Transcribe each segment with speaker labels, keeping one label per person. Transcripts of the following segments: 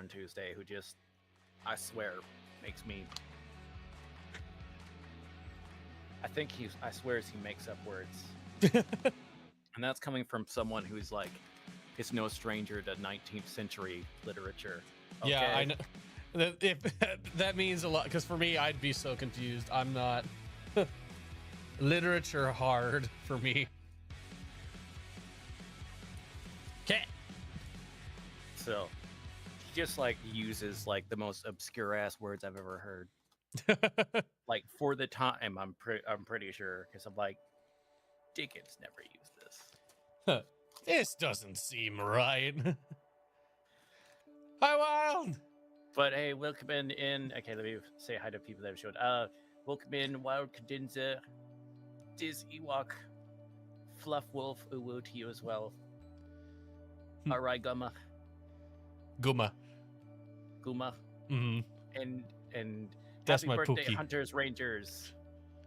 Speaker 1: Tuesday, who just, I swear, makes me. I swears he makes up words, and that's coming from someone who's like, is no stranger to 19th century literature. Okay?
Speaker 2: Yeah, I know. If that means a lot, because for me, I'd be so confused. I'm not literature hard for me.
Speaker 1: Okay. So, he just like uses like the most obscure ass words I've ever heard. Like for the time, I'm pretty sure, because I'm like, Dickens never used this.
Speaker 2: This doesn't seem right. Hi, Wild.
Speaker 1: But hey, welcome in. Okay, let me say hi to people that have showed. Welcome in, Wild Cadenza, Diz Ewok, Fluff Wolf, Uwu to you as well. Arai Guma.
Speaker 2: Guma.
Speaker 1: Mm-hmm. And
Speaker 2: that's
Speaker 1: happy
Speaker 2: my
Speaker 1: birthday,
Speaker 2: Pookie.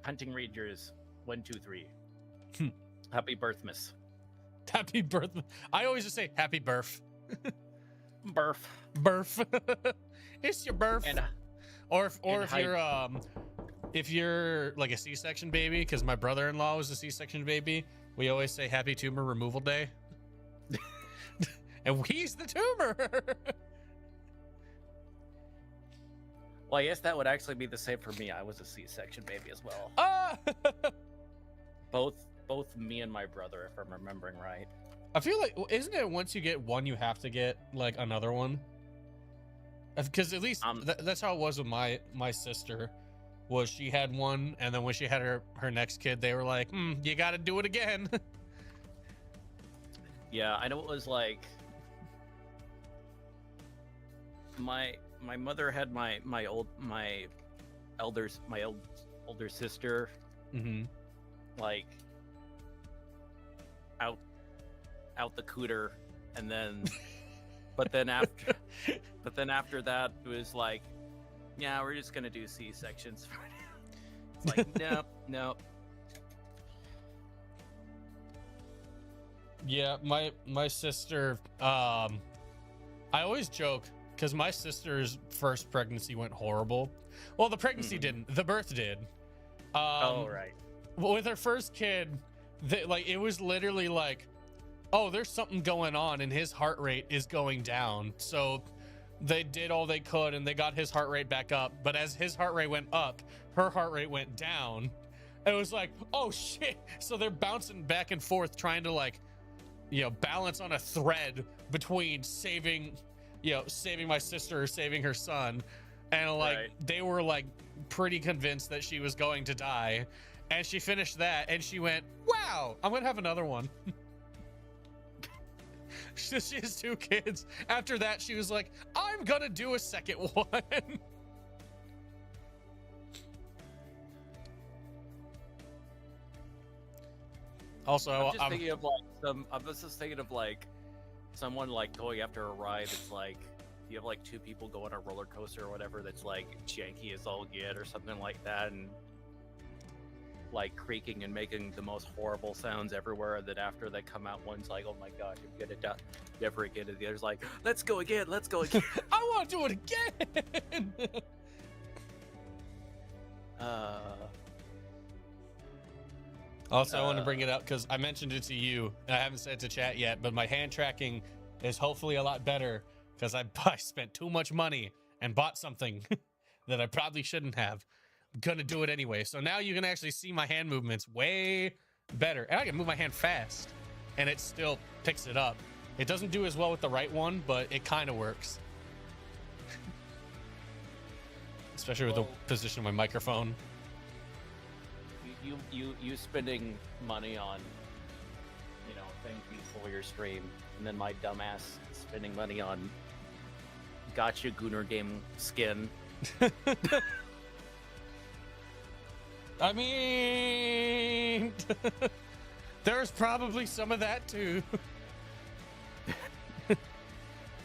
Speaker 1: Hunting Rangers, 1, 2, 3. Happy birthmas.
Speaker 2: Happy birth. I always just say happy birth.
Speaker 1: Birth.
Speaker 2: It's your birth. And, if you're like a C-section baby, because my brother-in-law was a C-section baby, we always say happy tumor removal day. And he's the tumor.
Speaker 1: Well, I guess that would actually be the same for me. I was a C-section baby as well. Both me and my brother, if I'm remembering right.
Speaker 2: I feel like, isn't it once you get one, you have to get like another one? Because at least that's how it was with my sister. Was she had one, and then when she had her next kid, they were like, you got to do it again.
Speaker 1: Yeah, I know it was like my mother had my older sister, like out the cooter, and then but then after that it was like, yeah, we're just gonna do C-sections for now. It's like nope.
Speaker 2: Yeah, my sister. I always joke because my sister's first pregnancy went horrible. Well, the pregnancy didn't. The birth did.
Speaker 1: Oh, right.
Speaker 2: With her first kid, it was literally like, oh, there's something going on, and his heart rate is going down. So they did all they could, and they got his heart rate back up. But as his heart rate went up, her heart rate went down. It was like, oh shit. So they're bouncing back and forth, trying to like, balance on a thread between saving my sister or saving her son. And like, they were like pretty convinced that she was going to die. And she finished that and she went, wow, I'm going to have another one. She has 2 kids. After that, she was like, I'm going to do a second one. Also,
Speaker 1: I'm just thinking of like someone like going after a ride. It's like you have like 2 people go on a roller coaster or whatever that's like janky as all get or something like that, and like creaking and making the most horrible sounds everywhere. That after they come out, one's like, "Oh my gosh, I'm gonna die never again," and the other's like, "Let's go again, let's go again."
Speaker 2: I want to do it again. Also, I want to bring it up because I mentioned it to you, and I haven't said it to chat yet, but my hand tracking is hopefully a lot better because I spent too much money and bought something that I probably shouldn't have. I'm going to do it anyway. So now you can actually see my hand movements way better. And I can move my hand fast, and it still picks it up. It doesn't do as well with the right one, but it kind of works. Especially with the position of my microphone.
Speaker 1: You spending money on things for your stream, and then my dumbass spending money on gotcha Gunner game skin.
Speaker 2: I mean, there's probably some of that too.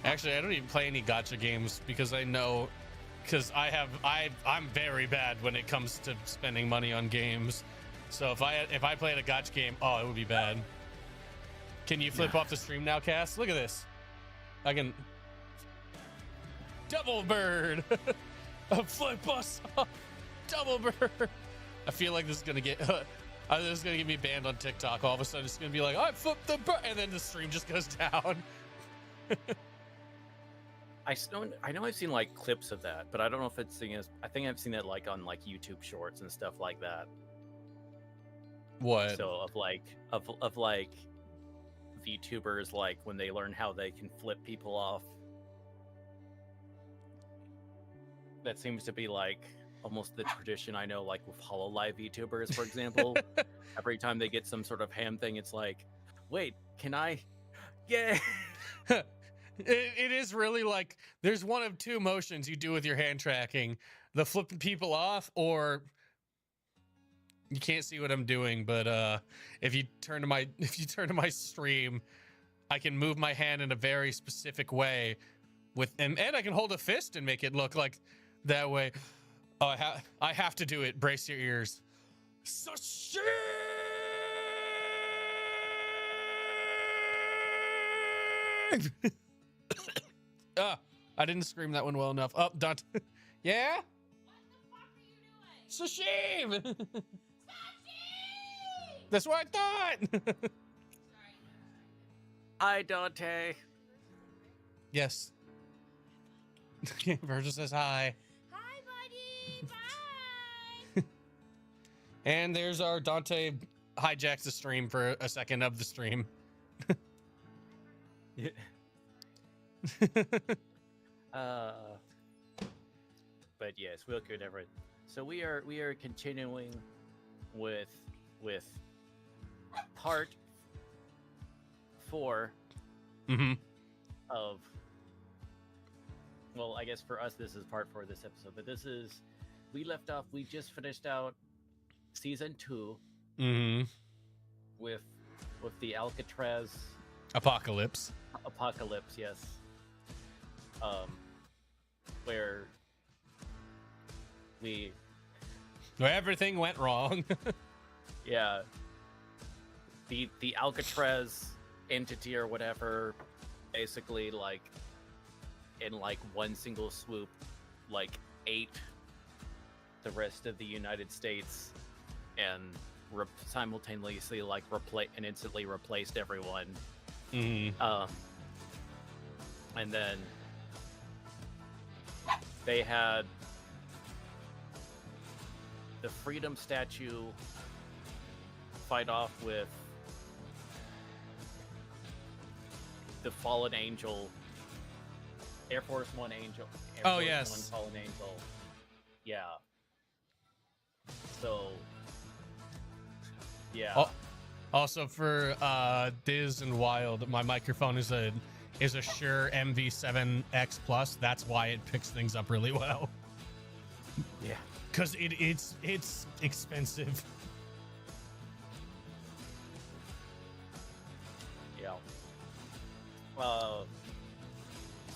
Speaker 2: Actually, I don't even play any gotcha games because I know, because I'm very bad when it comes to spending money on games. So if I played a gotcha game, oh, it would be bad. Can you flip off the stream now, Cass? Look at this. I can double bird. A flip us off. Double bird. I feel like this is gonna get this is gonna get me banned on TikTok. All of a sudden, it's gonna be like, I flipped the bird, and then the stream just goes down.
Speaker 1: I know I've seen like clips of that, but I don't know if it's seen as. I think I've seen it like on like YouTube Shorts and stuff like that.
Speaker 2: What?
Speaker 1: So of like VTubers, like when they learn how they can flip people off. That seems to be like almost the tradition I know, like with HoloLive VTubers, for example. Every time they get some sort of ham thing, it's like, wait, can I? Yeah.
Speaker 2: It is really like there's one of 2 motions you do with your hand tracking: the flipping people off, or you can't see what I'm doing, but if you turn to my stream, I can move my hand in a very specific way and I can hold a fist and make it look like that way. Oh, I have to do it. Brace your ears. Sushi! I didn't scream that one well enough. Oh, Dante. Yeah?
Speaker 3: What the fuck are you doing?
Speaker 2: Sashim! That's what I thought!
Speaker 1: Hi, Dante.
Speaker 2: Yes. Virgil says hi.
Speaker 3: Hi, buddy. Bye.
Speaker 2: And there's our Dante hijacks the stream for a second of the stream.
Speaker 1: Yeah. But yes, we'll go never. So we are continuing with part 4 of, well, I guess for us this is part 4 of this episode, but we left off, we just finished out season 2 with the Alcatraz
Speaker 2: Apocalypse,
Speaker 1: yes. Where
Speaker 2: everything went wrong.
Speaker 1: Yeah, the Alcatraz entity or whatever, basically like in like one single swoop, like ate the rest of the United States and simultaneously like and instantly replaced everyone.
Speaker 2: Mm-hmm.
Speaker 1: And then they had the Freedom Statue fight off with the Fallen Angel, Air Force One Angel. Air Force
Speaker 2: yes.
Speaker 1: One Fallen Angel. Yeah. So, yeah.
Speaker 2: Oh, also for Diz and Wild, my microphone is a Shure MV7X Plus. That's why it picks things up really well.
Speaker 1: Yeah.
Speaker 2: Because it's expensive.
Speaker 1: Yeah.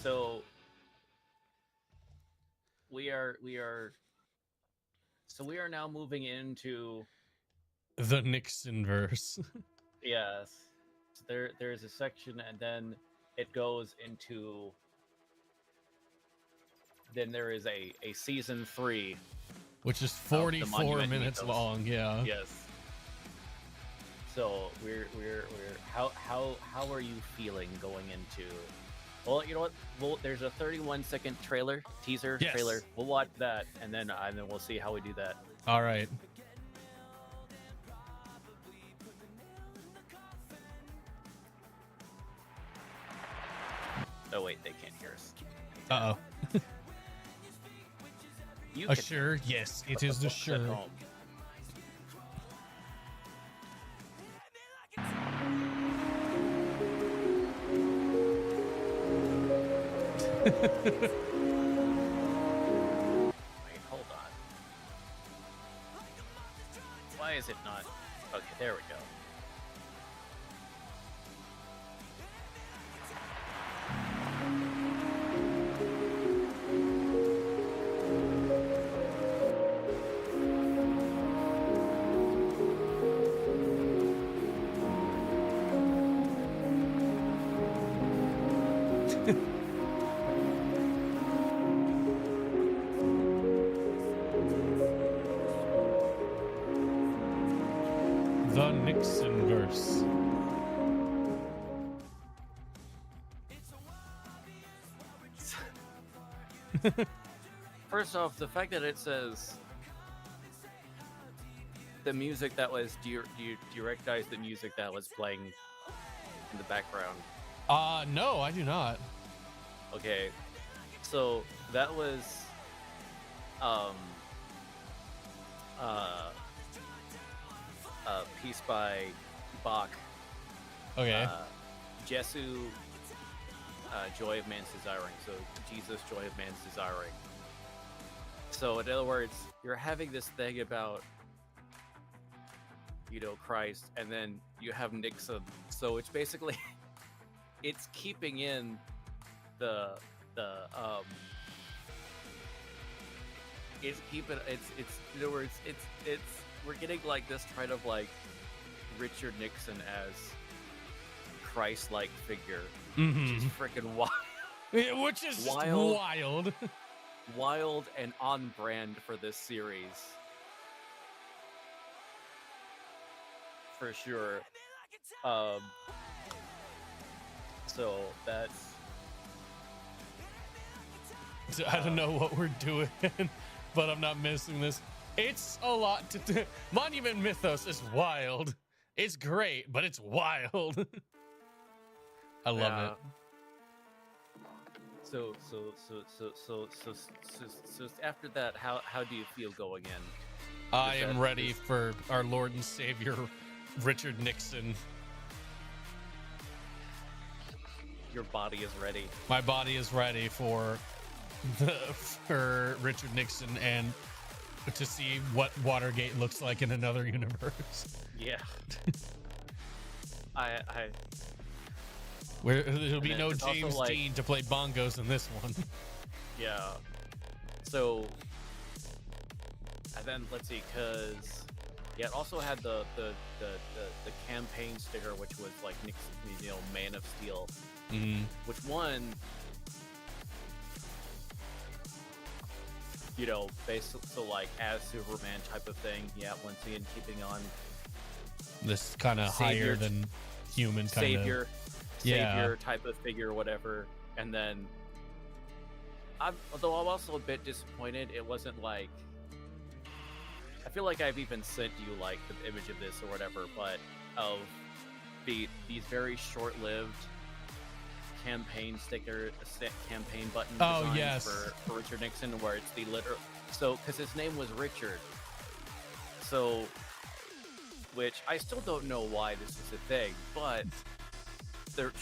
Speaker 1: So we are now moving into
Speaker 2: the Nixon verse.
Speaker 1: Yes. So there's a section, and then it goes into. Then there is a season 3,
Speaker 2: which is 44 minutes
Speaker 1: Mythos.
Speaker 2: long. Yeah.
Speaker 1: Yes. So we're how are you feeling going into? Well, you know what? There's a 31-second teaser
Speaker 2: Yes.
Speaker 1: trailer. We'll watch that, and then we'll see how we do that.
Speaker 2: All right.
Speaker 1: Oh wait, they can't hear us.
Speaker 2: Uh-oh.
Speaker 1: You
Speaker 2: A
Speaker 1: can-
Speaker 2: Shure? Yes, it is the
Speaker 1: at
Speaker 2: Shure.
Speaker 1: home. Wait, hold on. Why is it not? Okay, there we go.
Speaker 2: The Nixon verse.
Speaker 1: First off, the fact that it says the music that was, do you recognize the music that was playing in the background?
Speaker 2: No, I do not.
Speaker 1: Okay, so that was piece by Bach.
Speaker 2: Okay.
Speaker 1: Jesu, Joy of Man's Desiring. So Jesus, Joy of Man's Desiring. So in other words, you're having this thing about, you know, Christ, and then you have Nixon. So it's basically, it's keeping in it's in other words, it's we're getting like this kind of like Richard Nixon as Christ-like figure, which is freaking wild.
Speaker 2: Which is just wild.
Speaker 1: Wild and on brand for this series. For sure. So that's...
Speaker 2: I don't know what we're doing, but I'm not missing this. It's a lot to do. Monument Mythos is wild. It's great, but it's wild. I love it.
Speaker 1: So after that, how do you feel going in?
Speaker 2: I am ready for our Lord and Savior, Richard Nixon.
Speaker 1: Your body is ready.
Speaker 2: My body is ready for Richard Nixon and to see what Watergate looks like in another universe.
Speaker 1: Yeah.
Speaker 2: Where there'll be no
Speaker 1: it's
Speaker 2: James
Speaker 1: also, like,
Speaker 2: Dean to play bongos in this one.
Speaker 1: Yeah. So, and then let's see, because Yeah, it also had the campaign sticker, which was like Nixon, Man of Steel, which one, based so like as Superman type of thing. Yeah, once again keeping on
Speaker 2: this kind of higher than human kind of
Speaker 1: savior type of figure, whatever. And then, although I'm also a bit disappointed, it wasn't like. I feel like I've even sent you like the image of this or whatever, but of these very short-lived campaign button designs for Richard Nixon, where it's the literal. So, because his name was Richard, so which I still don't know why this is a thing, but they're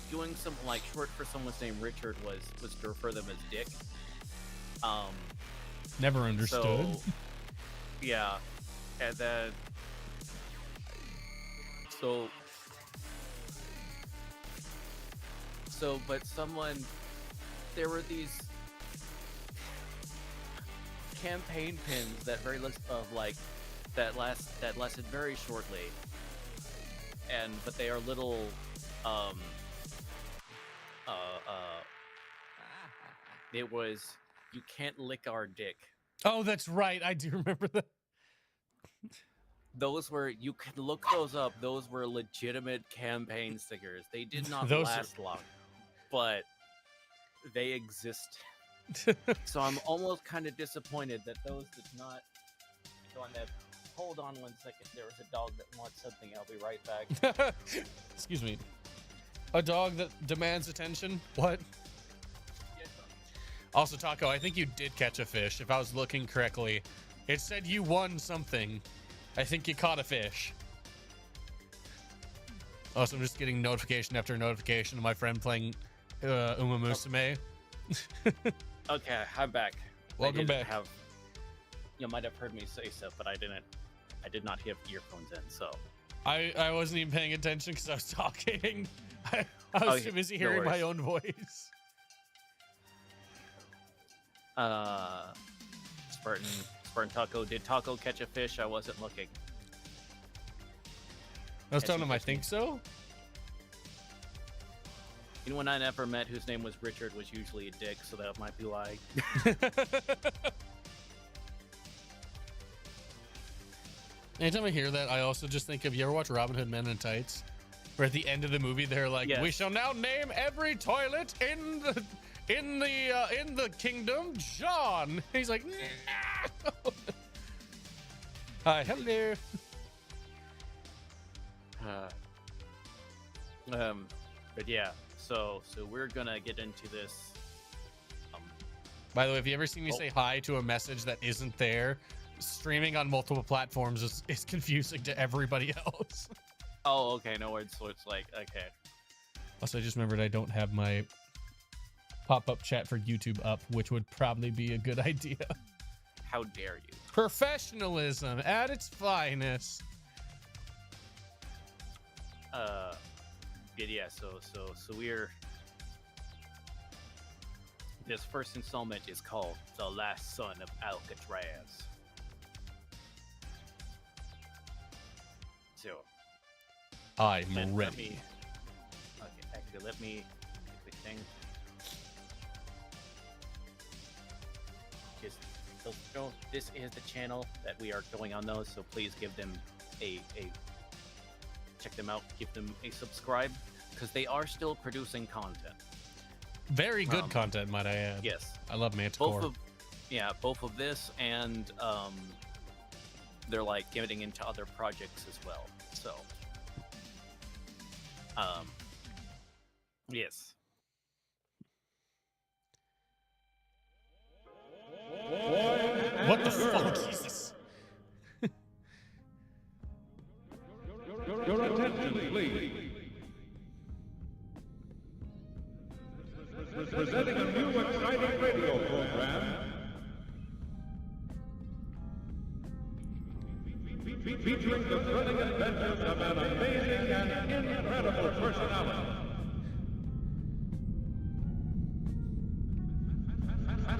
Speaker 1: doing something like short for someone's name Richard was to refer them as Dick.
Speaker 2: Never understood.
Speaker 1: Yeah, and then but there were these campaign pins that lasted very shortly, but they are little it was "You can't lick our dick."
Speaker 2: Oh, that's right. I do remember that.
Speaker 1: Those were, you can look those up. Those were legitimate campaign stickers. They did not last long, but they exist. So I'm almost kind of disappointed that those did not go on that. Hold on one second. There was a dog that wants something. I'll be right back.
Speaker 2: Excuse me. A dog that demands attention? What? Also, Taco, I think you did catch a fish. If I was looking correctly, it said you won something. I think you caught a fish. Also, I'm just getting notification after notification of my friend playing Uma Musume.
Speaker 1: Okay, I'm back.
Speaker 2: Welcome back.
Speaker 1: You might have heard me say stuff, but I did not have earphones in, so.
Speaker 2: I wasn't even paying attention because I was talking. I was too busy hearing my own voice.
Speaker 1: Spartan Taco. Did Taco catch a fish? I wasn't looking.
Speaker 2: I was telling him I think so.
Speaker 1: Anyone I never met whose name was Richard was usually a dick, so that might be why.
Speaker 2: Anytime I hear that, I also just think of, you ever watch Robin Hood Men in Tights? Where at the end of the movie, they're like, yes. We shall now name every toilet in the kingdom John. He's like, no. Hi, hello.
Speaker 1: But yeah, so we're gonna get into this.
Speaker 2: By the way, have you ever seen me say hi to a message that isn't there? Streaming on multiple platforms is confusing to everybody else.
Speaker 1: Oh, okay, no worries. So it's like, okay.
Speaker 2: Also, I just remembered I don't have my pop-up chat for YouTube up, which would probably be a good idea.
Speaker 1: How dare you?
Speaker 2: Professionalism at its finest.
Speaker 1: Yeah, so we're... This first installment is called The Last Son of Alcatraz. So...
Speaker 2: I'm ready.
Speaker 1: Let me quick thing. Just so this is the channel that we are going on those, so please give them a check them out, give them a subscribe, because they are still producing content.
Speaker 2: Very good content, might I add.
Speaker 1: Yes.
Speaker 2: I love Manticore.
Speaker 1: Both of this and they're like getting into other projects as well. So yes.
Speaker 2: What the fuck? Jesus.
Speaker 4: Your attention, please. Presenting a new exciting radio program featuring the thrilling adventures of an amazing and incredible personality.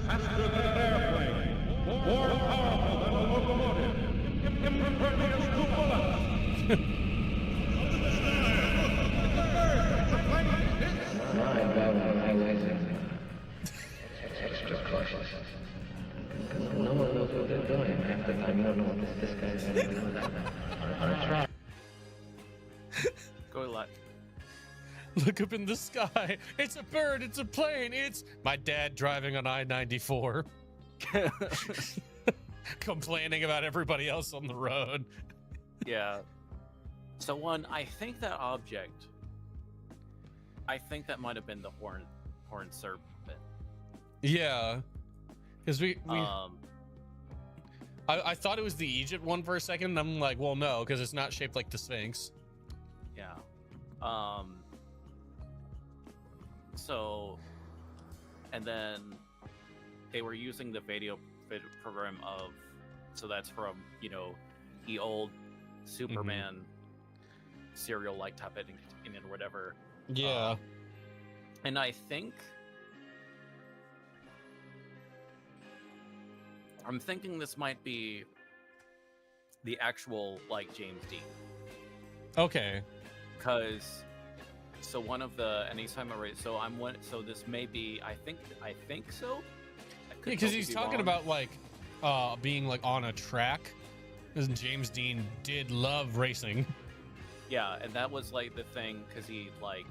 Speaker 4: Faster than an airplane, more powerful than a locomotive, impervious to bullets. Up in the sky, look, it's a bird, it's a plane, it's...
Speaker 5: No, I drive on highways extra cautious. Because no one knows what they're doing. Half the time you don't know what this guy's going to do with that on a track.
Speaker 1: Go left.
Speaker 2: Look up in the sky. It's a bird. It's a plane. It's my dad driving on I-94. Complaining about everybody else on the road.
Speaker 1: Yeah. So I think that object, I think that might have been the horn serpent.
Speaker 2: Yeah. Because I thought it was the Egypt one for a second, and I'm like, well, no, because it's not shaped like the Sphinx.
Speaker 1: Yeah. So, and then they were using the video program of, so that's from, the old Superman serial like type editing or whatever.
Speaker 2: Yeah.
Speaker 1: And I think I'm thinking this might be the actual like James Dean.
Speaker 2: Okay.
Speaker 1: Because so one of the anytime I read so this may be I think so.
Speaker 2: Yeah, because he's talking about like being like on a track. Because James Dean did love racing.
Speaker 1: Yeah, and that was like the thing because he like,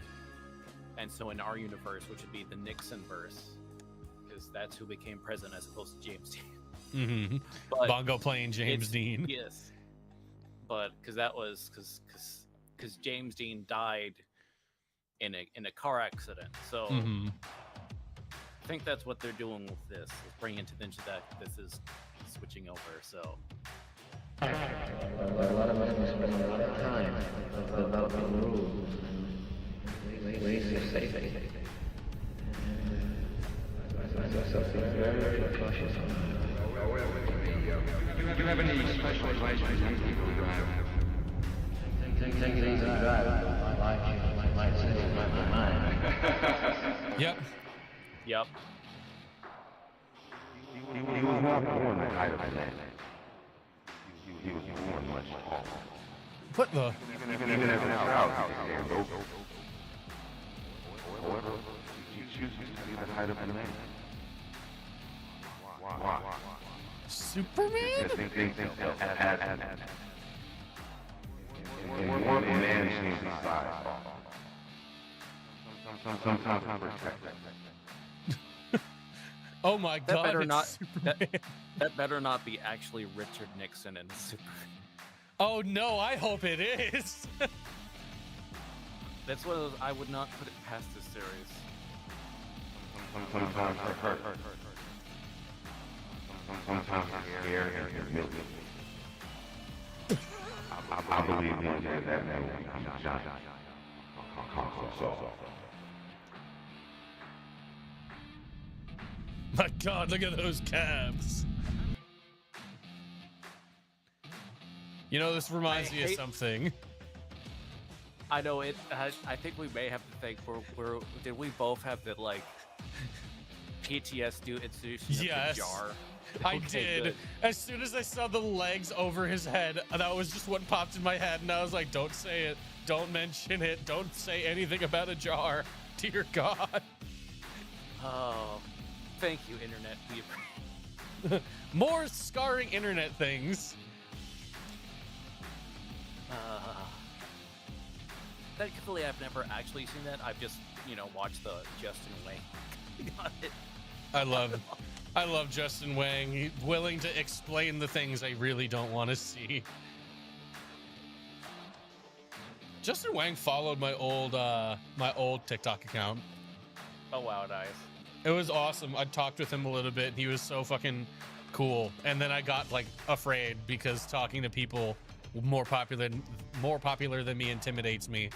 Speaker 1: and so in our universe, which would be the Nixon verse, because that's who became president as opposed to James Dean.
Speaker 2: Mm-hmm.
Speaker 1: But
Speaker 2: Bongo playing James Dean.
Speaker 1: Yes, but because that was because James Dean died in a car accident. So I think that's what they're doing with this. Is bringing it into that this is switching over. So
Speaker 5: A lot of us spend a lot of time developing rules and ways of safety. So very cautious on that.
Speaker 6: Do you have any special advice for young people who drive?
Speaker 5: Take it easy to drive. My life is my mind.
Speaker 2: Yep.
Speaker 1: yep.
Speaker 6: He was not born the height of a man. He was born much taller.
Speaker 2: What the?
Speaker 6: Even as a child, he could stand over. However, he chooses to be the height of a man. Why?
Speaker 2: Superman?
Speaker 6: In one man seems his size. Sometimes protect.
Speaker 2: Oh my
Speaker 1: That
Speaker 2: god!
Speaker 1: better
Speaker 2: it's
Speaker 1: not
Speaker 2: Superman.
Speaker 1: that better not be actually Richard Nixon and Superman.
Speaker 2: Oh no! I hope it is.
Speaker 1: That's what I would not put it past this series.
Speaker 6: Sometimes they hurt. Sometimes they're scared and humiliated. I believe one day that man will become a giant.
Speaker 2: My god! Look at those calves. You know, this reminds me of something.
Speaker 1: I know it. I think we may have to think. Did we both have the like PTSD institution of
Speaker 2: Yes.
Speaker 1: the jar?
Speaker 2: I
Speaker 1: Okay,
Speaker 2: did.
Speaker 1: good.
Speaker 2: As soon as I saw the legs over his head, that was just what popped in my head, and I was like, "Don't say it. Don't mention it. Don't say anything about a jar." Dear God.
Speaker 1: Oh, thank you, internet. We appreciate.
Speaker 2: More scarring internet things.
Speaker 1: Thankfully, I've never actually seen that. I've just, watched the Justin Wang. Got it.
Speaker 2: I love Justin Wang. He's willing to explain the things I really don't want to see. Justin Wang followed my old TikTok account.
Speaker 1: Oh wow, nice.
Speaker 2: It was awesome. I talked with him a little bit. He was so fucking cool. And then I got like afraid because talking to people more popular than me intimidates me.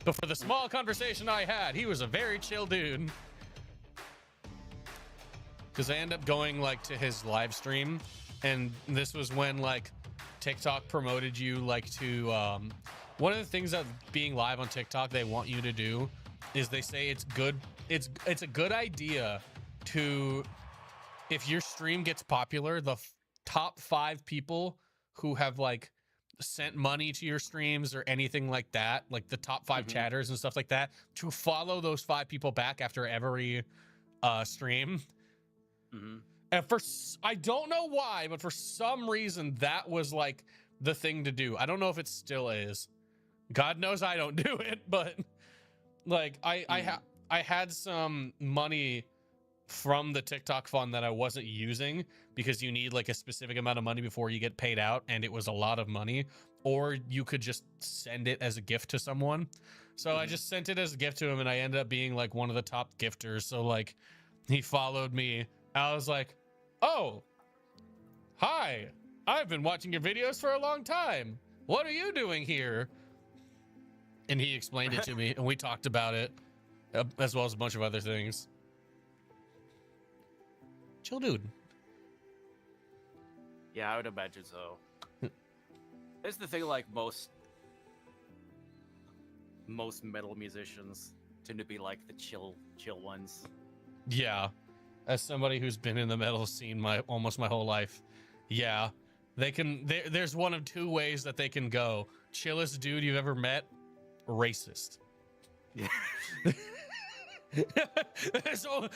Speaker 2: But for the small conversation I had, he was a very chill dude. Because I ended up going like to his live stream, and this was when like TikTok promoted you like to one of the things that being live on TikTok they want you to do is they say it's a good idea to, if your stream gets popular, the top 5 people who have like sent money to your streams or anything like that, like the top 5 chatters and stuff like that, to follow those 5 people back after every stream. And I don't know why, but for some reason that was like the thing to do. I don't know if it still is. God knows I don't do it, but like I had some money from the TikTok fund that I wasn't using because you need like a specific amount of money before you get paid out, and it was a lot of money, or you could just send it as a gift to someone. So I just sent it as a gift to him, and I ended up being like one of the top gifters. So like he followed me. I was like, oh, hi, I've been watching your videos for a long time. What are you doing here? And he explained it to me, and we talked about it, as well as a bunch of other things. Chill dude.
Speaker 1: Yeah, I would imagine so. It's the thing, like most metal musicians tend to be like the chill ones.
Speaker 2: Yeah. As somebody who's been in the metal scene almost my whole life, yeah. There's one of 2 ways that they can go. Chillest dude you've ever met, racist.
Speaker 1: Yeah.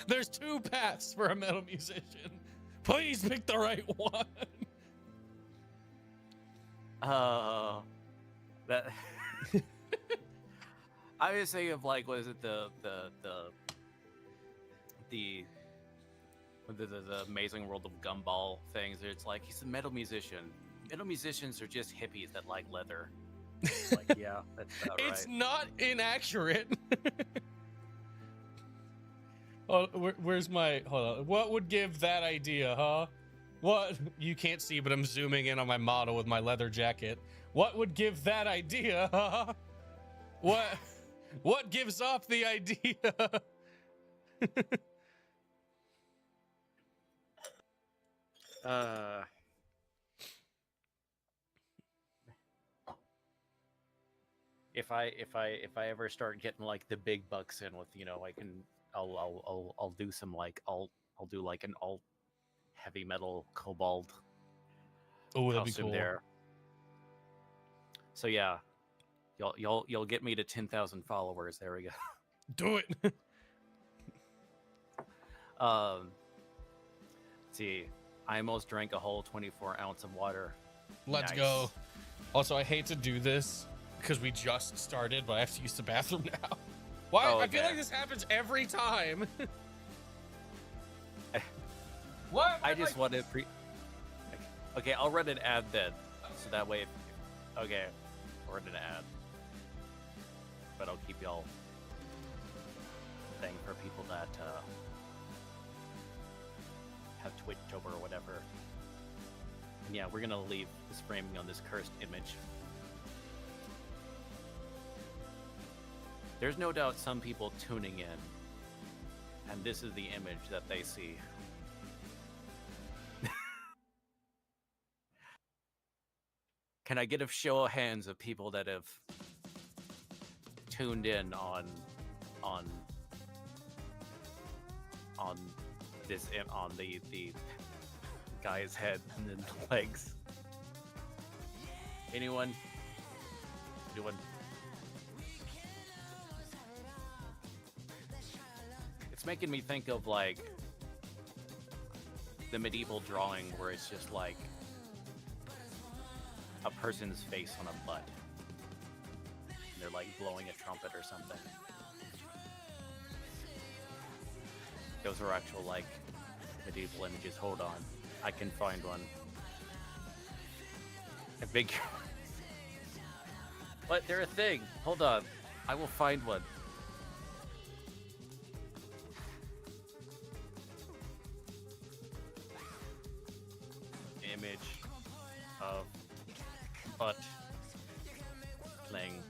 Speaker 2: There's 2 paths for a metal musician. Please pick the right one.
Speaker 1: That I was thinking of like, was it the Amazing World of Gumball things? It's like he's a metal musician. Metal musicians are just hippies that like leather. Like, yeah, that's about right.
Speaker 2: It's not inaccurate. Oh, where's my... Hold on. What would give that idea, huh? What? You can't see, but I'm zooming in on my model with my leather jacket. What would give that idea, huh? What gives off the idea?
Speaker 1: If I ever start getting like the big bucks in with, you know, I'll do some like I'll do like an alt heavy metal kobold
Speaker 2: Oh, that'd be cool.
Speaker 1: there. So yeah, you'll get me to 10,000 followers. There we go.
Speaker 2: Do it.
Speaker 1: Let's see, I almost drank a whole 24 ounce of water.
Speaker 2: Let's
Speaker 1: Nice.
Speaker 2: go. Also, I hate to do this because we just started, but I have to use the bathroom now. Why?
Speaker 1: Oh,
Speaker 2: I feel
Speaker 1: okay.
Speaker 2: like this happens every time. What?
Speaker 1: I just want to Okay, I'll run an ad then, so that way. Okay, I'll run an ad, but I'll keep y'all thing for people that have Twitchtober or whatever. And yeah, we're gonna leave this framing on this cursed image. There's no doubt some people tuning in, and this is the image that they see. Can I get a show of hands of people that have tuned in on the guy's head and then the legs? Anyone? Anyone? It's making me think of like the medieval drawing where it's just like a person's face on a butt. And they're like blowing a trumpet or something. Those are actual like medieval images. Hold on, I can find one. A big. But they're a thing. Hold on, I will find one. Image of butt playing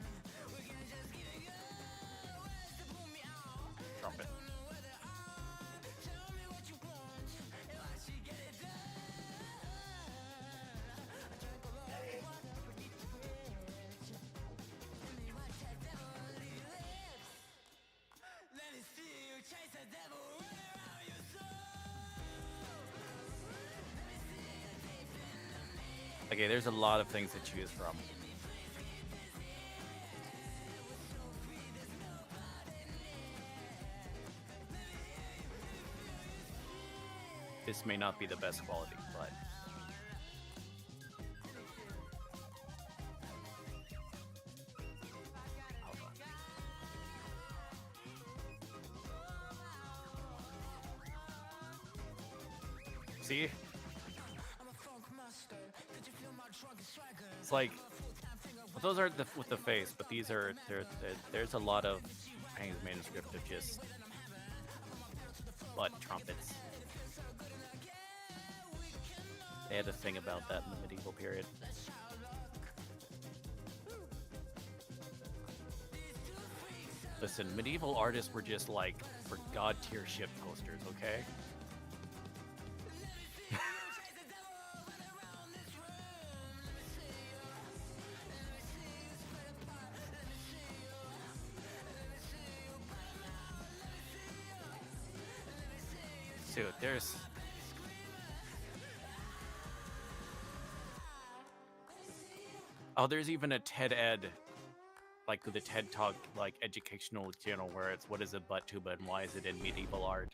Speaker 1: trumpet. Okay, there's a lot of things to choose from. This may not be the best quality, but hold on. See? It's like, well, those are with the face, but these are there's a lot of Pang's manuscript of just butt trumpets. They had a thing about that in the medieval period. Listen, medieval artists were just like for god tier ship posters, okay? Dude, there's... Oh, there's even a TED Ed, like the TED Talk, like educational channel where it's what is a butt tuba and why is it in medieval art?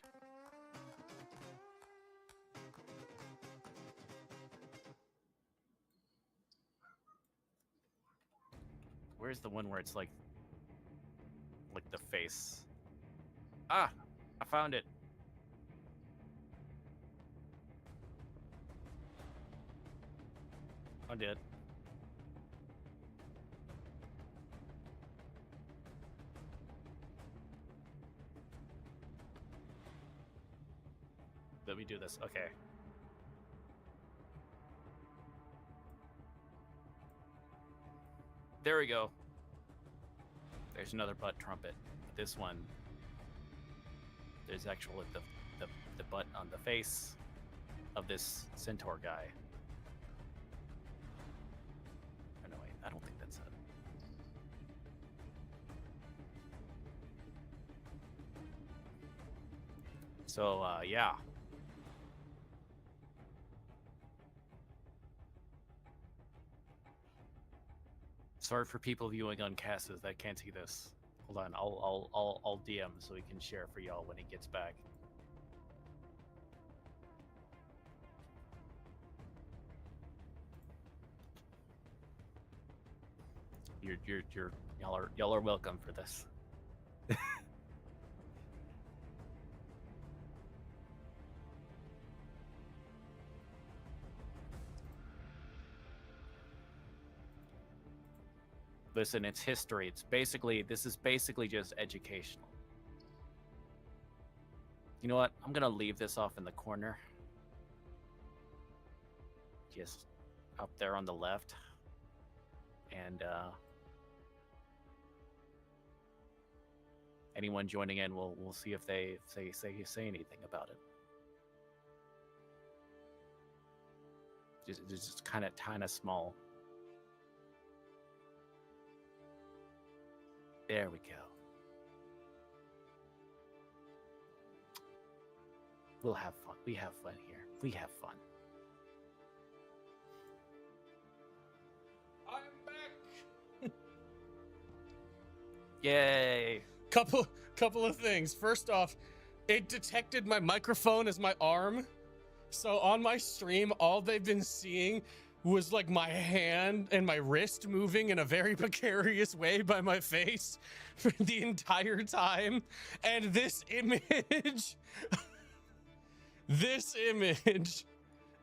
Speaker 1: Where's the one where it's like the face? Ah, I found it. I did. Let me do this. Okay. There we go. There's another butt trumpet. This one, there's actually the butt on the face of this centaur guy. Oh, no, wait, I don't think that's it. So, yeah. Sorry for people viewing on Cassis that can't see this. Hold on, I'll DM so we can share for y'all when he gets back. Y'all are welcome for this. Listen, it's history. This is basically just educational. You know what? I'm gonna leave this off in the corner. Just up there on the left. And anyone joining in, we'll see if they say anything about it. Just kind of small. There we go. We'll have fun. We have fun here. We have fun.
Speaker 2: I'm back.
Speaker 1: Yay!
Speaker 2: Couple of things. First off, it detected my microphone as my arm. So on my stream, all they've been seeing was like my hand and my wrist moving in a very precarious way by my face for the entire time. And this image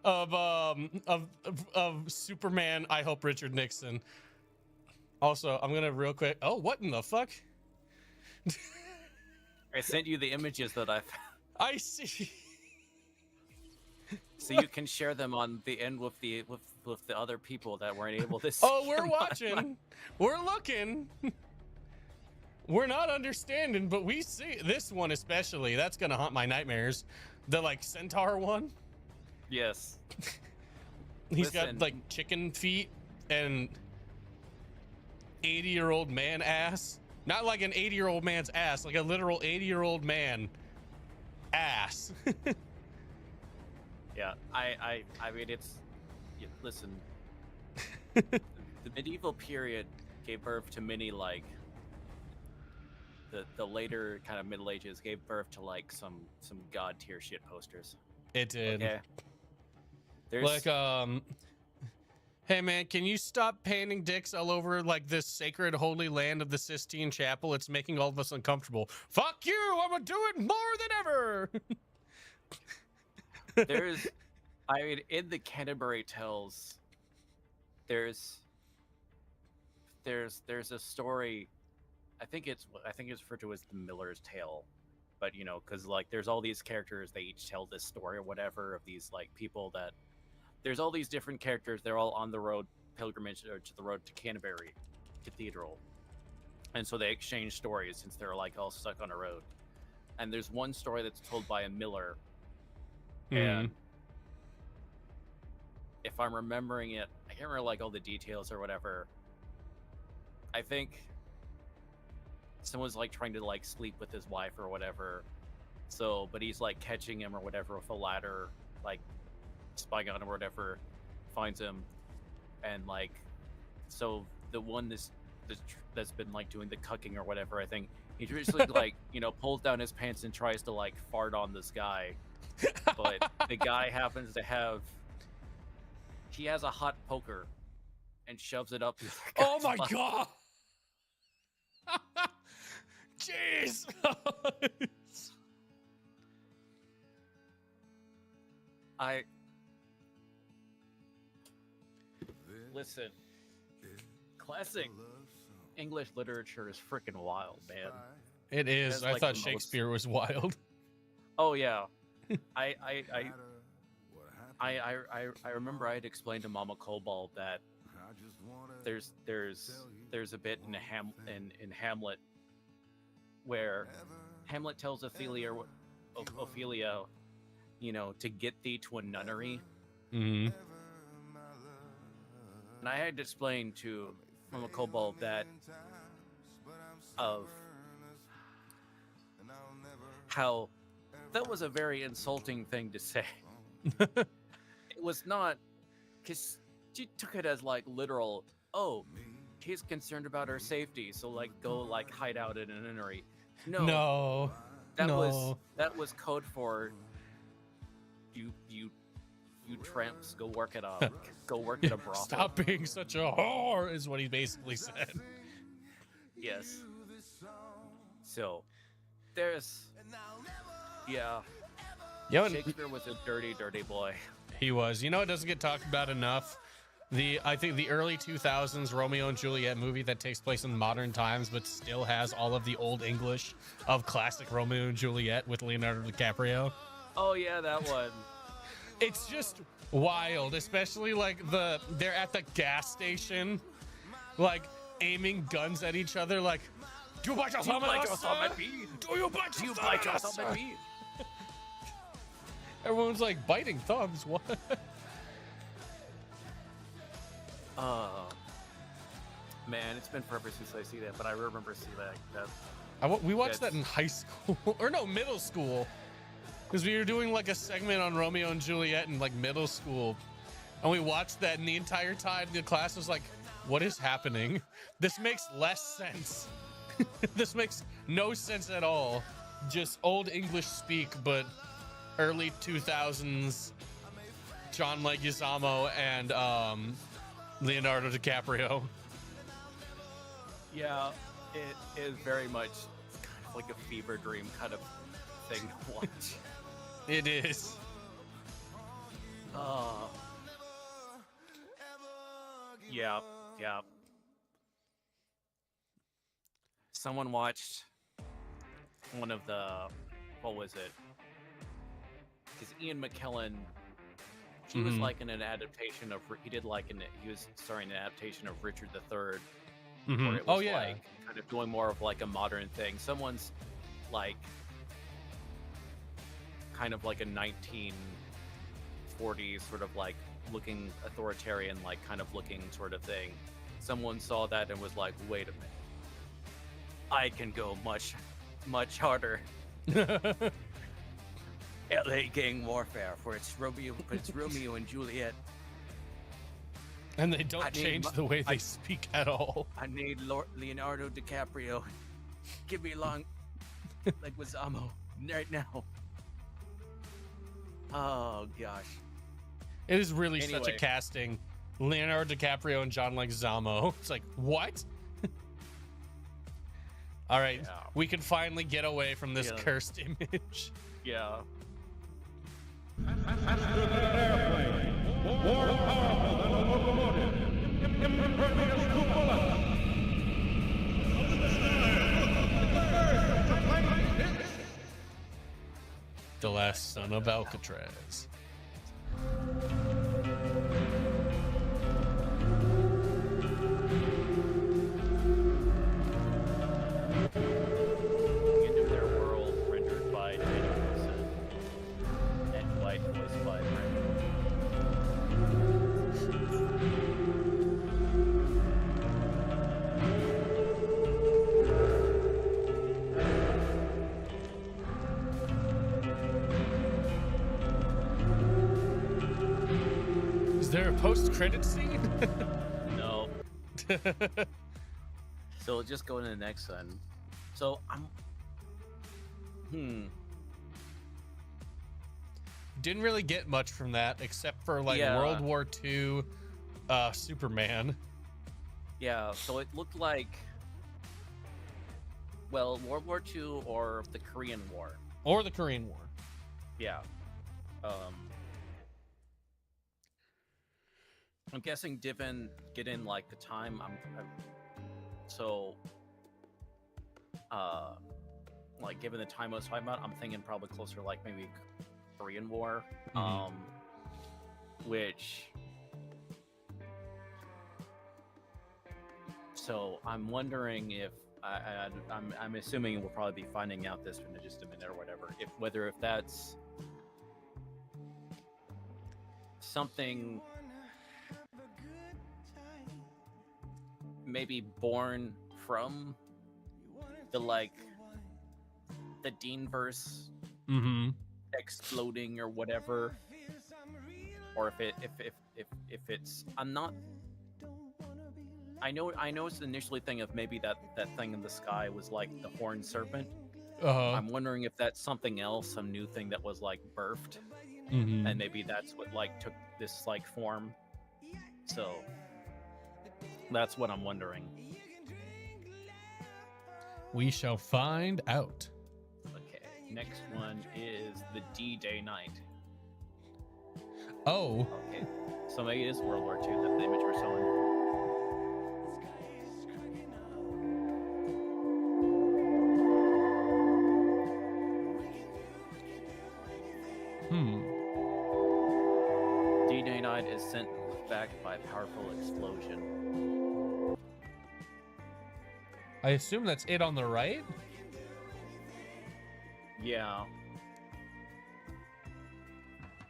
Speaker 2: of Superman, I hope Richard Nixon. Also, I'm gonna real quick. Oh, what in the fuck?
Speaker 1: I sent you the images that
Speaker 2: I see.
Speaker 1: So you can share them on the end with the other people that weren't able to see.
Speaker 2: Oh, we're watching. We're looking. We're not understanding, but we see this one especially. That's gonna haunt my nightmares. The like centaur one.
Speaker 1: Yes.
Speaker 2: He's got like chicken feet and 80-year-old man ass. Not like an 80-year-old man's ass, like a literal 80-year-old man ass.
Speaker 1: Yeah, I mean, it's... Listen, The medieval period gave birth to many like the later kind of Middle Ages gave birth to like some god tier shit posters.
Speaker 2: It did.
Speaker 1: Okay. There's
Speaker 2: Like hey man, can you stop painting dicks all over like this sacred holy land of the Sistine Chapel? It's making all of us uncomfortable. Fuck you! I'm gonna do it more than ever.
Speaker 1: there's I mean in the Canterbury Tales there's a story. I think it's referred to as the Miller's Tale, but you know, because like there's all these characters, they each tell this story or whatever of these like people that there's all these different characters. They're all on the road pilgrimage or to the road to Canterbury Cathedral, and so they exchange stories since they're like all stuck on a road. And there's one story that's told by a miller, and if I'm remembering it, I can't remember like all the details or whatever. I think someone's like trying to like sleep with his wife or whatever. So, but he's like catching him or whatever with a ladder, like spying on him or whatever, finds him, and like, so the one that's been like doing the cucking or whatever, I think he just like you know pulls down his pants and tries to like fart on this guy, but the guy happens to have he has a hot poker and shoves it up.
Speaker 2: Oh my god! Jeez!
Speaker 1: Listen. Classic English literature is freaking wild, man.
Speaker 2: It is.
Speaker 1: That's
Speaker 2: I
Speaker 1: like
Speaker 2: thought
Speaker 1: the
Speaker 2: Shakespeare was wild.
Speaker 1: Oh yeah. I remember I had explained to Mama Cobalt that there's a bit in Hamlet where Hamlet tells Ophelia, you know, to get thee to a nunnery.
Speaker 2: Mm-hmm.
Speaker 1: And I had to explain to Mama Cobalt that of how that was a very insulting thing to say. It was not, because she took it as like literal, oh, he's concerned about her safety, so like go like hide out in a nunnery. No, that was code for you tramps, go work at a brothel.
Speaker 2: Stop being such a whore is what he basically said.
Speaker 1: Yes. So there's Shakespeare was a dirty boy.
Speaker 2: He was. You know, it doesn't get talked about enough. I think the early 2000s Romeo and Juliet movie that takes place in modern times, but still has all of the old English of classic Romeo and Juliet with Leonardo DiCaprio.
Speaker 1: Oh yeah, that one.
Speaker 2: It's just wild, especially like they're at the gas station, like aiming guns at each other, like, do you bite your thumb at me? Do you bite your thumb at me? Everyone's like biting thumbs. What?
Speaker 1: Man, it's been forever since I see that, but I remember seeing that.
Speaker 2: We watched that in high school, or no, middle school, because we were doing like a segment on Romeo and Juliet in like middle school, and we watched that, and the entire time the class was like, "What is happening? This makes less sense. This makes no sense at all. Just old English speak, but early 2000s John Leguizamo and Leonardo DiCaprio."
Speaker 1: Yeah, it is very much kind of like a fever dream kind of thing to watch.
Speaker 2: It is.
Speaker 1: Yeah. Someone watched one of the, what was it? Because Ian McKellen, he was like in an adaptation of, he was starring an adaptation of Richard III. Where it was like kind of doing more of like a modern thing. Someone's like kind of like a 1940s sort of like looking authoritarian, like kind of looking sort of thing. Someone saw that and was like, wait a minute, I can go much, much harder. LA gang warfare for it's Romeo and Juliet.
Speaker 2: And they don't change the way they speak at all.
Speaker 1: I need Leonardo DiCaprio. Give me long Leguizamo right now. Oh gosh.
Speaker 2: It is really such a casting. Leonardo DiCaprio and John Leguizamo. It's like, what? All right, we can finally get away from this cursed image.
Speaker 1: Yeah.
Speaker 4: Faster than an airplane, more powerful than a locomotive, impervious to bullets. Up in the sky,
Speaker 2: The Last Son of Alcatraz.
Speaker 1: Into their world rendered by Daniel Wilson and White voiced by Brandon.
Speaker 2: Is there a post-credit scene?
Speaker 1: No. So we'll just go into the next one. So I'm
Speaker 2: Didn't really get much from that except for like World War II Superman.
Speaker 1: Yeah, so it looked like World War II or the Korean War.
Speaker 2: Or the Korean War.
Speaker 1: Yeah. I'm guessing given like the time like given the time I was talking about, I'm thinking probably closer like maybe Korean War. Which so I'm wondering if I'm assuming we'll probably be finding out this in just a minute or whatever, if that's something maybe born from the Deanverse exploding or whatever, or if it's I know it's initially thing of maybe that thing in the sky was like the horned serpent. I'm wondering if that's something else, some new thing that was like birthed, and maybe that's what like took this like form. So that's what I'm wondering.
Speaker 2: We shall find out.
Speaker 1: Okay, next one is the D-Day night.
Speaker 2: Oh.
Speaker 1: Okay, so maybe it is World War II, that the image we're showing. D-Day night is sent back by a powerful explosion.
Speaker 2: I assume that's it on the right?
Speaker 1: Yeah.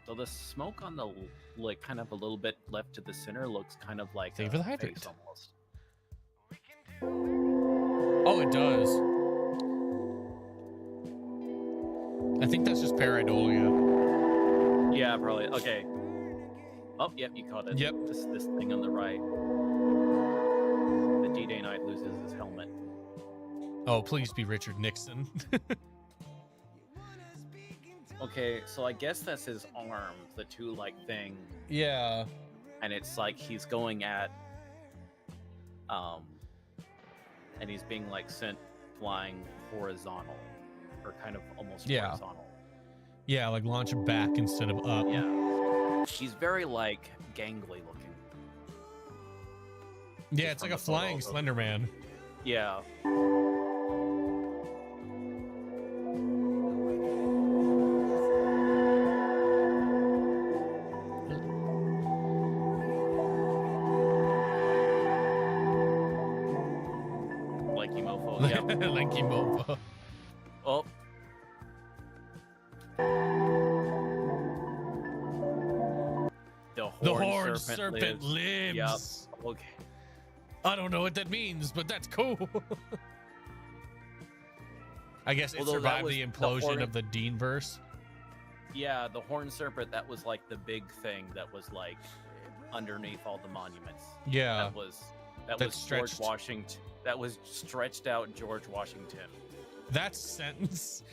Speaker 1: So the smoke on the like kind of a little bit left to the center looks kind of like
Speaker 2: Save for the
Speaker 1: face
Speaker 2: hydrant.
Speaker 1: almost.
Speaker 2: Oh, it does. I think that's just pareidolia.
Speaker 1: Yeah, probably. Okay. Oh, yep, you caught it.
Speaker 2: Yep.
Speaker 1: This thing on the right. The D-Day night loses his helmet.
Speaker 2: Oh, please be Richard Nixon.
Speaker 1: Okay, so I guess that's his arm, the two like thing.
Speaker 2: Yeah.
Speaker 1: And it's like he's going at and he's being like sent flying horizontal or kind of almost horizontal.
Speaker 2: Yeah, like launch it back instead of up.
Speaker 1: Yeah. He's very like gangly looking.
Speaker 2: Yeah, it's like a flying Slender Man.
Speaker 1: Yeah. Lanky mofo. Yeah.
Speaker 2: Lanky mofo.
Speaker 1: Oh. The horned serpent
Speaker 2: lives.
Speaker 1: Yep. Okay.
Speaker 2: I don't know what that means, but that's cool. I guess it
Speaker 1: Although
Speaker 2: survived
Speaker 1: that
Speaker 2: the
Speaker 1: was
Speaker 2: implosion of the Deanverse.
Speaker 1: Yeah, the horned serpent, that was like the big thing that was like underneath all the monuments.
Speaker 2: Yeah.
Speaker 1: That
Speaker 2: That's
Speaker 1: was
Speaker 2: stretched.
Speaker 1: George Washington. That was stretched out George Washington.
Speaker 2: That's sentence.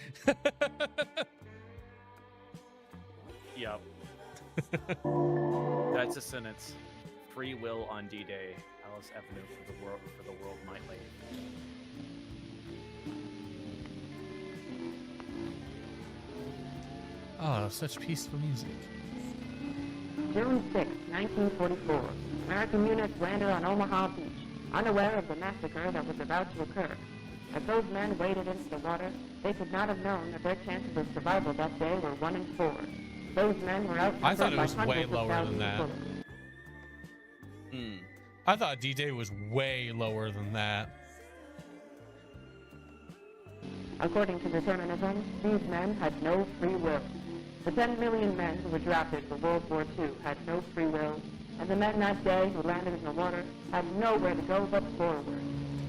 Speaker 1: Yep. That's a sentence. Free will on D-Day. Alice Avenue for the world might lay.
Speaker 2: Oh, such peaceful music.
Speaker 7: June 6, 1944. American units landed on Omaha Beach, unaware of the massacre that was about to occur. As those men waded into the water, they could not have known that their chances of survival that day were 1 in 4. Those men were outnumbered
Speaker 2: I thought it
Speaker 7: by
Speaker 2: was way
Speaker 7: hundreds of
Speaker 2: lower than
Speaker 7: thousands
Speaker 2: that.
Speaker 7: of bullets.
Speaker 2: I thought D-Day was way lower than that.
Speaker 7: According to determinism, these men had no free will. The 10 million men who were drafted for World War II had no free will, and the men that day who landed in the water had nowhere to go but forward.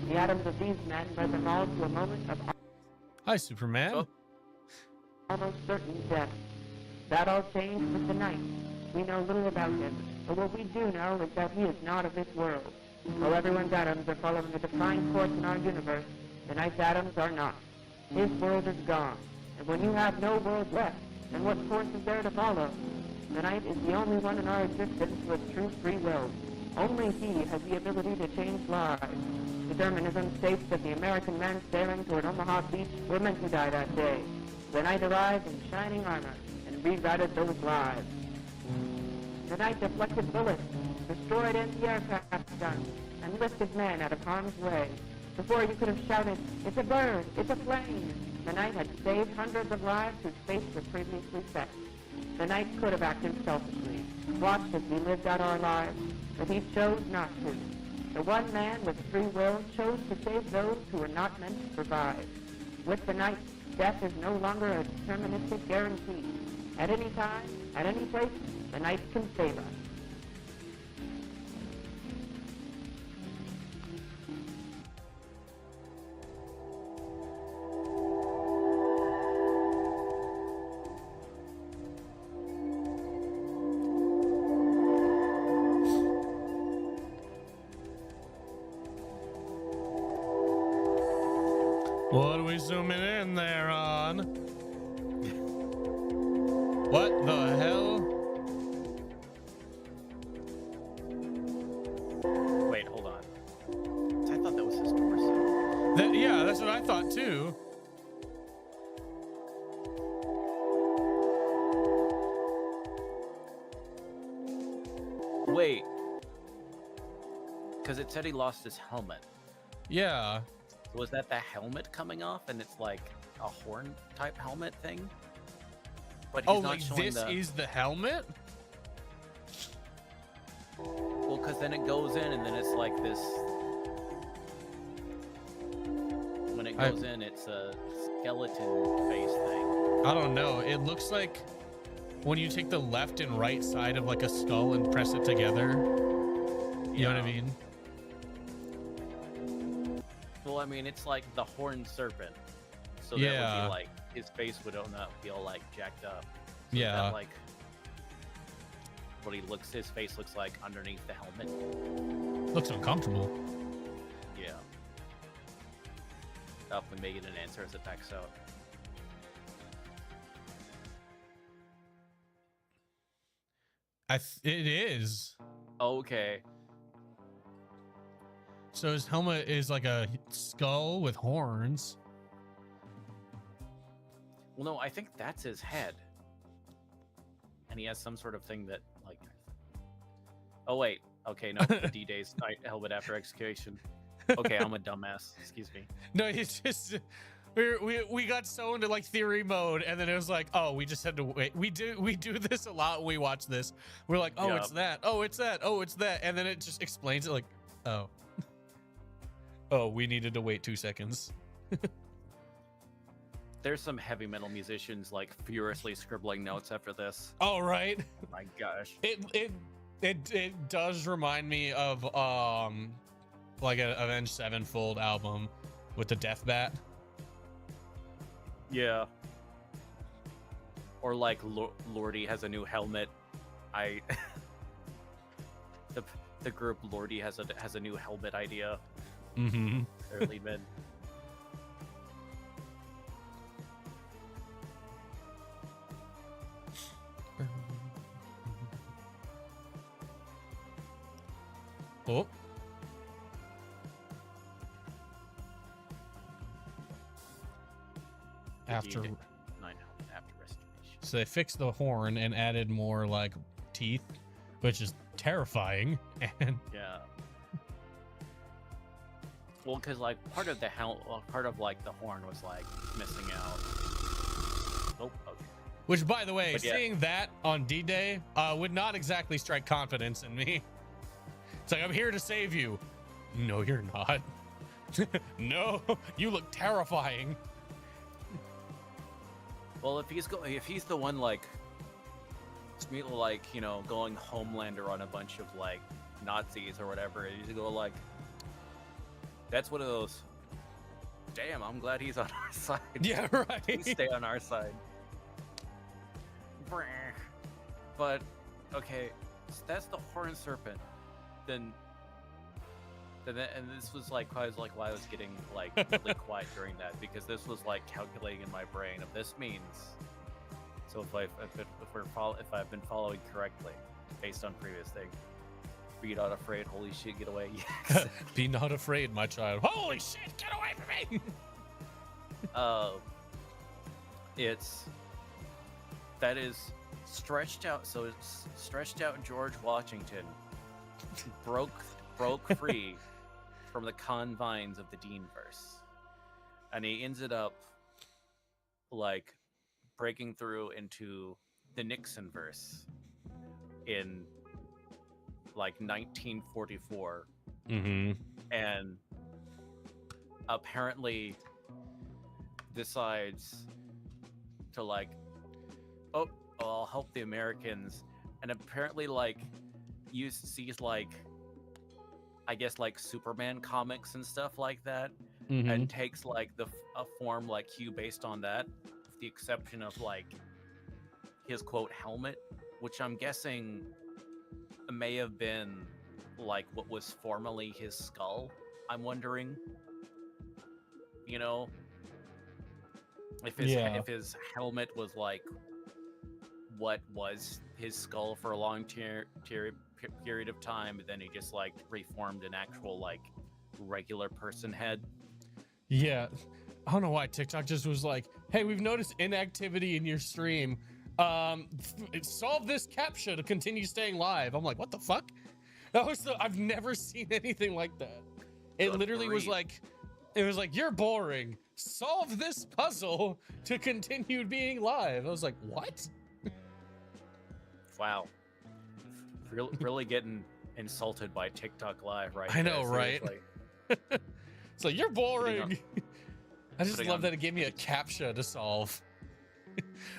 Speaker 7: The atoms of these men led them all to a moment of
Speaker 2: Hi, Superman.
Speaker 7: almost certain death. That all changed with the night. We know little about him, but what we do know is that he is not of this world. Though everyone's atoms are following a defined course in our universe, the night's atoms are not. His world is gone, and when you have no world left, then what course is there to follow? The night is the only one in our existence with true free will. Only he has the ability to change lives. Determinism states that the American men sailing toward Omaha Beach were meant to die that day. The night arrived in shining armor and rerouted those lives. The night deflected bullets, destroyed anti-aircraft guns, and lifted men out of harm's way. Before you could have shouted, "It's a bird! It's a plane!" the night had saved hundreds of lives whose fates were previously set. The night could have acted selfishly, watched as we lived out our lives, but he chose not to. The one man with free will chose to save those who were not meant to survive. With the night, death is no longer a deterministic guarantee. At any time, at any place, the night can save us.
Speaker 2: What are we zooming in there on? What the hell?
Speaker 1: Wait, hold on. I thought that was his torso.
Speaker 2: Yeah, that's what I thought too.
Speaker 1: Wait. Because it said he lost his helmet.
Speaker 2: Yeah.
Speaker 1: Was that the helmet coming off and it's like a horn type helmet thing? But he's
Speaker 2: Oh,
Speaker 1: not
Speaker 2: like
Speaker 1: showing
Speaker 2: this is the helmet?
Speaker 1: Well, because then it goes in and then it's like this. When it goes in, it's a skeleton face thing.
Speaker 2: I don't know. It looks like when you take the left and right side of like a skull and press it together. You know what I mean?
Speaker 1: Well, I mean, it's like the horned serpent. So that
Speaker 2: Yeah.
Speaker 1: would be like, his face would not be all like jacked up. So
Speaker 2: Yeah.
Speaker 1: That, like, what his face looks like underneath the helmet.
Speaker 2: Looks uncomfortable.
Speaker 1: Yeah. If we may get an answer as it backs out.
Speaker 2: It is.
Speaker 1: Okay.
Speaker 2: So his helmet is like a skull with horns.
Speaker 1: Well, no, I think that's his head. And he has some sort of thing that, like... Oh, wait. Okay, no. The D-Day's night helmet after execution. Okay, I'm a dumbass. Excuse me.
Speaker 2: No, it's just... We got so into like theory mode, and then it was like, oh, we just had to wait. We do this a lot when we watch this. We're like, oh, it's that. Oh, it's that. Oh, it's that. And then it just explains it like, oh. Oh, we needed to wait 2 seconds.
Speaker 1: There's some heavy metal musicians like furiously scribbling notes after this.
Speaker 2: Oh, right.
Speaker 1: Oh my gosh.
Speaker 2: It does remind me of like an Avenged Sevenfold album with the Death Bat.
Speaker 1: Yeah. Or like Lordy has a new helmet. the group Lordy has a new helmet idea.
Speaker 2: Mm-hmm.
Speaker 1: Early mid.
Speaker 2: Oh. After
Speaker 1: Indeed, 9 helmet after restoration.
Speaker 2: so they fixed the horn and added more like teeth, which is terrifying. And
Speaker 1: Yeah. Well, because like part of the like the horn was like missing out. Oh, okay.
Speaker 2: which, by the way,
Speaker 1: But yeah.
Speaker 2: seeing that on D-Day would not exactly strike confidence in me. It's like, I'm here to save you. No, you're not. No, you look terrifying.
Speaker 1: Well, if he's the one like going Homelander on a bunch of like Nazis or whatever, and you go like, that's one of those. Damn, I'm glad he's on our side.
Speaker 2: Yeah, right.
Speaker 1: Please stay on our side. But okay, so that's the Horned Serpent. Then and this was like why I was getting like really quiet during that, because this was like calculating in my brain of this means. So if I've been following correctly based on previous thing, be not afraid. Holy shit, get away! Yes.
Speaker 2: Be not afraid, my child. Holy shit, get away from me!
Speaker 1: That is stretched out. So it's stretched out. George Washington broke free from the confines of the Deanverse, and he ended up like breaking through into the Nixonverse in like 1944, and apparently decides to like, oh, I'll help the Americans, and apparently like sees like, I guess like Superman comics and stuff like that, and takes like a form like Hugh based on that, with the exception of like his quote helmet, which I'm guessing may have been like what was formerly his skull. I'm wondering, if his helmet was like what was his skull for a long period of time, but then he just like reformed an actual like regular person head.
Speaker 2: Yeah, I don't know why TikTok just was like, hey, we've noticed inactivity in your stream. Solve this CAPTCHA to continue staying live. I'm like, what the fuck? I've never seen anything like that. It literally was like, you're boring. Solve this puzzle to continue being live. I was like, what?
Speaker 1: Wow. Really getting insulted by TikTok Live right
Speaker 2: I know,
Speaker 1: there,
Speaker 2: right? It's like, you're boring. I just love that it gave me a CAPTCHA to solve.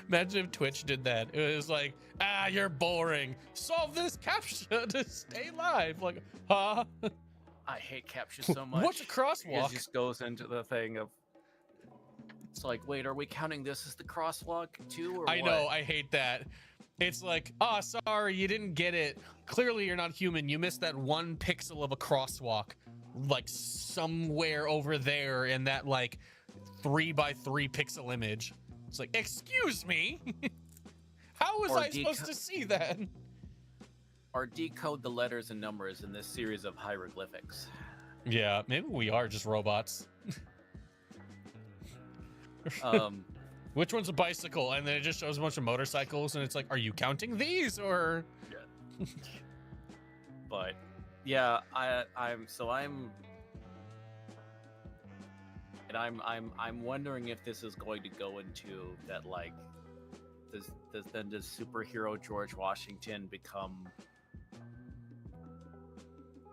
Speaker 2: Imagine if Twitch did that. It was like, you're boring. Solve this CAPTCHA to stay live. Like, huh?
Speaker 1: I hate CAPTCHA so much.
Speaker 2: What's a crosswalk?
Speaker 1: It just goes into the thing of, it's like, wait, are we counting this as the crosswalk too? Or
Speaker 2: I know, I hate that. It's like, sorry, you didn't get it. Clearly you're not human. You missed that 1 pixel of a crosswalk, like somewhere over there in that like 3x3 pixel image. It's like, excuse me? How was I supposed to see that?
Speaker 1: Or decode the letters and numbers in this series of hieroglyphics.
Speaker 2: Yeah, maybe we are just robots. Which one's a bicycle? And then it just shows a bunch of motorcycles, and it's like, are you counting these or?
Speaker 1: Yeah. But yeah, I'm wondering if this is going to go into that, like, does superhero George Washington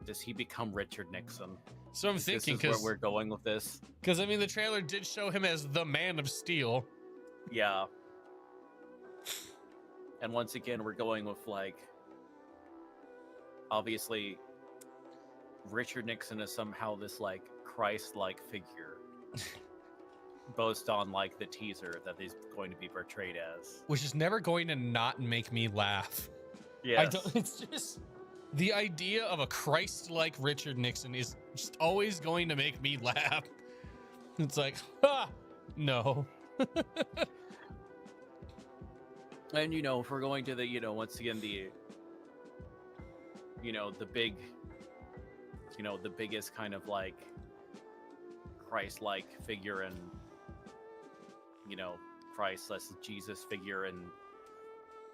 Speaker 1: does he become Richard Nixon?
Speaker 2: So I'm thinking,
Speaker 1: this is where we're going with this.
Speaker 2: Because I mean, the trailer did show him as the Man of Steel.
Speaker 1: Yeah. And once again, we're going with like, obviously, Richard Nixon is somehow this like Christ-like figure. Based on like the teaser that he's going to be portrayed as,
Speaker 2: which is never going to not make me laugh.
Speaker 1: Yeah,
Speaker 2: it's just The idea of a Christ-like Richard Nixon is just always going to make me laugh. It's like, no.
Speaker 1: And if we're going to the once again the the big the biggest kind of like Christ-like figure and Christ less Jesus figure in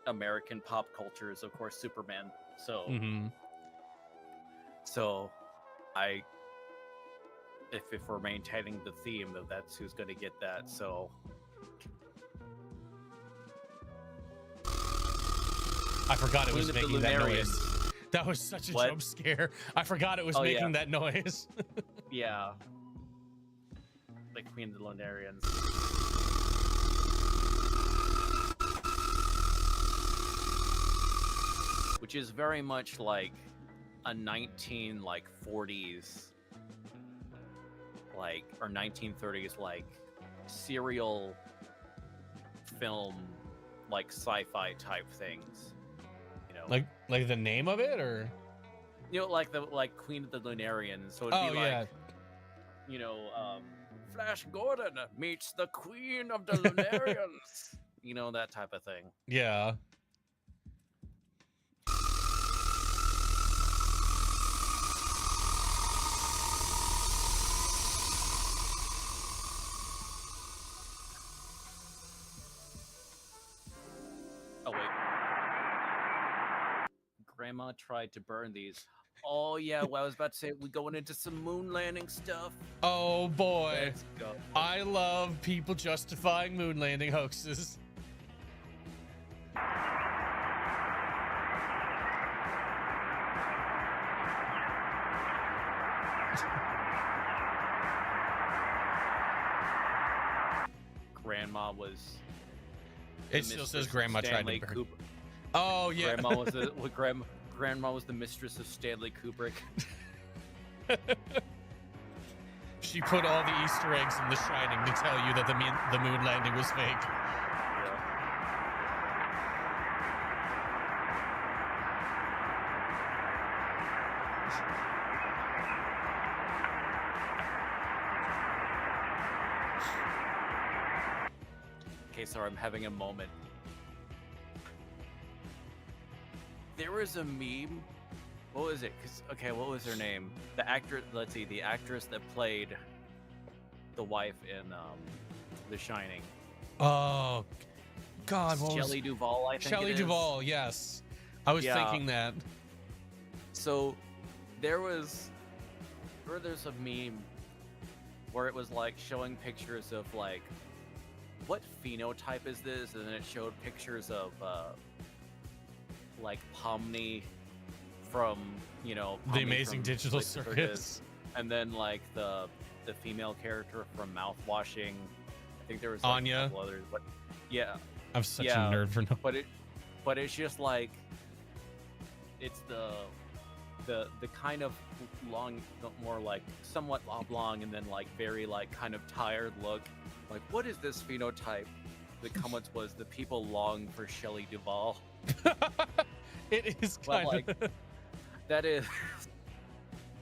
Speaker 1: American pop culture is of course Superman. So so if we're maintaining the theme, that's who's going to get that. So
Speaker 2: I forgot it was
Speaker 1: Queen of the
Speaker 2: making that
Speaker 1: Lunarians.
Speaker 2: noise. That was such a
Speaker 1: What?
Speaker 2: jump scare. I forgot it was
Speaker 1: Oh,
Speaker 2: making
Speaker 1: yeah.
Speaker 2: that noise.
Speaker 1: Yeah. The Queen of the Lunarians. Which is very much like a 1940s or 1930s serial film sci-fi type things.
Speaker 2: Like the name of it, or
Speaker 1: like Queen of the Lunarians. So it'd be Flash Gordon meets the Queen of the Lunarians. That type of thing.
Speaker 2: yeah.
Speaker 1: Oh wait. Grandma tried to burn these. Oh yeah, well, I was about to say we're going into some moon landing stuff.
Speaker 2: Oh boy.
Speaker 1: Let's go.
Speaker 2: I love people justifying moon landing hoaxes.
Speaker 1: Grandma was.
Speaker 2: It still says grandma tried
Speaker 1: Stanley
Speaker 2: to burn.
Speaker 1: Kubrick.
Speaker 2: Oh yeah.
Speaker 1: Grandma was the mistress of Stanley Kubrick.
Speaker 2: She put all the Easter eggs in The Shining to tell you that the moon landing was fake.
Speaker 1: Okay, sorry, I'm having a moment. There was a meme. What was it? What was her name? The actress. Let's see. The actress that played the wife in The Shining.
Speaker 2: Oh, God! What
Speaker 1: Shelley Duvall, I think.
Speaker 2: Shelley Duvall, yes. I was thinking that.
Speaker 1: So there's a meme where it was showing pictures of what phenotype is this, and then it showed pictures of Pomni from
Speaker 2: The
Speaker 1: Pomni
Speaker 2: Amazing
Speaker 1: from
Speaker 2: Digital
Speaker 1: Circus,
Speaker 2: Circus.
Speaker 1: and then the female character from Mouthwashing. I think there was
Speaker 2: Anya.
Speaker 1: a couple others, but yeah,
Speaker 2: I'm such a
Speaker 1: Yeah,
Speaker 2: nerd for no.
Speaker 1: but it's just it's the kind of long, more somewhat oblong, and then very kind of tired look. What is this phenotype? The comments was the people long for Shelley Duvall.
Speaker 2: It is
Speaker 1: Well,
Speaker 2: kind of.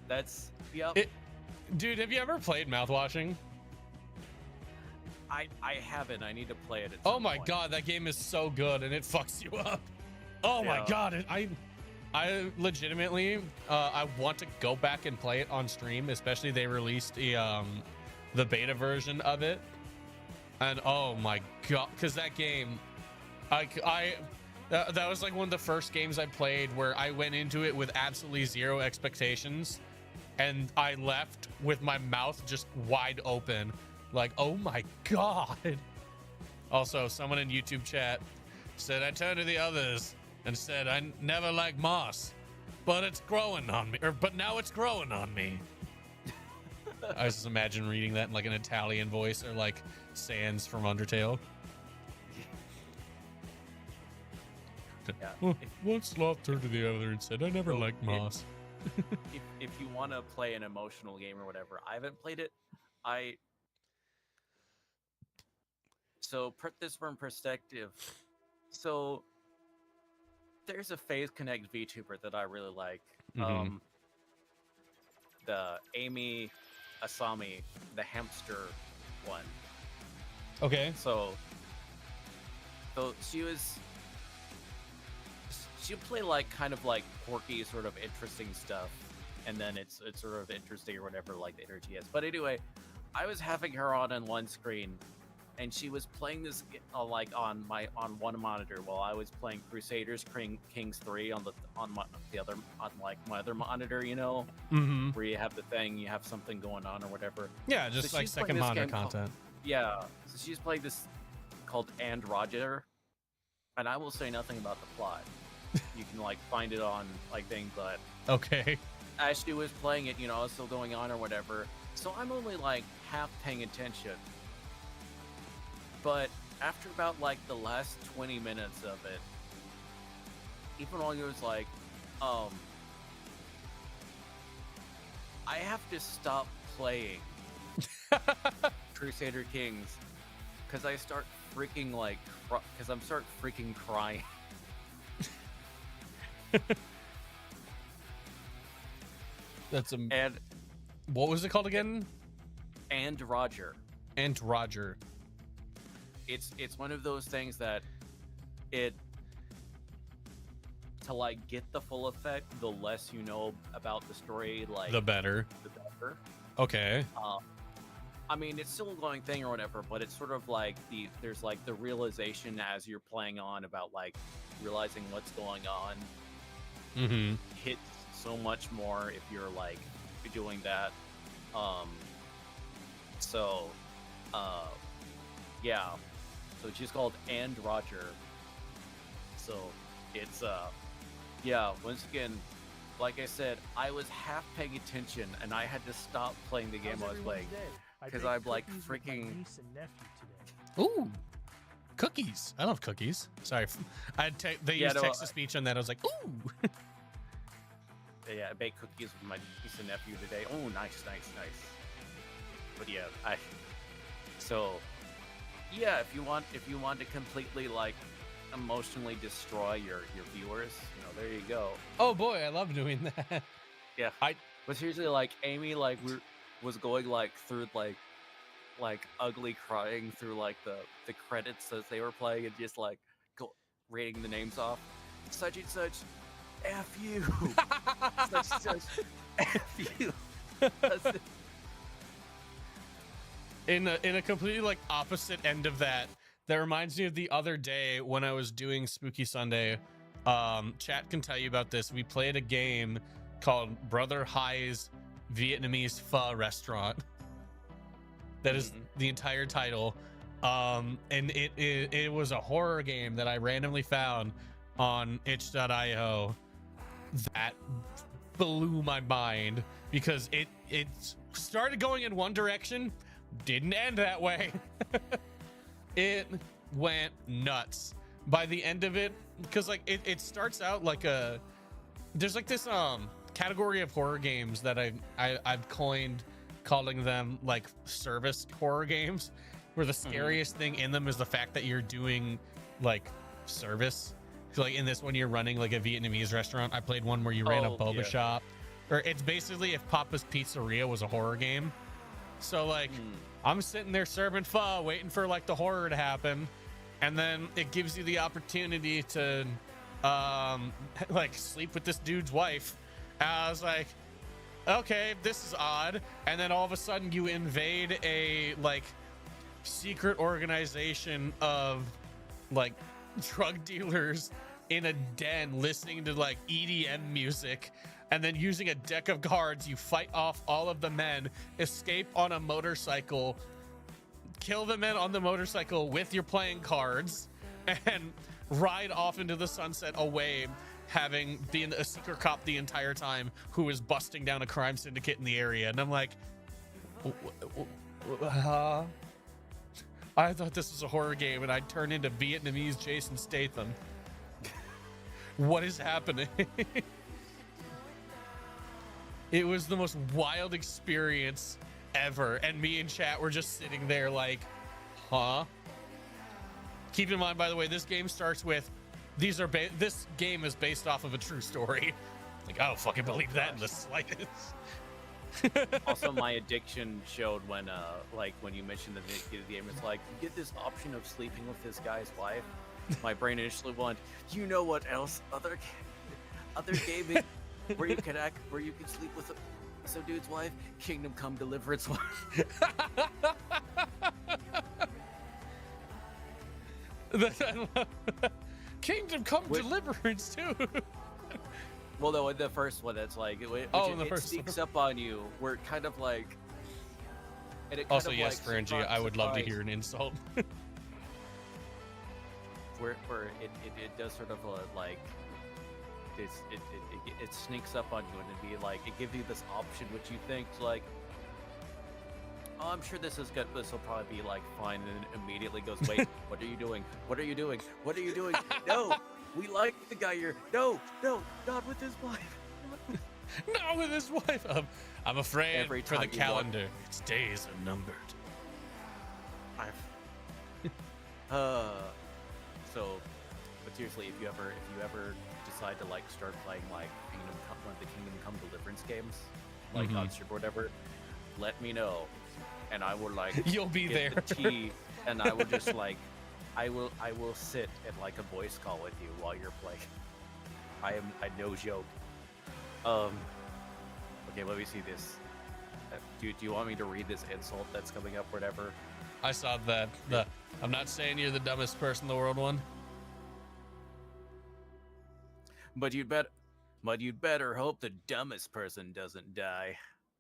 Speaker 1: That's yep.
Speaker 2: Dude, have you ever played Mouthwashing?
Speaker 1: I haven't. I need to play it. At
Speaker 2: Oh
Speaker 1: some
Speaker 2: my
Speaker 1: point.
Speaker 2: God, that game is so good and it fucks you up. Oh my
Speaker 1: Yeah.
Speaker 2: God, I legitimately I want to go back and play it on stream. Especially they released the beta version of it, and oh my God, because that game, that was one of the first games I played where I went into it with absolutely zero expectations, and I left with my mouth just wide open, oh my God. Also, someone in YouTube chat said I turned to the others and said I never liked moss, but it's growing on me, but now it's growing on me. I just imagine reading that in an Italian voice, or Sans from Undertale.
Speaker 1: Yeah.
Speaker 2: One sloth turned to the other and said, I never liked moss.
Speaker 1: If you want to play an emotional game or whatever, I haven't played it. So put this from perspective. So there's a Phase Connect VTuber that I really like.
Speaker 2: Mhm.
Speaker 1: The Amy Asami, the hamster one.
Speaker 2: Okay.
Speaker 1: So she'll play like kind of like quirky, sort of interesting stuff, and then it's sort of interesting or whatever, like the energy is. But anyway, I was having her on one screen, and she was playing this like on one monitor while I was playing Crusaders Kings 3 on my other monitor, you know,
Speaker 2: Mm-hmm.
Speaker 1: where you have the thing, you have something going on or whatever.
Speaker 2: Yeah, just
Speaker 1: So
Speaker 2: like
Speaker 1: she's playing
Speaker 2: second
Speaker 1: this
Speaker 2: monitor
Speaker 1: game called-
Speaker 2: content.
Speaker 1: Yeah, so she's playing this called And Roger, and I will say nothing about the plot. You can like find it on like thing, but
Speaker 2: Okay.
Speaker 1: as she was playing it, you know, it's still going on or whatever. So I'm only like half paying attention. But after about like the last 20 minutes of it, even while it was like, I have to stop playing Crusader Kings because I start freaking like, because I'm start freaking crying.
Speaker 2: That's
Speaker 1: And
Speaker 2: what was it called again?
Speaker 1: And Roger.
Speaker 2: And Roger.
Speaker 1: It's one of those things that to like get the full effect, the less you know about the story, like
Speaker 2: The better.
Speaker 1: the better.
Speaker 2: Okay.
Speaker 1: I mean, it's still a going thing or whatever, but it's sort of like there's like the realization as you're playing on about like realizing what's going on
Speaker 2: Mm-hmm.
Speaker 1: hits so much more if you're like doing that. Yeah. So it's just called And Roger. So it's yeah, once again, like I said, I was half paying attention and I had to stop playing the game I was playing. Because I'm like freaking.
Speaker 2: Ooh. Cookies. I love cookies. Sorry. They used text to speech on that. I was like, ooh.
Speaker 1: Yeah, I baked cookies with my niece and nephew today. Oh, nice. But yeah, yeah, if you want to completely like emotionally destroy your viewers, you know, there you go.
Speaker 2: Oh boy, I love doing that.
Speaker 1: Yeah, but seriously, like Amy, like was going like through like ugly crying through like the credits as they were playing and just like reading the names off, such and such, F you, such and such, F you.
Speaker 2: In a completely like opposite end of that reminds me of the other day when I was doing Spooky Sunday. Chat can tell you about this. We played a game called Brother Hai's Vietnamese Pho Restaurant. That is the entire title. And it was a horror game that I randomly found on itch.io that blew my mind because it started going in one direction, didn't end that way. It went nuts by the end of it, because like it starts out like there's like this category of horror games that I've coined calling them like service horror games, where the scariest thing in them is the fact that you're doing like service. So like in this one, you're running like a Vietnamese restaurant. I played one where you ran a boba shop, or it's basically if Papa's Pizzeria was a horror game. So like I'm sitting there serving pho, waiting for like the horror to happen, and then it gives you the opportunity to like sleep with this dude's wife. And I was like, okay, this is odd. And then all of a sudden you invade a like secret organization of like drug dealers in a den listening to like EDM music, and then using a deck of cards you fight off all of the men, escape on a motorcycle, kill the men on the motorcycle with your playing cards, and ride off into the sunset away, having been a secret cop the entire time who is busting down a crime syndicate in the area. And I'm like, I thought this was a horror game and I'd turn into Vietnamese Jason Statham. What is happening? It was the most wild experience ever. And me and chat were just sitting there like, huh? Keep in mind, by the way, this game starts with this game is based off of a true story. Like, I don't fucking believe that in the slightest.
Speaker 1: Also, my addiction showed when when you mentioned the game, it's like you get this option of sleeping with this guy's wife. My brain initially went, you know what else? Other gaming where you can sleep with some dude's wife. Kingdom Come Deliverance one.
Speaker 2: Kingdom Come Deliverance too.
Speaker 1: Well, no, in the first one, it's like it sneaks up on you. Where it kind of like. And it kind
Speaker 2: Also,
Speaker 1: of
Speaker 2: yes, Frangie, I would love to hear an insult.
Speaker 1: where it does sort of like. It sneaks up on you and it'd be like it gives you this option which you think like, oh, I'm sure this is good. This will probably be like fine, and then immediately goes, wait, what are you doing? What are you doing? What are you doing? No, we like the guy here. No, not with his wife.
Speaker 2: Not with his wife. I'm afraid
Speaker 1: Every
Speaker 2: for the
Speaker 1: time you
Speaker 2: calendar, its days are numbered.
Speaker 1: So, but seriously, if you ever decide to like start playing like one of the Kingdom Come Deliverance games, like on Strip or whatever, let me know, and I will like
Speaker 2: you'll be there.
Speaker 1: The tea, and I will just like I will sit at like a voice call with you while you're playing. I no joke. Okay, let me see this. Do you want me to read this insult that's coming up, whatever?
Speaker 2: I saw that. I'm not saying you're the dumbest person in the world one.
Speaker 1: But you'd better hope the dumbest person doesn't die.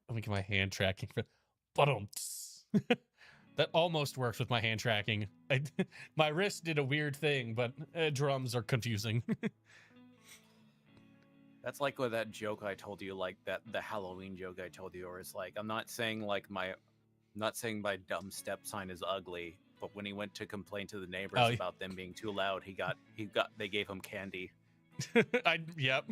Speaker 2: Let me get my hand tracking. That almost works with my hand tracking. My wrist did a weird thing, but drums are confusing.
Speaker 1: That's like with that joke I told you, like the Halloween joke I told you, where it's like I'm not saying my dumb step sign is ugly, but when he went to complain to the neighbors about them being too loud, they gave him candy.
Speaker 2: Yep.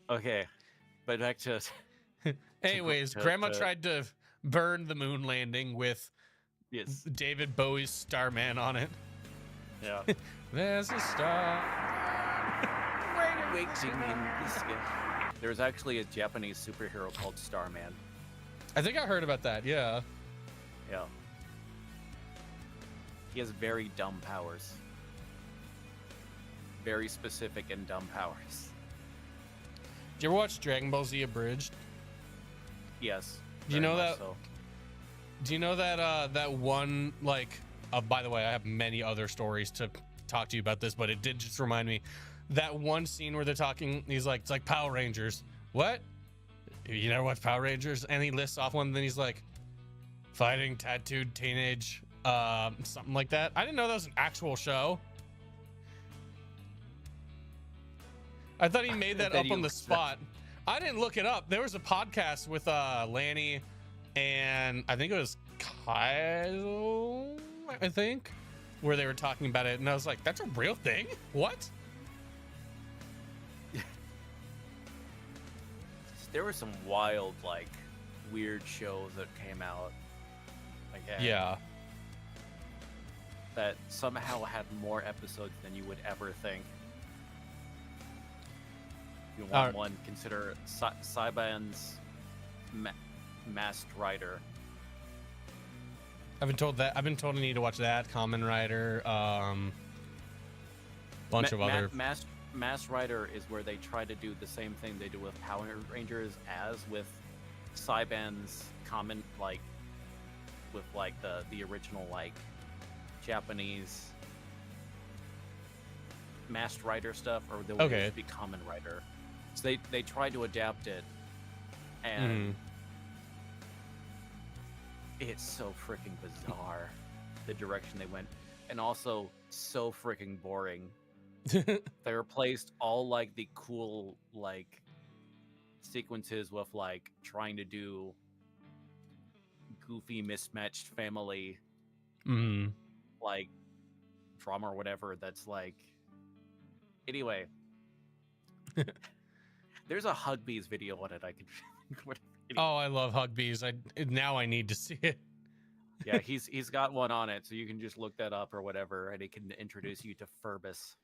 Speaker 1: Okay, but back to.
Speaker 2: Anyways, Grandma tried to burn the moon landing with David Bowie's Starman on it.
Speaker 1: Yeah.
Speaker 2: There's a star
Speaker 1: waiting in the sky. There's actually a Japanese superhero called Starman.
Speaker 2: I think I heard about that. Yeah.
Speaker 1: Yeah. He has very dumb powers. Very specific and dumb powers.
Speaker 2: Did you ever watch Dragon Ball Z Abridged?
Speaker 1: Yes.
Speaker 2: Do you know that?
Speaker 1: So.
Speaker 2: Do you know that that one, like, by the way, I have many other stories to talk to you about this, but it did just remind me that one scene where they're talking, he's like, it's like Power Rangers. What? You never watched Power Rangers? And he lists off one, and then he's like, fighting tattooed teenage, something like that. I didn't know that was an actual show. I thought he made that up on the spot. I didn't look it up. There was a podcast with Lanny and I think it was Kyle, I think, where they were talking about it, and I was like, that's a real thing? What?
Speaker 1: There were some wild, like, weird shows that came out. Like,
Speaker 2: yeah.
Speaker 1: That somehow had more episodes than you would ever think. If you want one, consider Saiban's Masked Rider.
Speaker 2: I've been told I need to watch that. Kamen Rider, bunch of other.
Speaker 1: Masked Rider is where they try to do the same thing they do with Power Rangers as with Saiban's common, like, with like the original like Japanese Masked Rider stuff, or they would just be Kamen Rider. So they tried to adapt it, and it's so freaking bizarre the direction they went, and also so freaking boring. They replaced all like the cool like sequences with like trying to do goofy mismatched family like drama or whatever. That's like, anyway. There's a Hugbees video on it. I can.
Speaker 2: Oh, I love Hugbees. Now I need to see it.
Speaker 1: Yeah, he's got one on it, so you can just look that up or whatever, and it can introduce you to Furbus,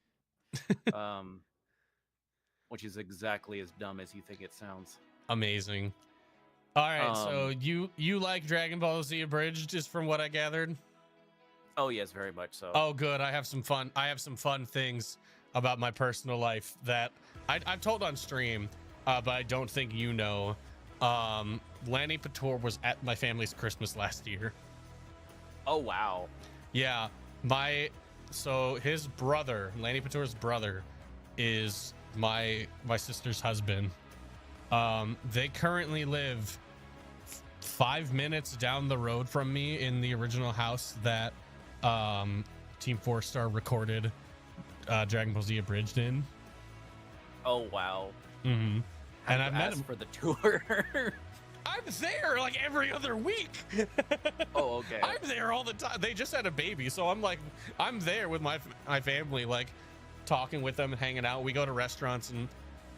Speaker 1: which is exactly as dumb as you think it sounds.
Speaker 2: Amazing. All right, so you like Dragon Ball Z Abridged, just from what I gathered?
Speaker 1: Oh yes, very much so.
Speaker 2: Oh, good. I have some fun things about my personal life that I've told on stream, but I don't think you know. Lanny Pator was at my family's Christmas last year.
Speaker 1: Oh wow.
Speaker 2: Yeah, so his brother, Lanny Pator's brother, is my sister's husband. They currently live 5 minutes down the road from me in the original house that Team 4-Star recorded Dragon Ball Z Abridged in.
Speaker 1: Oh wow.
Speaker 2: Mm-hmm. And I've met him
Speaker 1: for the tour.
Speaker 2: I'm there like every other week.
Speaker 1: Oh, okay.
Speaker 2: I'm there all the time. They just had a baby, so I'm there with my family, like talking with them and hanging out. We go to restaurants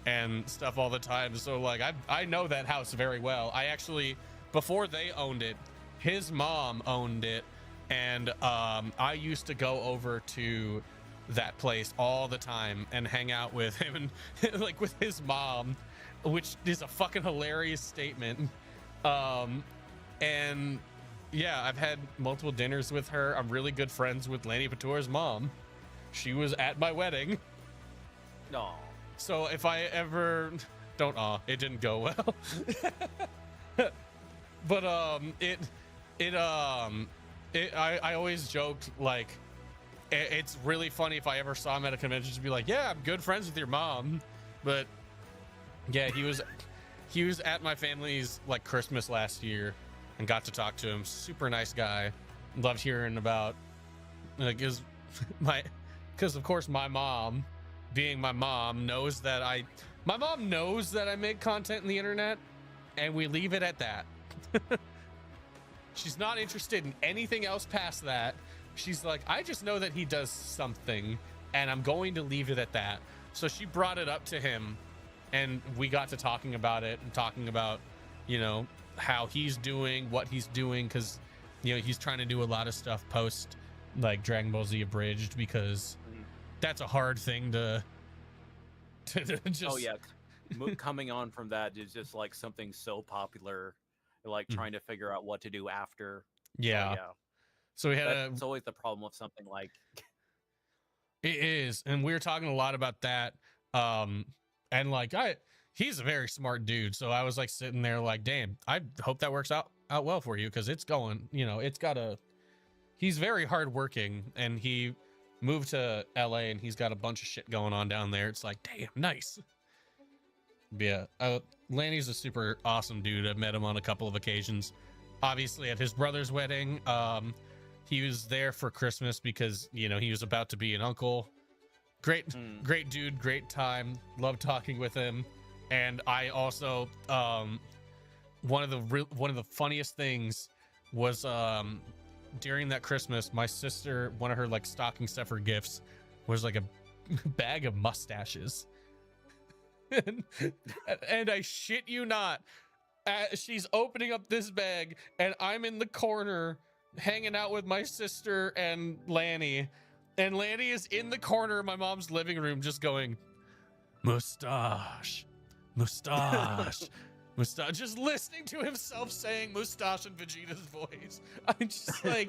Speaker 2: and stuff all the time. So like I know that house very well. I actually, before they owned it, his mom owned it, and I used to go over to that place all the time and hang out with him and like with his mom, which is a fucking hilarious statement. And yeah, I've had multiple dinners with her. I'm really good friends with Lanny Pator's mom. She was at my wedding.
Speaker 1: No.
Speaker 2: So if I ever it didn't go well. But I always joked like it's really funny if I ever saw him at a convention to be like, yeah, I'm good friends with your mom. But yeah, he was at my family's like Christmas last year and got to talk to him. Super nice guy. Loved hearing about like because of course my mom, being my mom, knows that I make content in the internet, and we leave it at that. She's not interested in anything else past that. She's like, I just know that he does something, and I'm going to leave it at that. So she brought it up to him, and we got to talking about it and talking about, you know, how he's doing, what he's doing, because, you know, he's trying to do a lot of stuff post like Dragon Ball Z Abridged, because that's a hard thing to just.
Speaker 1: Oh yeah, coming on from that is just like something so popular, like trying to figure out what to do after.
Speaker 2: Yeah. So we had
Speaker 1: it's always the problem with something like.
Speaker 2: It is, and we were talking a lot about that. And like he's a very smart dude, so I was like sitting there like, damn, I hope that works out well for you, because it's going, you know, he's very hardworking, and he moved to LA and he's got a bunch of shit going on down there. It's like, damn, nice. Yeah, Lanny's a super awesome dude. I've met him on a couple of occasions. Obviously at his brother's wedding, he was there for Christmas because, you know, he was about to be an uncle. Great dude, great time. Love talking with him. And I also, one of the funniest things was, during that Christmas, my sister, one of her like stocking stuffer gifts was like a bag of mustaches. and I shit you not, she's opening up this bag and I'm in the corner hanging out with my sister and Lanny is in the corner of my mom's living room just going, mustache, just listening to himself saying mustache in Vegeta's voice. I'm just like,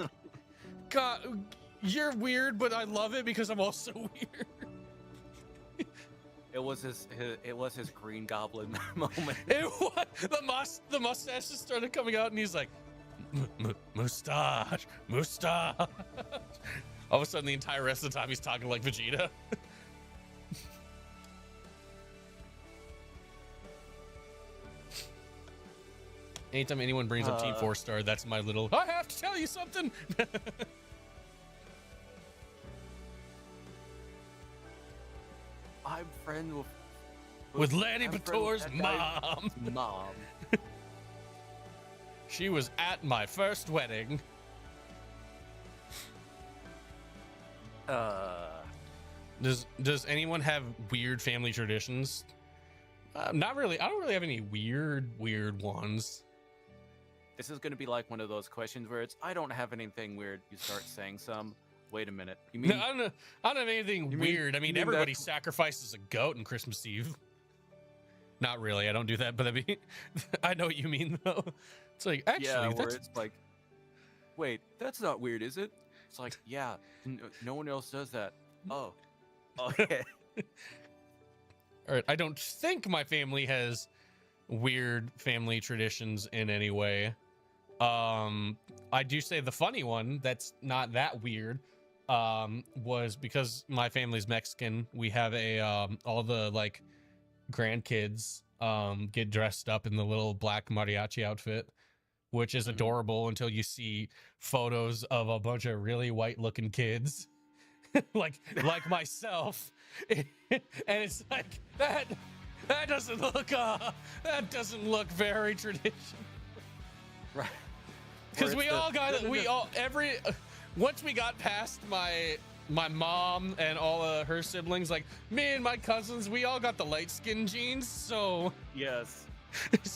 Speaker 2: God, you're weird, but I love it because I'm also weird.
Speaker 1: It was his Green Goblin moment.
Speaker 2: The mustache just started coming out, and he's like, mustache. All of a sudden, the entire rest of the time, he's talking like Vegeta. Anytime anyone brings up Team 4-Star, that's my little, I have to tell you something.
Speaker 1: I'm friends
Speaker 2: with Lanny Pator's mom. She was at my first wedding. Does anyone have weird family traditions? Not really. I don't really have any weird ones.
Speaker 1: This is going to be like one of those questions where it's, I don't have anything weird. You start saying some. Wait a minute. You mean?
Speaker 2: No, I don't have anything weird. I mean, everybody sacrifices a goat on Christmas Eve. Not really. I don't do that, but I mean, I know what you mean, though. It's like, actually,
Speaker 1: yeah, where it's like, wait, that's not weird, is it? It's like, yeah, no one else does that. Oh, okay.
Speaker 2: All right. I don't think my family has weird family traditions in any way. I do say the funny one that's not that weird was because my family's Mexican. We have a all the like grandkids get dressed up in the little black mariachi outfit, which is adorable until you see photos of a bunch of really white looking kids like myself. And it's like that doesn't look very traditional.
Speaker 1: Right.
Speaker 2: Because once we got past my mom and all of her siblings, like me and my cousins, we all got the light skin genes. So
Speaker 1: yes,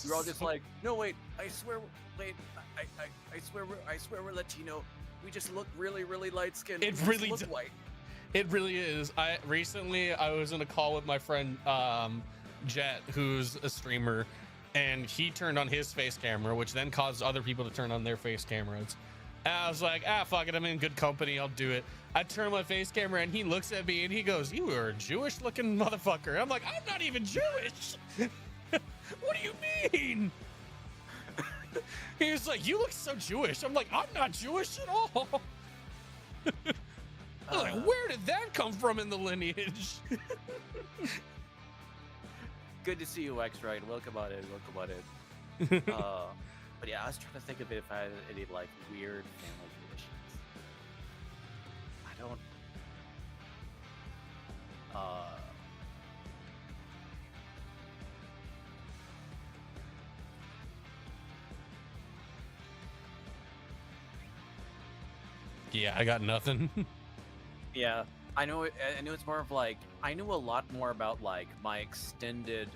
Speaker 1: we're all just like, no, wait, I swear, wait, I swear we're Latino. We just look really, really light skinned.
Speaker 2: It really
Speaker 1: look white.
Speaker 2: It really is. I was in a call with my friend Jet, who's a streamer, and he turned on his face camera, which then caused other people to turn on their face cameras. And I was like, fuck it, I'm in good company, I'll do it. I turn my face camera and he looks at me and he goes, you are a Jewish looking motherfucker. I'm like, I'm not even Jewish. What do you mean? He was like, you look so Jewish. I'm like, I'm not Jewish at all. I was like, where did that come from in the lineage?
Speaker 1: Good to see you, X-Right. Welcome on in. But yeah, I was trying to think of if I had any like weird family traditions. I don't.
Speaker 2: Yeah, I got nothing.
Speaker 1: Yeah, I know it's more of like, I knew a lot more about like my extended.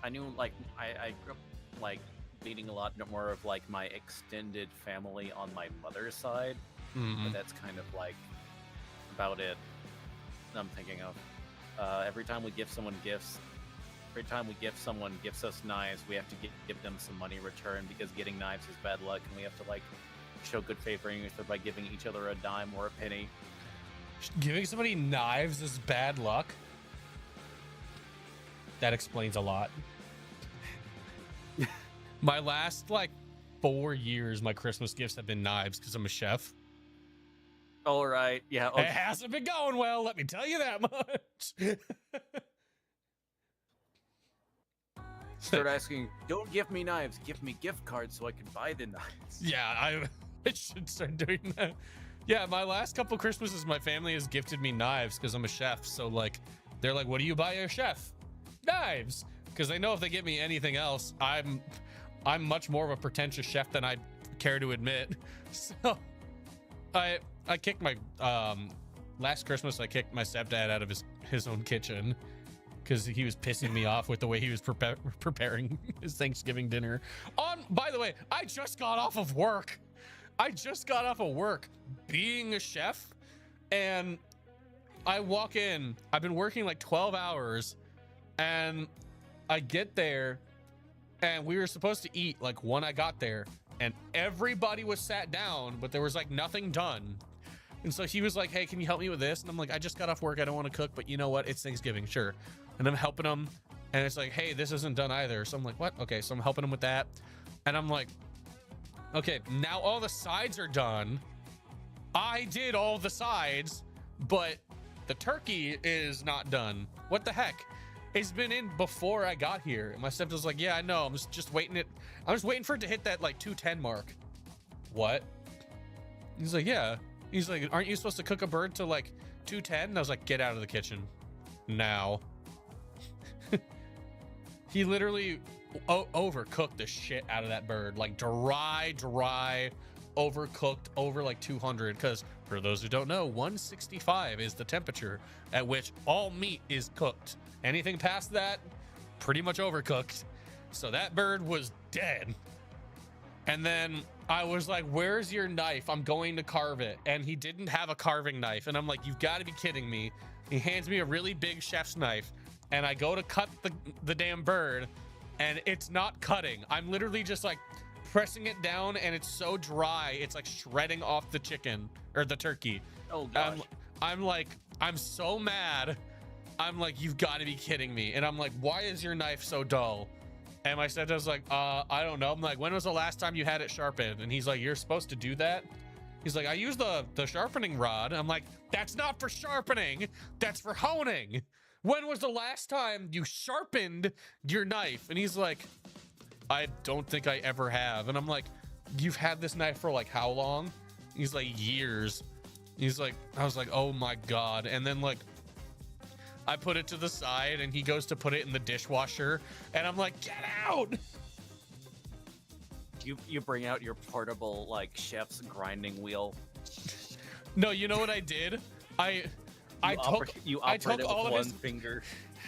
Speaker 1: I knew like I grew up like meeting a lot more of like my extended family on my mother's side, but that's kind of like about it. I'm thinking of every time we give someone gifts. Every time we gift someone gifts us knives, we have to give them some money in return because getting knives is bad luck, and we have to like show good favoring by giving each other a dime or a penny.
Speaker 2: Giving somebody knives is bad luck? That explains a lot. My last like 4 years, my Christmas gifts have been knives because I'm a chef.
Speaker 1: All right, yeah. Okay.
Speaker 2: It hasn't been going well, let me tell you that much.
Speaker 1: Start asking, don't give me knives, give me gift cards so I can buy the knives.
Speaker 2: Yeah, I should start doing that. Yeah, my last couple Christmases, my family has gifted me knives because I'm a chef. So like, they're like, what do you buy a chef? Knives. Because they know if they give me anything else, I'm much more of a pretentious chef than I care to admit. So I kicked my last Christmas, I kicked my stepdad out of his own kitchen because he was pissing me off with the way he was preparing his Thanksgiving dinner. By the way, I just got off of work. Being a chef, and I walk in. I've been working like 12 hours, and I get there, and we were supposed to eat like when I got there, and everybody was sat down, but there was like nothing done. And so he was like, hey, can you help me with this? And I'm like, I just got off work. I don't want to cook, but you know what? It's Thanksgiving, sure. And I'm helping him, and it's like, hey, this isn't done either. So I'm like, what? Okay, so I'm helping him with that. And I'm like, okay, now all the sides are done. I did all the sides, but the turkey is not done. What the heck? It's been in before I got here. And my stepdad's like, yeah, I know. I'm just waiting for it to hit that like 210 mark. What? He's like, yeah. He's like, aren't you supposed to cook a bird to like 210? And I was like, get out of the kitchen now. He literally overcooked the shit out of that bird, like dry, overcooked over like 200. Because for those who don't know, 165 is the temperature at which all meat is cooked. Anything past that, pretty much overcooked. So that bird was dead. And then I was like, where's your knife? I'm going to carve it. And he didn't have a carving knife. And I'm like, you've got to be kidding me. He hands me a really big chef's knife. And I go to cut the damn bird. And it's not cutting. I'm literally just like pressing it down. And it's so dry. It's like shredding off the chicken or the turkey.
Speaker 1: Oh, gosh.
Speaker 2: I'm like, I'm so mad. I'm like, you've got to be kidding me. And I'm like, why is your knife so dull? And my stepdad's like, I don't know. I'm like, when was the last time you had it sharpened? And he's like, you're supposed to do that? He's like, I use the sharpening rod. I'm like, that's not for sharpening. That's for honing. When was the last time you sharpened your knife? And he's like, I don't think I ever have. And I'm like, you've had this knife for like how long? He's like, years. He's like, I was like, oh my God. And then like, I put it to the side and he goes to put it in the dishwasher and I'm like, get out.
Speaker 1: You bring out your portable like chef's grinding wheel.
Speaker 2: No, you know what I did? I took all of
Speaker 1: one
Speaker 2: his
Speaker 1: finger.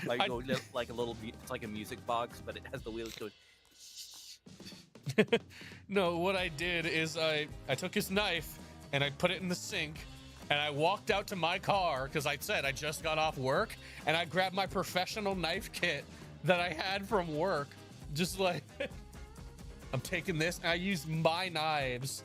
Speaker 1: Like like a little it's like a music box, but it has the wheels going.
Speaker 2: No, what I did is I took his knife and I put it in the sink. And I walked out to my car because I said I just got off work and I grabbed my professional knife kit that I had from work. Just like, I'm taking this and I use my knives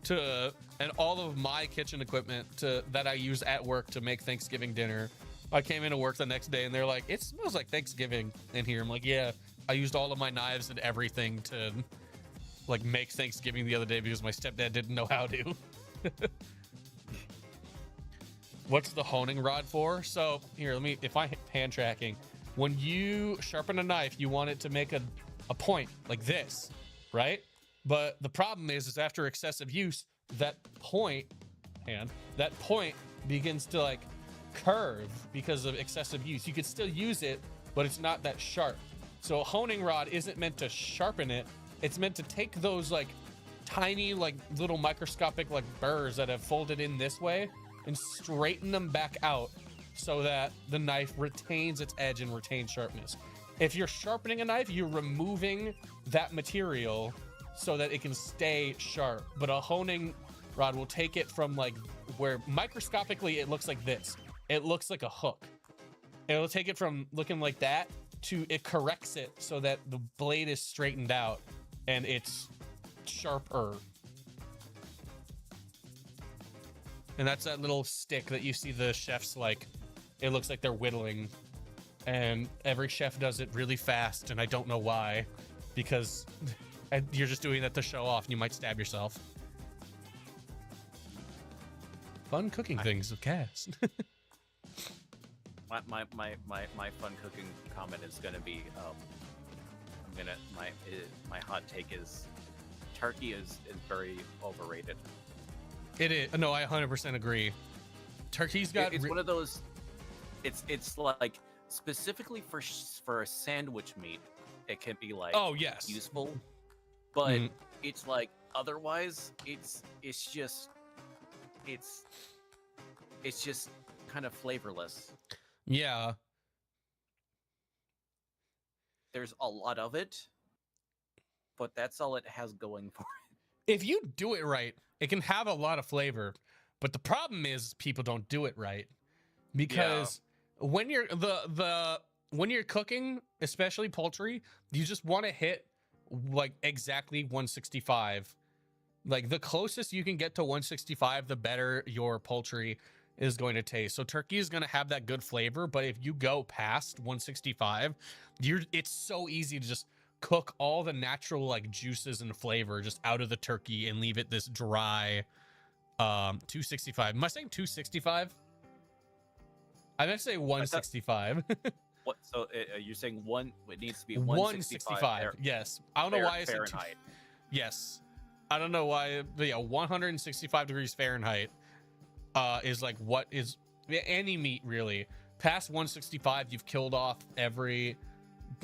Speaker 2: and all of my kitchen equipment that I use at work to make Thanksgiving dinner. I came into work the next day and they're like, it smells like Thanksgiving in here. I'm like, yeah, I used all of my knives and everything to like make Thanksgiving the other day because my stepdad didn't know how to. What's the honing rod for? So here, if I hand tracking, when you sharpen a knife, you want it to make a point like this, right? But the problem is after excessive use, that point begins to like curve because of excessive use. You could still use it, but it's not that sharp. So a honing rod isn't meant to sharpen it. It's meant to take those like tiny, like little microscopic like burrs that have folded in this way and straighten them back out so that the knife retains its edge and retains sharpness. If you're sharpening a knife, you're removing that material so that it can stay sharp. But a honing rod will take it from like where microscopically it looks like this. It looks like a hook. It'll take it from looking like that to it corrects it so that the blade is straightened out and it's sharper. And that's that little stick that you see the chefs like, it looks like they're whittling. And every chef does it really fast, and I don't know why. Because you're just doing that to show off, and you might stab yourself. Fun cooking things with Cass.
Speaker 1: my fun cooking comment is gonna be, my hot take is, turkey is very overrated.
Speaker 2: It is. No, I 100% agree. Turkey's got.
Speaker 1: It's one of those. It's like specifically for a sandwich meat, it can be like useful, but it's like otherwise it's just kind of flavorless.
Speaker 2: Yeah.
Speaker 1: There's a lot of it, but that's all it has going for it.
Speaker 2: If you do it right, it can have a lot of flavor, but the problem is people don't do it right because when you're when you're cooking, especially poultry, you just want to hit like exactly 165. Like the closest you can get to 165, the better your poultry is going to taste. So turkey is going to have that good flavor, but if you go past 165, it's so easy to just cook all the natural like juices and flavor just out of the turkey and leave it this dry 265. Am I saying 265? I meant to say 165.
Speaker 1: What? So you're saying it needs to be
Speaker 2: 165. Yes. I don't know why I said
Speaker 1: Fahrenheit.
Speaker 2: Yes. I don't know why, but yeah, 165 degrees Fahrenheit is like what is any meat really. Past 165, you've killed off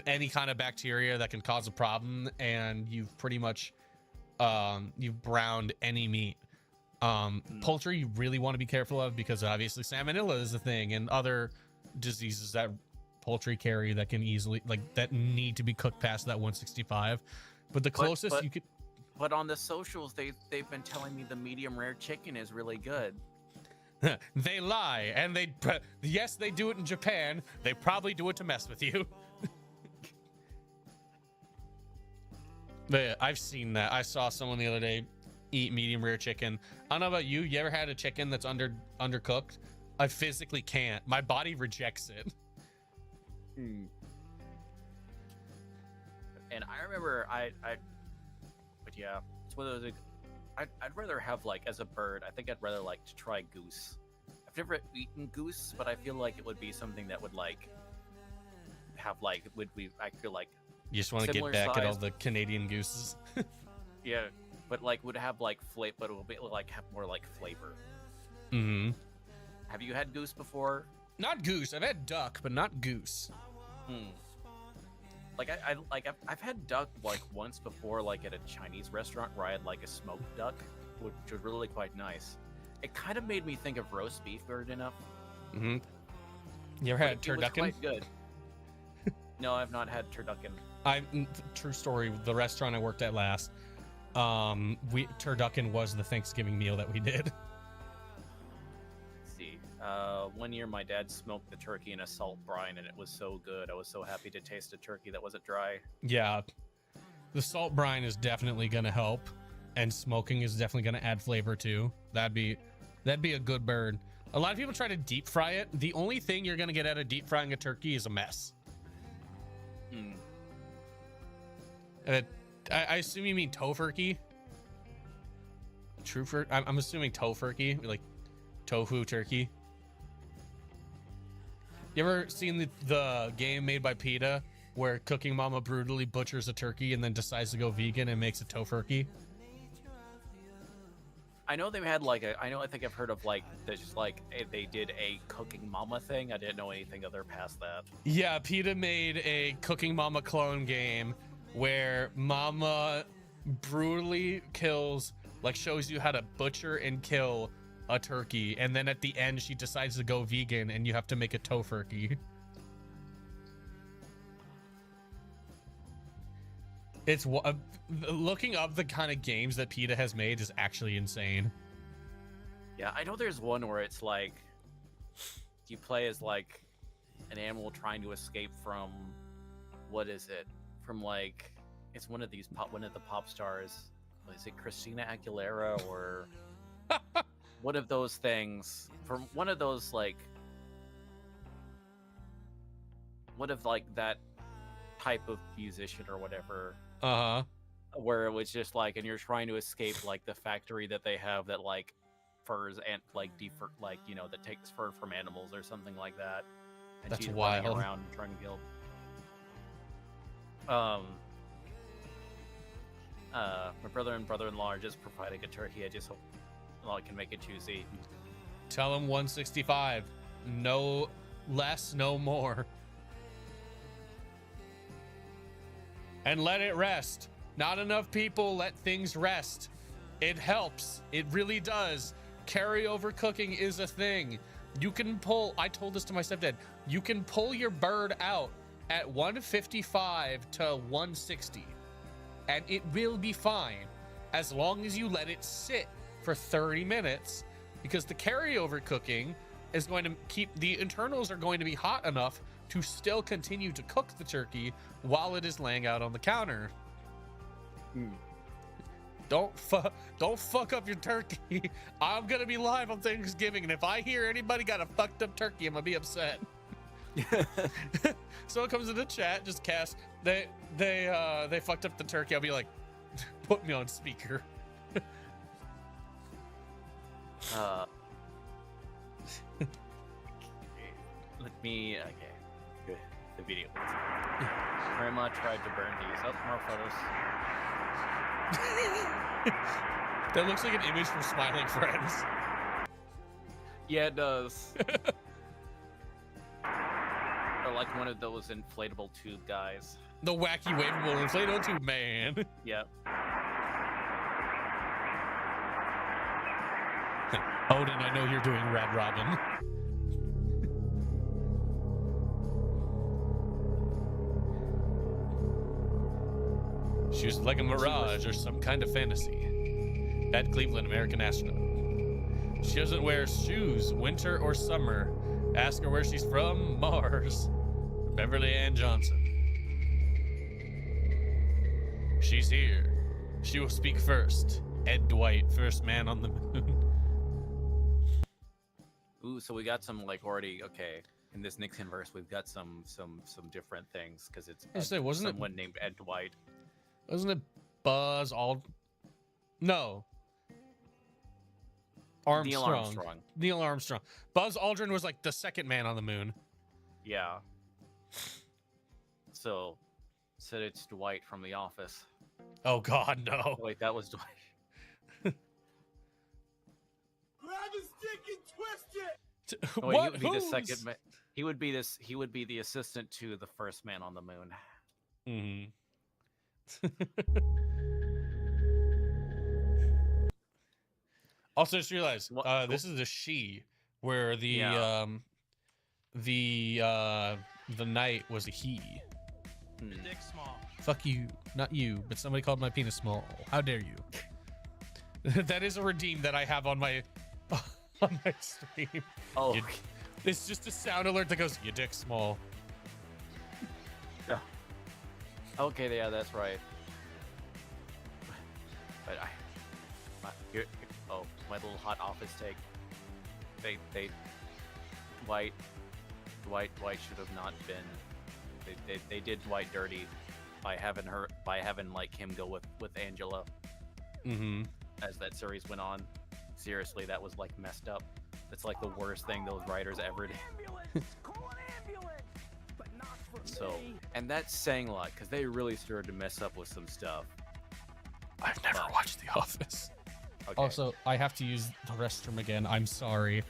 Speaker 2: any kind of bacteria that can cause a problem, and you've pretty much you've browned any meat. Poultry you really want to be careful of because obviously salmonella is a thing and other diseases that poultry carry that can easily that need to be cooked past that 165. But the closest you could.
Speaker 1: But on the socials, they've been telling me the medium rare chicken is really good.
Speaker 2: They lie, and yes, they do it in Japan. They probably do it to mess with you. But I've seen that. I saw someone the other day eat medium rare chicken. I don't know about you. You ever had a chicken that's undercooked? I physically can't. My body rejects it.
Speaker 1: And I remember but yeah, it's one of those. I'd rather have like as a bird. I think I'd rather like to try goose. I've never eaten goose, but I feel like it would be something that would like have like I feel like
Speaker 2: you just want to get back at all the Canadian gooses.
Speaker 1: Yeah, but like would have like flavor, but it would be like have more like flavor.
Speaker 2: Mm-hmm.
Speaker 1: Have you had goose before?
Speaker 2: Not goose. I've had duck, but not goose.
Speaker 1: Like I've had duck like once before, like at a Chinese restaurant where I had like a smoked duck, which was really quite nice. It kind of made me think of roast beef, weird enough.
Speaker 2: Mm-hmm. You ever had turducken?
Speaker 1: It was quite good. No, I've not had turducken.
Speaker 2: True story. The restaurant I worked at last, turducken was the Thanksgiving meal that we did.
Speaker 1: Let's see. One year my dad smoked the turkey in a salt brine, and it was so good. I was so happy to taste a turkey that wasn't dry.
Speaker 2: Yeah, the salt brine is definitely gonna help, and smoking is definitely gonna add flavor too. That'd be a good bird. A lot of people try to deep fry it. The only thing you're gonna get out of deep frying a turkey is a mess. I assume you mean tofurkey. I'm assuming tofurkey, like tofu turkey. You ever seen the game made by PETA where Cooking Mama brutally butchers a turkey and then decides to go vegan and makes a tofurkey?
Speaker 1: I know they've had like I think I've heard of like just like they did a Cooking Mama thing. I didn't know anything other past that.
Speaker 2: Yeah, PETA made a Cooking Mama clone game where Mama brutally kills, like shows you how to butcher and kill a turkey, and then at the end she decides to go vegan and you have to make a tofurkey. It's looking up the kind of games that PETA has made is actually insane.
Speaker 1: Yeah, I know there's one where it's like you play as like an animal trying to escape from what is it? From like it's one of the pop stars. Is it Christina Aguilera or one of those things? From one of those like that type of musician or whatever. Where it was just like, and you're trying to escape like the factory that they have that like furs and like defur, like that takes fur from animals or something like that. And
Speaker 2: that's
Speaker 1: she's
Speaker 2: wild.
Speaker 1: Running around trying to kill. My brother and brother-in-law are just providing a turkey. I just hope I can make it juicy.
Speaker 2: Tell him 165. No less, no more. And let it rest. Not enough people let things rest. It helps. It really does. Carryover cooking is a thing. You can pull, I told this to my stepdad, you can pull your bird out at 155 to 160 and it will be fine as long as you let it sit for 30 minutes, because the carryover cooking is going to keep, the internals are going to be hot enough to still continue to cook the turkey while it is laying out on the counter. Don't fuck up your turkey. I'm gonna be live on Thanksgiving, and if I hear anybody got a fucked up turkey, I'm gonna be upset. So it comes in the chat, just cast they fucked up the turkey. I'll be like, put me on speaker.
Speaker 1: Let me good. The video. Grandma tried to burn these. Oh, more photos.
Speaker 2: That looks like an image from Smiling Friends.
Speaker 1: Yeah, it does. Or like one of those inflatable tube guys.
Speaker 2: The wacky waveable inflatable tube man.
Speaker 1: Yep.
Speaker 2: Odin, I know you're doing Red Robin. She was like a mirage or some kind of fantasy. That Cleveland American astronaut. She doesn't wear shoes, winter or summer. Ask her where she's from, Mars. Beverly Ann Johnson. She's here. She will speak first. Ed Dwight, first man on the moon.
Speaker 1: Ooh, so we got some like already okay. In this Nixon verse, we've got some different things because it's someone named Ed Dwight.
Speaker 2: Wasn't it Buzz Aldrin? No. Armstrong. Neil Armstrong. Buzz Aldrin was like the second man on the moon.
Speaker 1: Yeah. So it's Dwight from The Office.
Speaker 2: Oh God, no.
Speaker 1: Wait, that was Dwight.
Speaker 4: Grab a stick and twist it!
Speaker 1: Oh, wait, he would be the second man. He would be the assistant to the first man on the moon.
Speaker 2: Mm-hmm. Also, just realized this is a she, where the night was a he.
Speaker 8: Your dick's small.
Speaker 2: Fuck you, not you, but somebody called my penis small. How dare you? That is a redeem that I have on my stream.
Speaker 1: Oh,
Speaker 2: it's just a sound alert that goes, "Your dick's small."
Speaker 1: Yeah. Okay, yeah, that's right. But my little hot office take. Dwight should have not been. They did Dwight dirty by having like him go with Angela.
Speaker 2: Mm-hmm.
Speaker 1: As that series went on, seriously, that was like messed up. That's like the worst thing those writers ever did. So, and that's saying a lot because they really started to mess up with some stuff.
Speaker 2: I've never watched The Office.
Speaker 1: Okay.
Speaker 2: Also, I have to use the restroom again. I'm sorry.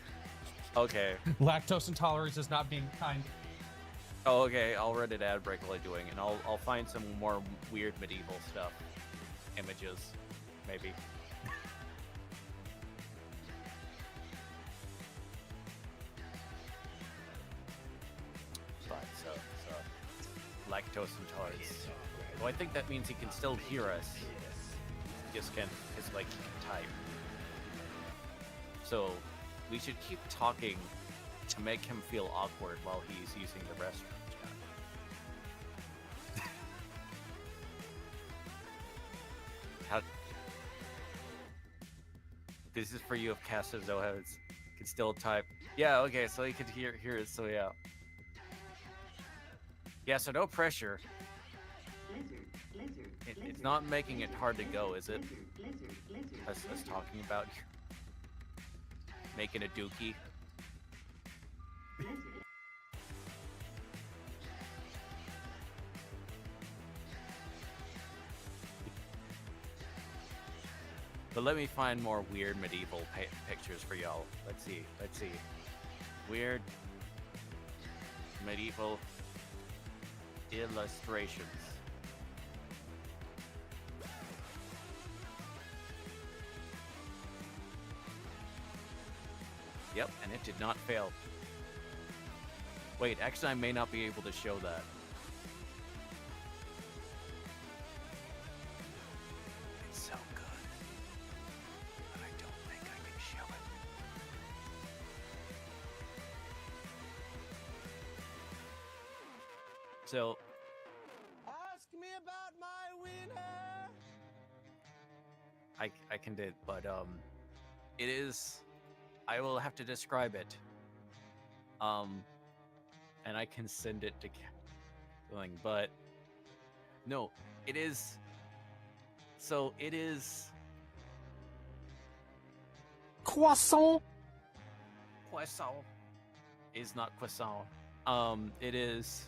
Speaker 1: Okay.
Speaker 2: Lactose intolerance is not being kind.
Speaker 1: Oh, okay. I'll run an ad break while I'm doing, and I'll find some more weird medieval stuff, images, maybe. But so lactose intolerance. Well, I think that means he can still hear us. He just can't. It's like he can type. So we should keep talking to make him feel awkward while he's using the restroom chat. How? This is for you if Cassius Zoheads can still type. Yeah, okay, so he could hear it, so yeah. Yeah, so no pressure. It's not making it hard to go, is it? Us talking about making a dookie. But let me find more weird medieval pictures for y'all. Let's see. Weird medieval illustrations. Yep, and it did not fail. Wait, actually I may not be able to show that. It's so good. But I don't think I can show it. So
Speaker 8: Ask me about my wiener.
Speaker 1: I can do it, but it is, I will have to describe it. And I can send it to Killing, but no, it is. So it is
Speaker 8: Croissant.
Speaker 1: croissant. Is not croissant. It is.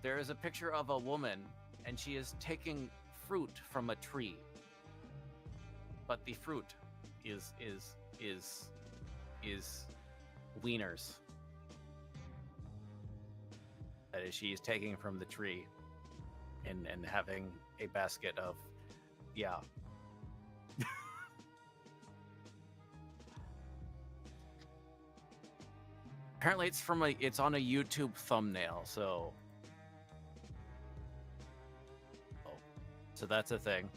Speaker 1: There is a picture of a woman, and she is taking fruit from a tree. But the fruit is wieners. That is, she is taking from the tree, and having a basket of, yeah. Apparently, it's on a YouTube thumbnail, so So that's a thing.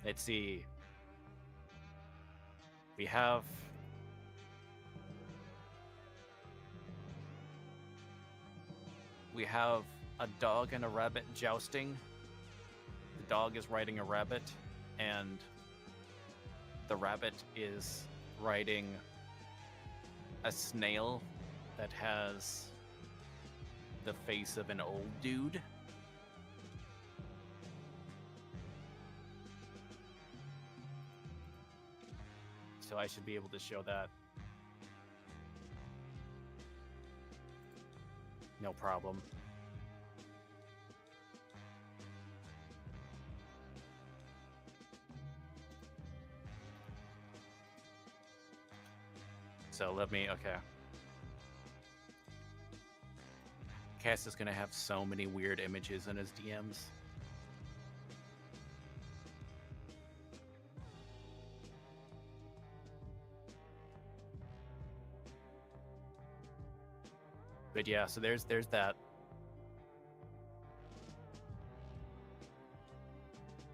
Speaker 1: Let's see. We have a dog and a rabbit jousting. The dog is riding a rabbit, and the rabbit is riding a snail that has the face of an old dude. So I should be able to show that. No problem. So let me, okay. Cass is gonna have so many weird images in his DMs. But yeah, so there's that.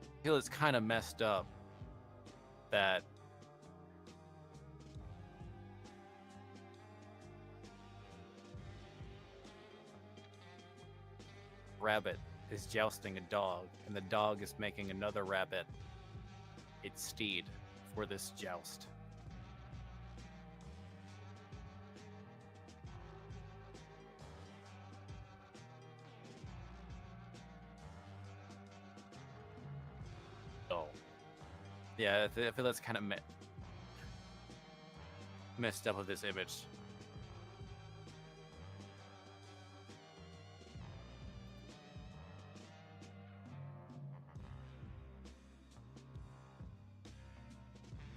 Speaker 1: I feel it's kind of messed up that rabbit is jousting a dog, and the dog is making another rabbit its steed for this joust. Oh, yeah, I feel that's kind of messed up with this image.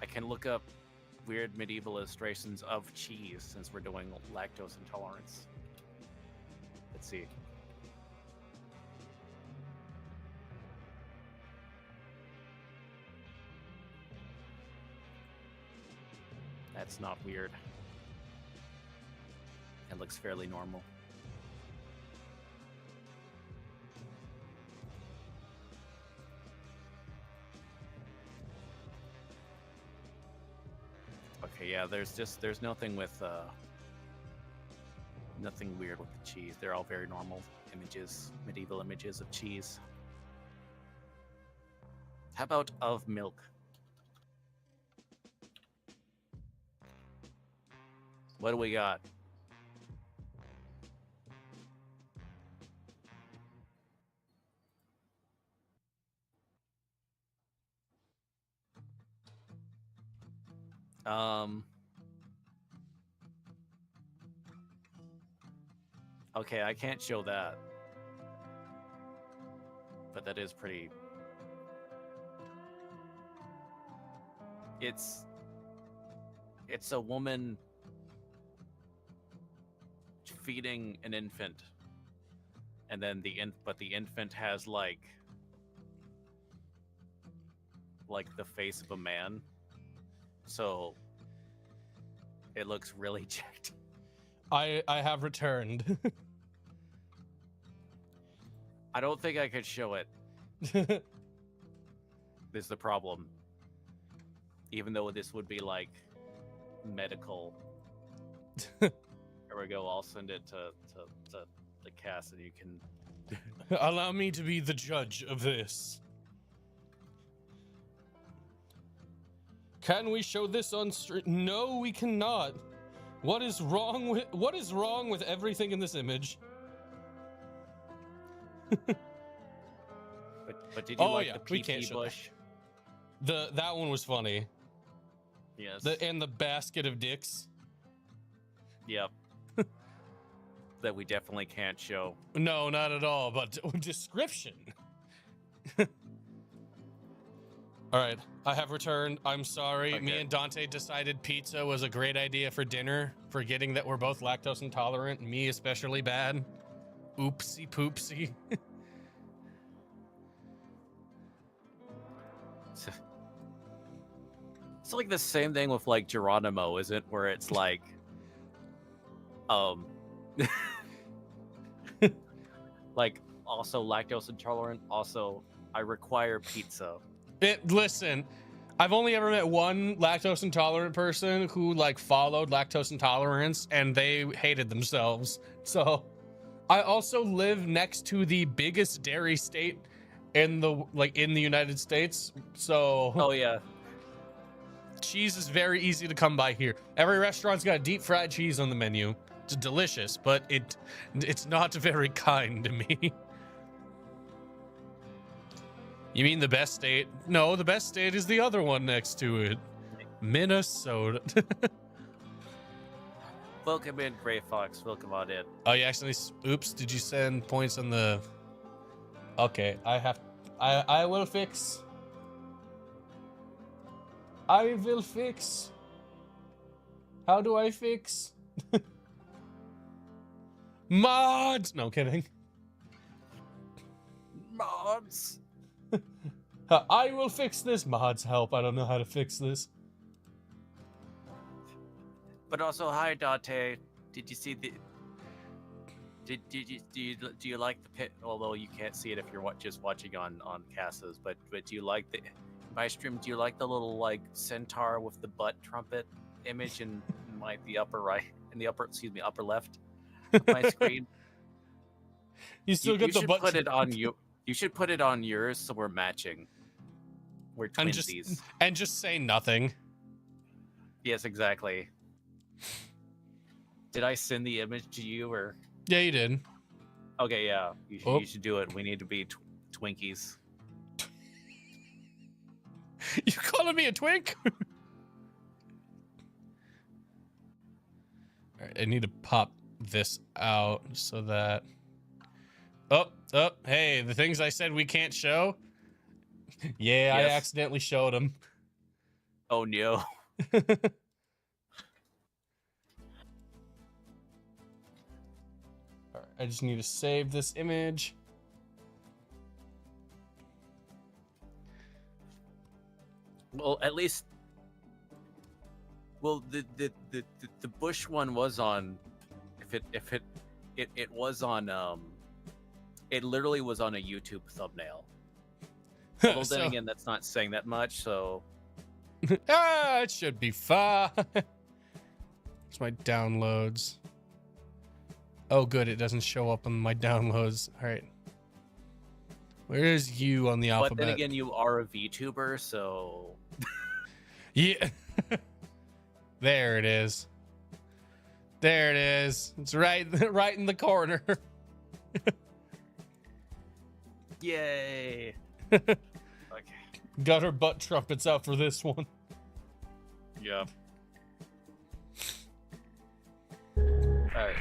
Speaker 1: I can look up weird medieval illustrations of cheese since we're doing lactose intolerance. Let's see. That's not weird. It looks fairly normal. Okay, yeah, there's nothing with nothing weird with the cheese. They're all very normal images, medieval images of cheese. How about of milk? What do we got? Okay, I can't show that. But that is pretty... It's a woman feeding an infant. And then the infant has like the face of a man. So it looks really jacked.
Speaker 2: I have returned.
Speaker 1: I don't think I could show it. This is the problem. Even though this would be like medical. There we go. I'll send it to Cass, and you can
Speaker 2: allow me to be the judge of this. Can we show this on stream? No, we cannot. What is wrong with everything in this image?
Speaker 1: but did you like the PP bush?
Speaker 2: That one was funny.
Speaker 1: Yes.
Speaker 2: And the basket of dicks.
Speaker 1: Yep. That we definitely can't show.
Speaker 2: No, not at all, but description. All right, I have returned. I'm sorry.
Speaker 1: Okay.
Speaker 2: Me and Dante decided pizza was a great idea for dinner, forgetting that we're both lactose intolerant, me especially bad. Oopsie poopsie.
Speaker 1: It's like the same thing with like Geronimo, isn't it? Where it's like, like also lactose intolerant. Also, I require pizza.
Speaker 2: Listen, I've only ever met one lactose intolerant person who like followed lactose intolerance and they hated themselves. So I also live next to the biggest dairy state in the United States. So
Speaker 1: Oh yeah.
Speaker 2: cheese is very easy to come by here. Every restaurant's got deep fried cheese on the menu. It's delicious, but it's not very kind to me. You mean the best state? No, the best state is the other one next to it. Minnesota.
Speaker 1: Welcome in, Gray Fox. Welcome on in.
Speaker 2: Oh, you accidentally... Oops, did you send points on the... Okay, I will fix. I will fix. How do I fix? Mods! No, kidding.
Speaker 1: Mods.
Speaker 2: I will fix this. Mods help. I don't know how to fix this.
Speaker 1: But also, hi Dante. Did you see the? Do you like the pit? Although you can't see it if you're just watching on Casas, but do you like the my stream? Do you like the little like centaur with the butt trumpet image in the upper right, in the upper left of my screen?
Speaker 2: You still get the butt.
Speaker 1: Put it on you. You should put it on yours so we're matching. We're twinsies.
Speaker 2: And just say nothing.
Speaker 1: Yes, exactly. Did I send the image to you or?
Speaker 2: Yeah, you did.
Speaker 1: Okay, yeah. You should do it. We need to be Twinkies.
Speaker 2: You calling me a twink? Alright, I need to pop this out so that... Oh, hey, the things I said we can't show? Yeah, yes. I accidentally showed them.
Speaker 1: Oh, no.
Speaker 2: Alright, I just need to save this image.
Speaker 1: Well, at least... Well, the Bush one was on... If it was on... It literally was on a YouTube thumbnail. Well, then again, that's not saying that much, so...
Speaker 2: It should be fine. It's my downloads. Oh, good, it doesn't show up on my downloads. All right. Where is you on the alphabet?
Speaker 1: But then again, you are a VTuber, so...
Speaker 2: Yeah. There it is. There it is. It's right in the corner.
Speaker 1: Yay.
Speaker 2: Okay. Got her butt trumpets out for this one.
Speaker 1: Yeah. Alright.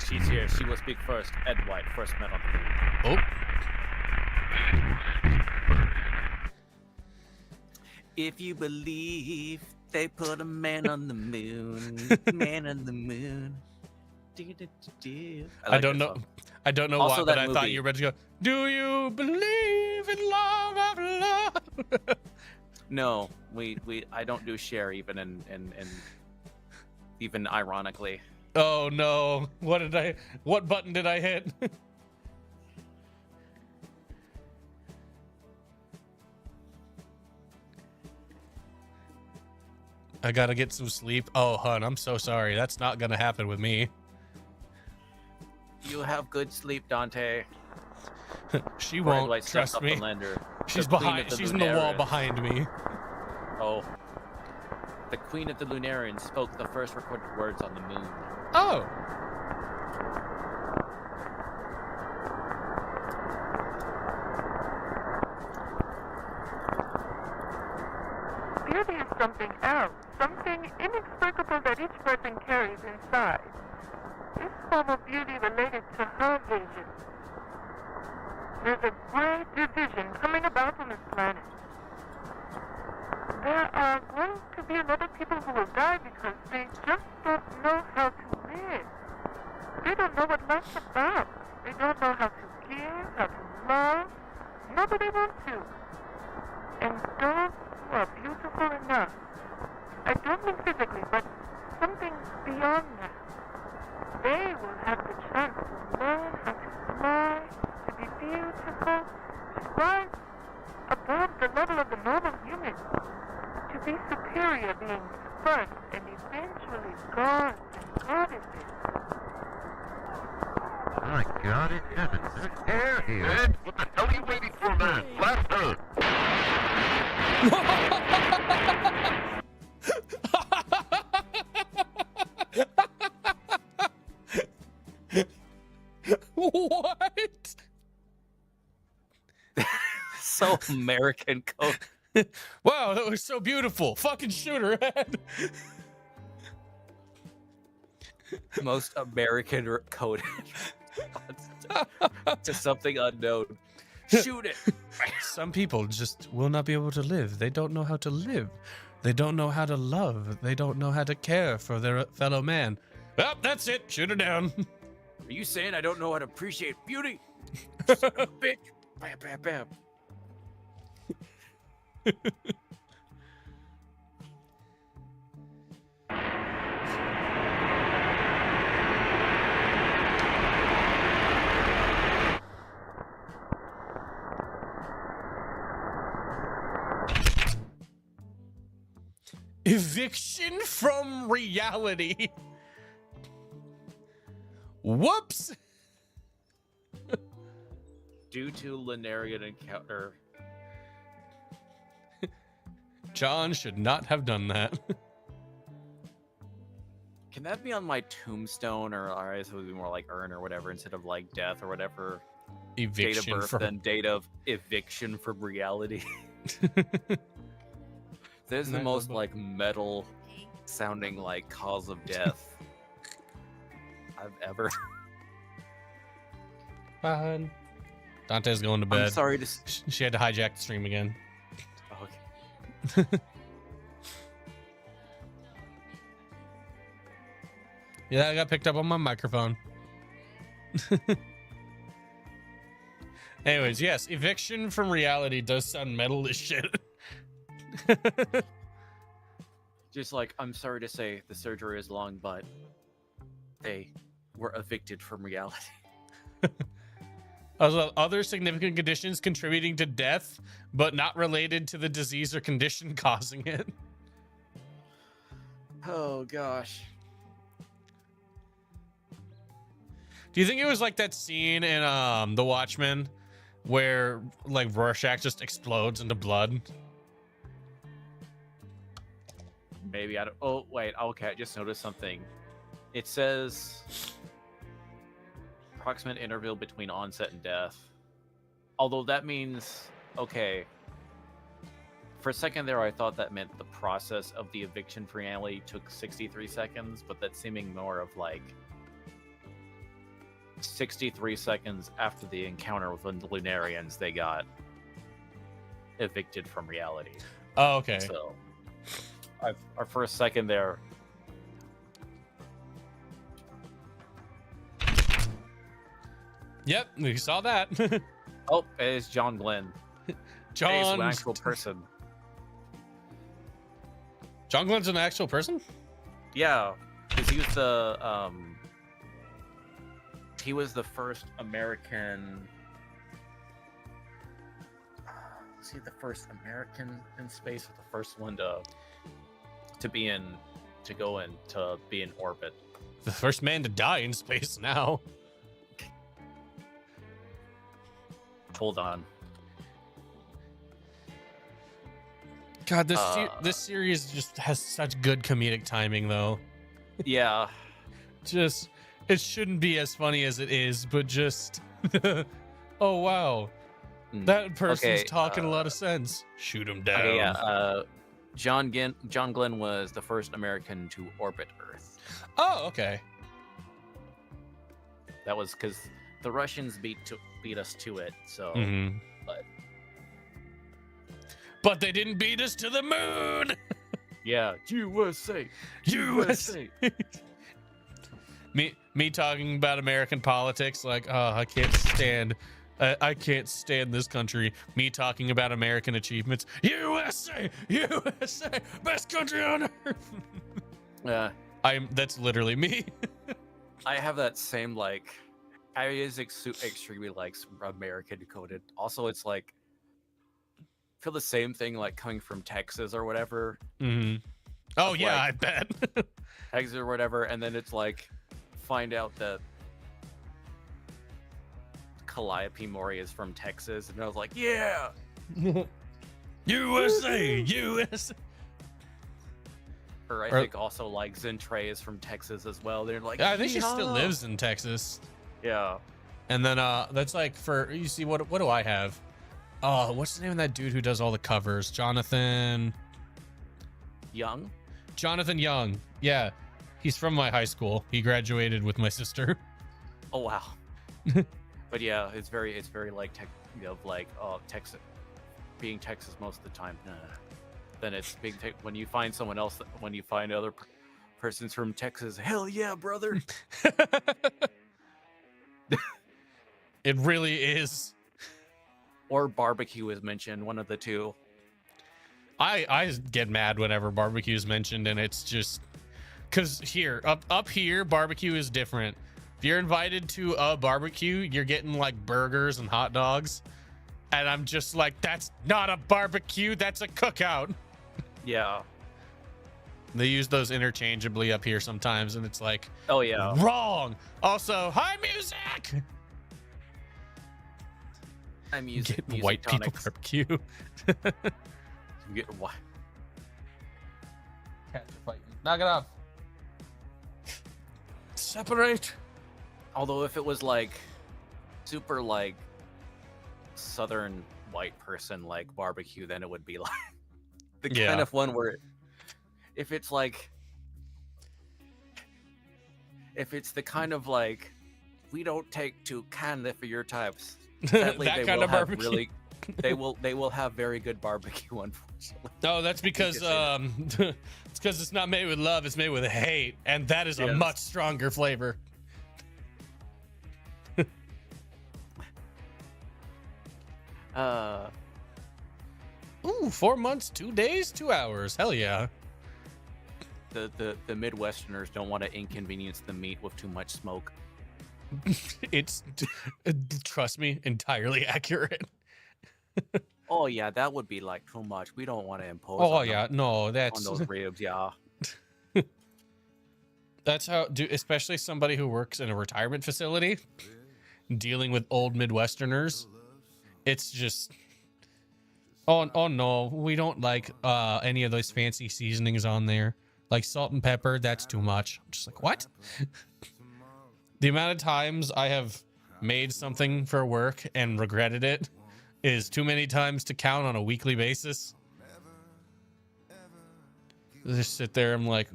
Speaker 1: She's here. She will speak first. Ed White, first met on the moon.
Speaker 2: Oh.
Speaker 1: If you believe they put a man on the moon, man on the moon.
Speaker 2: I don't know. I don't know
Speaker 1: also
Speaker 2: why, but I thought you were ready to go. Do you believe in love after love?
Speaker 1: No, I don't do share even in even ironically.
Speaker 2: Oh no! What button did I hit? I gotta get some sleep. Oh, hun, I'm so sorry. That's not gonna happen with me.
Speaker 1: You have good sleep, Dante.
Speaker 2: She won't, trust me. She's behind. She's in the wall behind me.
Speaker 1: Oh. The Queen of the Lunarians spoke the first recorded words on the moon.
Speaker 2: Oh.
Speaker 7: Beauty is something else, something inexplicable that each person carries inside. This form of beauty related to her vision. There's a great division coming about on this planet. There are going to be a lot of people who will die because they just don't know how to live. They don't know what life's about. They don't know how to give, how to love. Nobody wants to. And those who are beautiful enough I don't mean physically, but something beyond that. They will have the chance to learn how to fly, to be beautiful, to rise above the level of the normal human, to be superior beings first and eventually gods and goddesses.
Speaker 6: My God in heaven, there's air here. Ed, what the hell are you waiting for, man? Blast her!
Speaker 2: What?
Speaker 1: So American code.
Speaker 2: Wow, that was so beautiful. Fucking shoot her head.
Speaker 1: Most American coded to something unknown. Shoot it.
Speaker 2: Some people just will not be able to live. They don't know how to live. They don't know how to love. They don't know how to care for their fellow man. Well, that's it. Shoot her down.
Speaker 1: Are you saying I don't know how to appreciate beauty? Son of a bitch. Bam, bam, bam.
Speaker 2: Eviction from reality. Whoops.
Speaker 1: Due to Lunarian encounter.
Speaker 2: John should not have done that.
Speaker 1: Can that be on my tombstone, or I suppose it would be more like urn or whatever, instead of like death or whatever?
Speaker 2: Eviction
Speaker 1: date of birth
Speaker 2: from...
Speaker 1: than date of eviction from reality. There's the most like metal sounding like cause of death I've ever.
Speaker 2: Fine. Dante's going to bed.
Speaker 1: I'm sorry to.
Speaker 2: She had to hijack the stream again.
Speaker 1: Okay.
Speaker 2: Yeah, I got picked up on my microphone. Anyways, yes, eviction from reality does sound metal as shit.
Speaker 1: Just like, I'm sorry to say the surgery is long, but they were evicted from reality.
Speaker 2: Also, other significant conditions contributing to death, but not related to the disease or condition causing it.
Speaker 1: Oh gosh.
Speaker 2: Do you think it was like that scene in The Watchmen where like Rorschach just explodes into blood?
Speaker 1: Maybe I don't. Oh wait. Okay, I just noticed something. It says approximate interval between onset and death. Although that means, okay. For a second there, I thought that meant the process of the eviction for reality took 63 seconds, but that's seeming more of like 63 seconds after the encounter with the Lunarians, they got evicted from reality.
Speaker 2: Oh, okay.
Speaker 1: So, our first second there.
Speaker 2: Yep, we saw that.
Speaker 1: Oh, it's John Glenn.
Speaker 2: John,
Speaker 1: He's an actual person.
Speaker 2: John Glenn's an actual person?
Speaker 1: Yeah, because he was the first American. Was he the first American in space, or the first one to go in orbit?
Speaker 2: The first man to die in space now.
Speaker 1: Hold on.
Speaker 2: God, this series just has such good comedic timing, though.
Speaker 1: Yeah.
Speaker 2: Just, it shouldn't be as funny as it is, but just, oh wow, that person's talking a lot of sense. Shoot him down.
Speaker 1: Okay, yeah. John Glenn was the first American to orbit Earth.
Speaker 2: Oh, okay.
Speaker 1: That was because the Russians beat us to it. So,
Speaker 2: but they didn't beat us to the moon.
Speaker 1: Yeah, USA.
Speaker 2: Me talking about American politics, like, oh, I can't stand I can't stand this country. Me talking about American achievements. USA, USA, best country on earth.
Speaker 1: Yeah,
Speaker 2: That's literally me.
Speaker 1: I have that same like. I is extremely like American coded. Also, it's like feel the same thing like coming from Texas or whatever.
Speaker 2: Mm-hmm. Oh yeah,
Speaker 1: like,
Speaker 2: I bet.
Speaker 1: Texas or whatever, and then it's like find out that Calliope Mori is from Texas, and I was like, yeah,
Speaker 2: USA, USA.
Speaker 1: Or I think also like Zentrey is from Texas as well. They're like,
Speaker 2: yeah, I think she still lives in Texas.
Speaker 1: Yeah.
Speaker 2: And then that's like for you see what do I have? Oh, what's the name of that dude who does all the covers? Jonathan
Speaker 1: Young.
Speaker 2: Jonathan Young. Yeah. He's from my high school. He graduated with my sister.
Speaker 1: Oh wow. But yeah, it's very like Texas being Texas most of the time. Then it's big when you find someone else, when you find other persons from Texas. Hell yeah, brother.
Speaker 2: It really is.
Speaker 1: Or barbecue is mentioned, one of the two.
Speaker 2: I get mad whenever barbecue is mentioned, and it's just because here up here barbecue is different. If you're invited to a barbecue, you're getting like burgers and hot dogs, and I'm just like, that's not a barbecue, that's a cookout.
Speaker 1: Yeah.
Speaker 2: They use those interchangeably up here sometimes, and it's like,
Speaker 1: oh yeah,
Speaker 2: wrong. Also, hi music.
Speaker 1: I'm using
Speaker 2: getting white people barbecue.
Speaker 1: Get what?
Speaker 2: Cats are fighting. Knock it off. Separate.
Speaker 1: Although if it was like super like southern white person like barbecue, then it would be like the kind of one where if it's the kind of like we don't take too kindly for your types. Sadly,
Speaker 2: that kind of barbecue.
Speaker 1: They will have very good barbecue, unfortunately.
Speaker 2: No, that's because it's because it's not made with love, it's made with hate, and that is a much stronger flavor. Ooh, 4 months, 2 days, 2 hours. Hell yeah.
Speaker 1: The Midwesterners don't want to inconvenience the meat with too much smoke.
Speaker 2: It's trust me, entirely accurate.
Speaker 1: Oh yeah, that would be like too much. We don't want to impose.
Speaker 2: Oh yeah, no, that's
Speaker 1: on those ribs. Yeah,
Speaker 2: that's how. Especially somebody who works in a retirement facility, dealing with old Midwesterners. It's just, oh no, we don't like any of those fancy seasonings on there, like salt and pepper. That's too much. I'm just like, what? The amount of times I have made something for work and regretted it is too many times to count on a weekly basis. I just sit there, I'm like,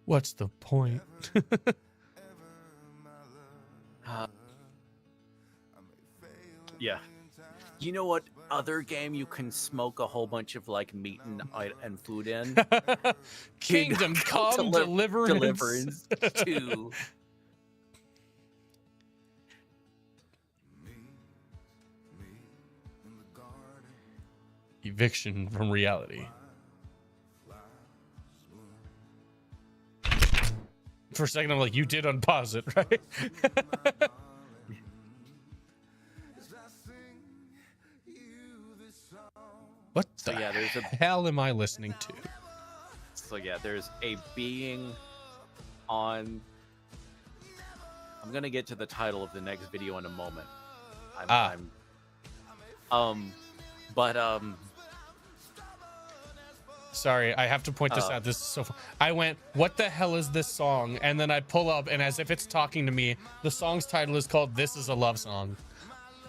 Speaker 2: what's the point?
Speaker 1: Yeah. You know what other game you can smoke a whole bunch of like meat and food in?
Speaker 2: Kingdom Come Deliverance
Speaker 1: 2.
Speaker 2: Eviction from reality. For a second, I'm like, you did unpause it, right? What the
Speaker 1: there's
Speaker 2: hell am I listening to?
Speaker 1: So yeah, there's a being on. I'm gonna get to the title of the next video in a moment.
Speaker 2: Sorry, I have to point this out. This is so fun. I went, what the hell is this song? And then I pull up, and as if it's talking to me, the song's title is called This Is a Love Song.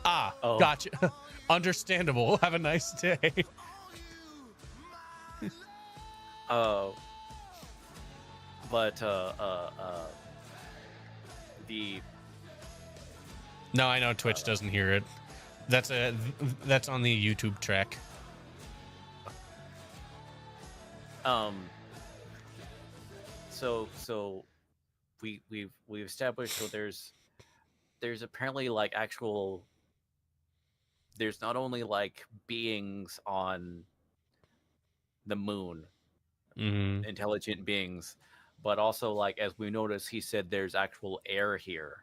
Speaker 2: Gotcha. Understandable. Have a nice day. No, I know Twitch doesn't hear it. That's on the YouTube track.
Speaker 1: So we've established, so there's apparently like actual there's not only like beings on the moon, intelligent beings, but also like as we notice, he said there's actual air here.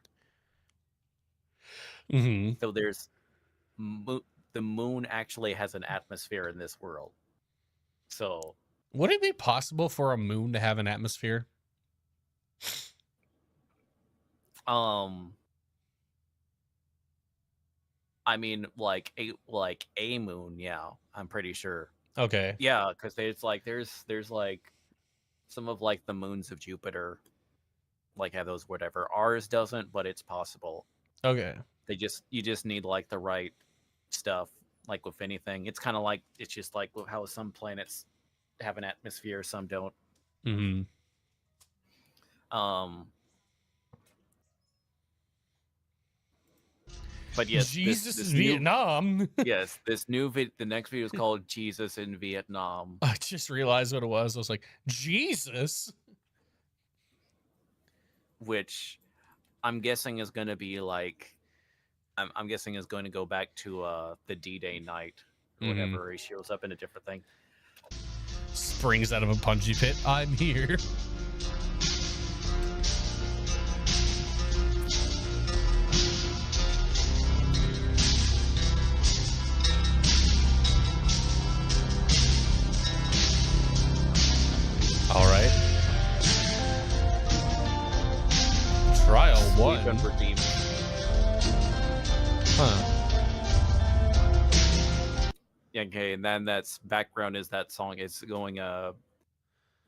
Speaker 1: So there's the moon actually has an atmosphere in this world. So
Speaker 2: would it be possible for a moon to have an atmosphere?
Speaker 1: I mean, like a moon, yeah, I'm pretty sure.
Speaker 2: Okay.
Speaker 1: Yeah, because there's like some of like the moons of Jupiter, like have those whatever. Ours doesn't, but it's possible.
Speaker 2: Okay.
Speaker 1: You just need like the right stuff. Like with anything, it's kind of like it's just like how some planets have an atmosphere, some don't. But yes,
Speaker 2: Jesus in Vietnam.
Speaker 1: Yes, this new the next video is called Jesus in Vietnam.
Speaker 2: I just realized what it was. I was like, Jesus?
Speaker 1: Which I'm guessing is going to be like, I'm guessing is going to go back to the D-Day night or whatever. He shows up in a different thing.
Speaker 2: Springs out of a punji pit. I'm here. All right. Trial 1. Huh.
Speaker 1: Okay, and then that's background is that song. It's going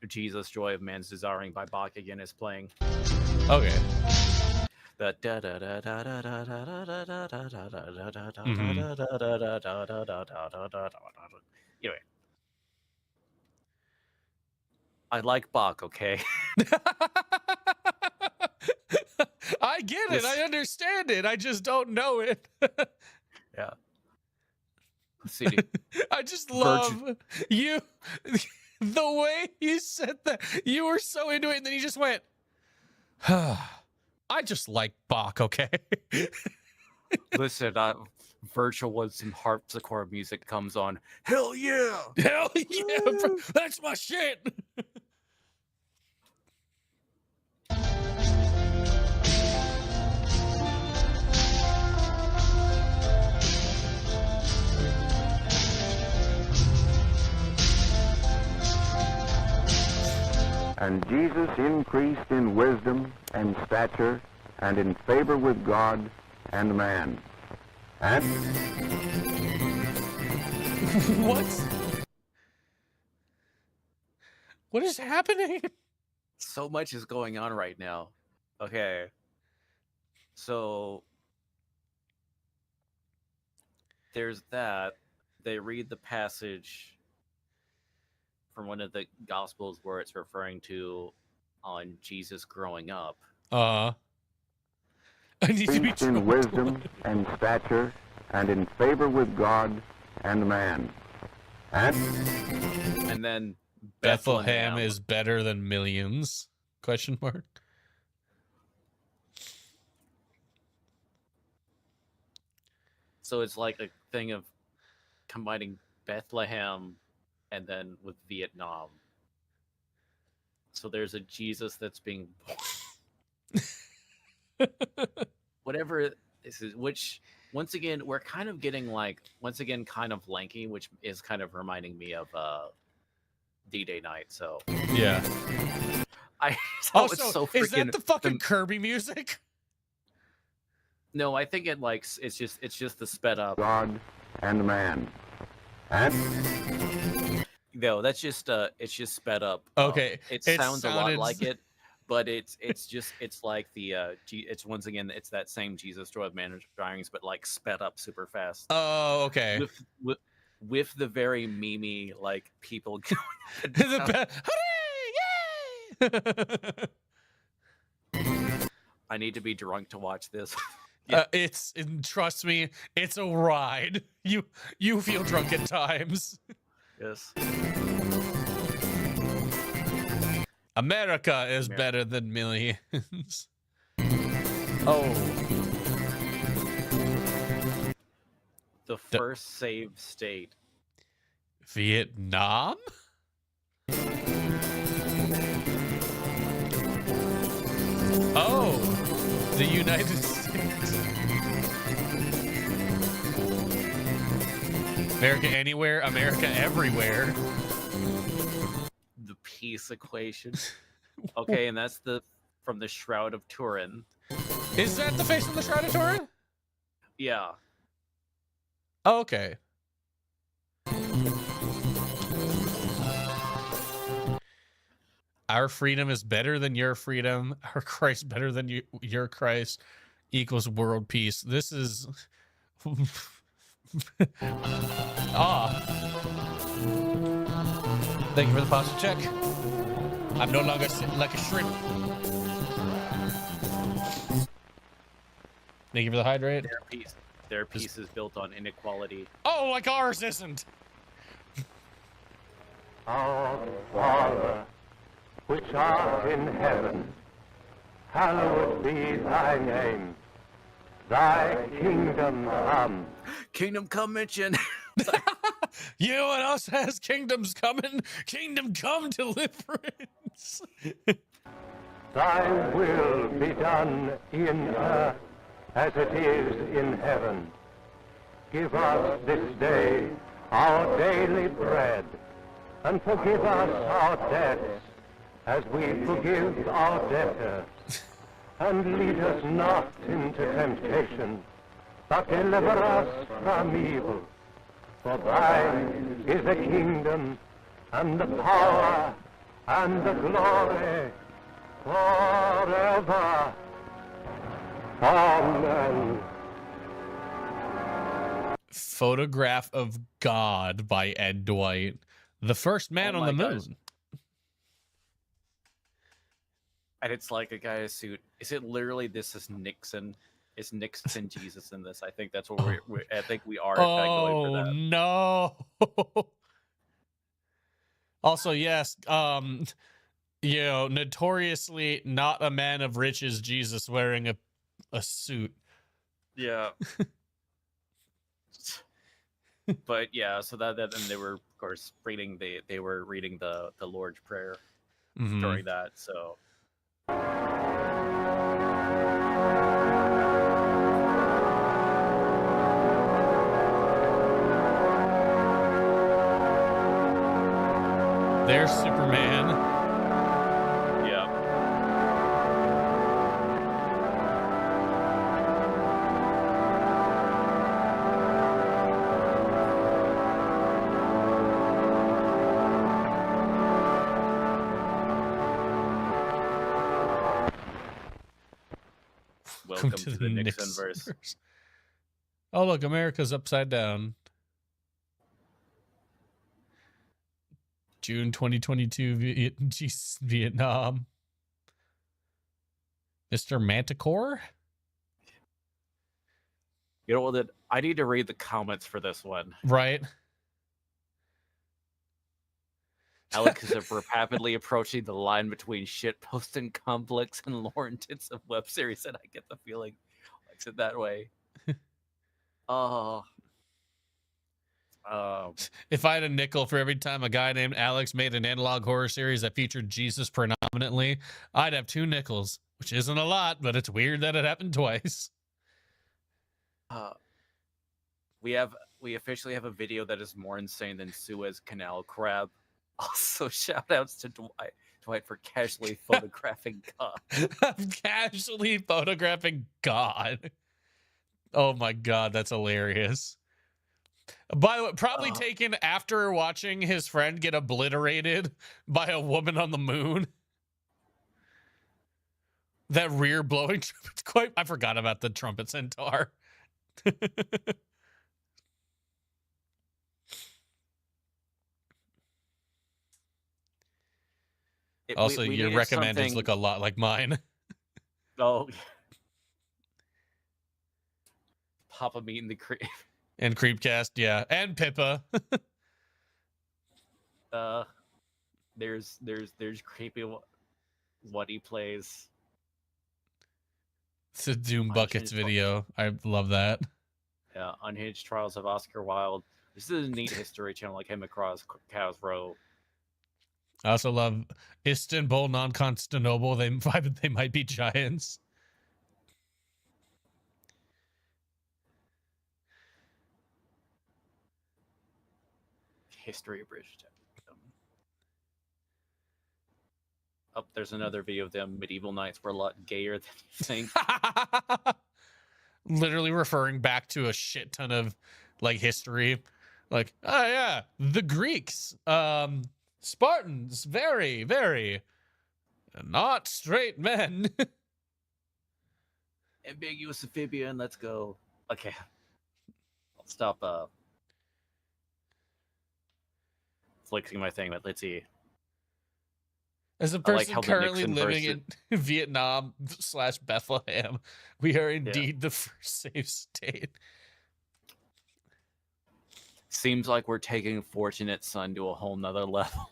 Speaker 1: Jesus, Joy of Man's Desiring by Bach again is playing.
Speaker 2: Okay.
Speaker 1: The anyway. I like Bach, okay?
Speaker 2: I get it. I understand it. I just don't know it.
Speaker 1: Yeah. CD.
Speaker 2: I just love you. The way you said that. You were so into it, and then you just went, I just like Bach, okay?
Speaker 1: Listen, Virtual when some harpsichord music comes on. Hell yeah!
Speaker 2: Hell yeah! That's my shit!
Speaker 6: And Jesus increased in wisdom and stature and in favor with God and man. And
Speaker 2: what? What is happening?
Speaker 1: So much is going on right now. Okay. So there's that. They read the passage from one of the Gospels where it's referring to on Jesus growing up.
Speaker 2: I need to be
Speaker 6: in wisdom and stature and in favor with God and man.
Speaker 1: And then
Speaker 2: Bethlehem is better than millions? Question mark.
Speaker 1: So it's like a thing of combining Bethlehem and then with Vietnam. So there's a Jesus that's being born. Whatever this is, which once again we're kind of getting like kind of lanky, which is kind of reminding me of D-Day night. So
Speaker 2: yeah,
Speaker 1: it's so freaking,
Speaker 2: is that the fucking Kirby music?
Speaker 1: No, I think it's just the sped up
Speaker 6: God and man.
Speaker 1: No, that's just it's just sped up.
Speaker 2: Okay,
Speaker 1: it sounds a lot like it, but it's like the it's once again it's that same Jesus Joy of Man's Desirings, but like sped up super fast.
Speaker 2: Oh, okay.
Speaker 1: With the very memey like people going.
Speaker 2: Hooray! Yay!
Speaker 1: I need to be drunk to watch this.
Speaker 2: Yeah. Trust me, it's a ride. You feel drunk at times.
Speaker 1: Yes.
Speaker 2: America is better than millions.
Speaker 1: Oh. the first saved state?
Speaker 2: Vietnam? Oh, the United States. America anywhere, America everywhere.
Speaker 1: The peace equation. Okay, and that's from the Shroud of Turin.
Speaker 2: Is that the face from the Shroud of Turin?
Speaker 1: Yeah.
Speaker 2: Oh, okay. Our freedom is better than your freedom. Our Christ better than your Christ equals world peace. This is... Thank you for the posture check. I'm no longer sitting like a shrimp. Thank you for the hydrate.
Speaker 1: Their peace is built on inequality.
Speaker 2: Oh, like ours isn't.
Speaker 6: Our Father, which art in heaven, hallowed be thy name. Thy kingdom come.
Speaker 1: Kingdom come mention.
Speaker 2: You know what else has kingdoms coming? Kingdom come deliverance.
Speaker 6: Thy will be done in earth as it is in heaven. Give us this day our daily bread, and forgive us our debts as we forgive our debtors. And lead us not into temptation, but deliver us from evil. For thine is the kingdom, and the power, and the glory, forever. Amen.
Speaker 2: Photograph of God by Ed Dwight. The first man on the moon.
Speaker 1: And it's like a guy in a suit. Is it literally this is Nixon? Is Nixon Jesus in this? I think that's what I think we are in fact going for that.
Speaker 2: No. Also, yes, you know, notoriously not a man of riches, Jesus wearing a suit.
Speaker 1: Yeah. But yeah, so that and they were of course reading they were reading the Lord's Prayer during that, so
Speaker 2: There's Superman.
Speaker 1: yeah. Welcome to the Nixon verse.
Speaker 2: Oh, look, America's upside down. June 2022, Vietnam. Mr. Manticore?
Speaker 1: You know what? I need to read the comments for this one.
Speaker 2: Right.
Speaker 1: Alex is rapidly approaching the line between shitposting conflicts and lore intensive web series, and I get the feeling likes it that way.
Speaker 2: If I had a nickel for every time a guy named Alex made an analog horror series that featured Jesus predominantly, I'd have 2 nickels, which isn't a lot, but it's weird that it happened twice.
Speaker 1: We officially have a video that is more insane than Suez Canal crab. Also, shout outs to Dwight for casually photographing God.
Speaker 2: Casually photographing God. Oh my God, that's hilarious. By the way, probably taken after watching his friend get obliterated by a woman on the moon. That rear blowing trumpet's quite... I forgot about the trumpet centaur. Also, your recommendeds look a lot like mine.
Speaker 1: Oh. Papa Meat in the Creep.
Speaker 2: And Creepcast, yeah. And Pippa.
Speaker 1: There's creepy what he plays.
Speaker 2: It's a Doom Buckets video. I love that.
Speaker 1: Yeah, Unhinged Trials of Oscar Wilde. This is a neat history channel I came across. Cows Row.
Speaker 2: I also love Istanbul, non-Constantinople. They might be giants.
Speaker 1: History of British Town. Oh, there's another video of them. Medieval knights were a lot gayer than you think.
Speaker 2: Literally referring back to a shit ton of like history. Like, oh yeah, the Greeks, Spartans, very, very not straight men.
Speaker 1: Ambiguous amphibian, let's go. Okay. I'll stop flicking my thing, but let's see.
Speaker 2: As a person currently living in Vietnam/Bethlehem, we are indeed the first safe state.
Speaker 1: Seems like we're taking Fortunate Son to a whole nother level.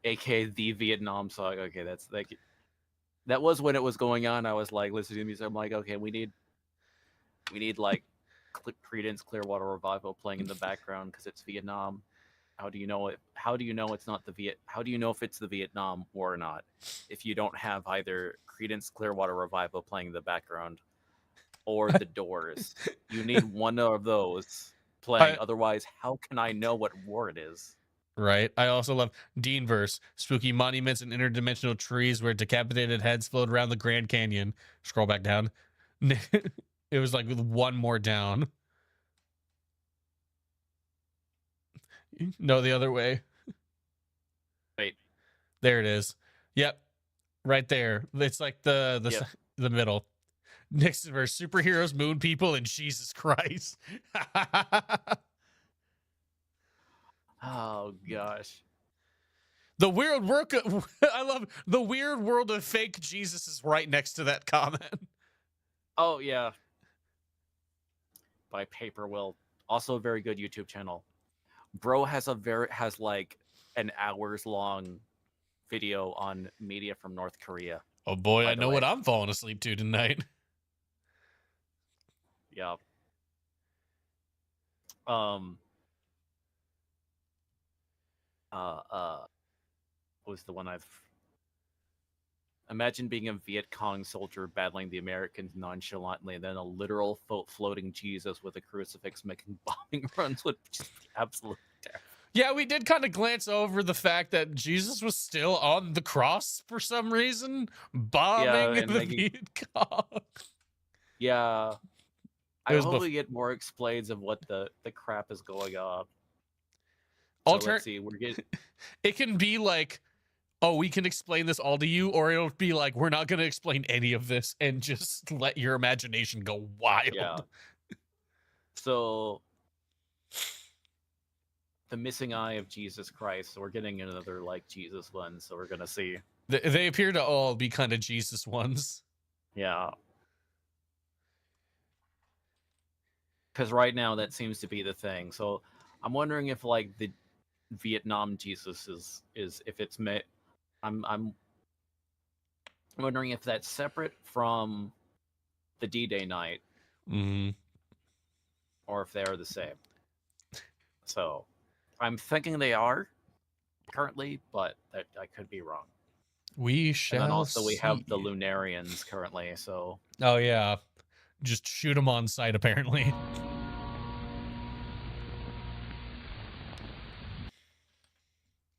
Speaker 1: AKA the Vietnam song. Okay, that's like that was when it was going on. I was like listening to music. I'm like, okay, we need like Creedence Clearwater Revival playing in the background because it's Vietnam. How do you know it? How do you know it's not the Viet? How do you know if it's the Vietnam War or not? If you don't have either Creedence Clearwater Revival playing in the background or the Doors, you need one of those playing. Otherwise, how can I know what war it is?
Speaker 2: Right. I also love Deanverse, spooky monuments and interdimensional trees where decapitated heads float around the Grand Canyon. Scroll back down. It was like with one more down. No, the other way.
Speaker 1: Wait.
Speaker 2: There it is. Yep. Right there. It's like the middle. Next verse, superheroes, moon people, and Jesus Christ.
Speaker 1: Oh gosh.
Speaker 2: The weird work I love the weird world of fake Jesus is right next to that comment.
Speaker 1: Oh yeah. By Paper Will. Also a very good YouTube channel. Bro has like an hours long video on media from North Korea.
Speaker 2: Oh boy, I know what I'm falling asleep to tonight.
Speaker 1: Yeah. Was the one I've imagine being a Viet Cong soldier battling the Americans nonchalantly, and then a literal floating Jesus with a crucifix making bombing runs would just be absolutely terrible.
Speaker 2: Yeah, we did kind of glance over the fact that Jesus was still on the cross for some reason, bombing the Viet Cong.
Speaker 1: Yeah. I hope we get more explains of what the crap is going on. So let's see. We're getting.
Speaker 2: It can be like, oh, we can explain this all to you, or it'll be like, we're not going to explain any of this and just let your imagination go wild.
Speaker 1: Yeah. So, the missing eye of Jesus Christ. So we're getting another like Jesus one. So we're gonna see.
Speaker 2: They appear to all be kind of Jesus ones.
Speaker 1: Yeah. Because right now that seems to be the thing. So I'm wondering if like the Vietnam Jesus is if it's I'm wondering if that's separate from the D-Day night, or if they are the same. So I'm thinking they are currently, but I could be wrong.
Speaker 2: We shall.
Speaker 1: And then also we have the Lunarians currently. So
Speaker 2: oh yeah, just shoot them on sight apparently.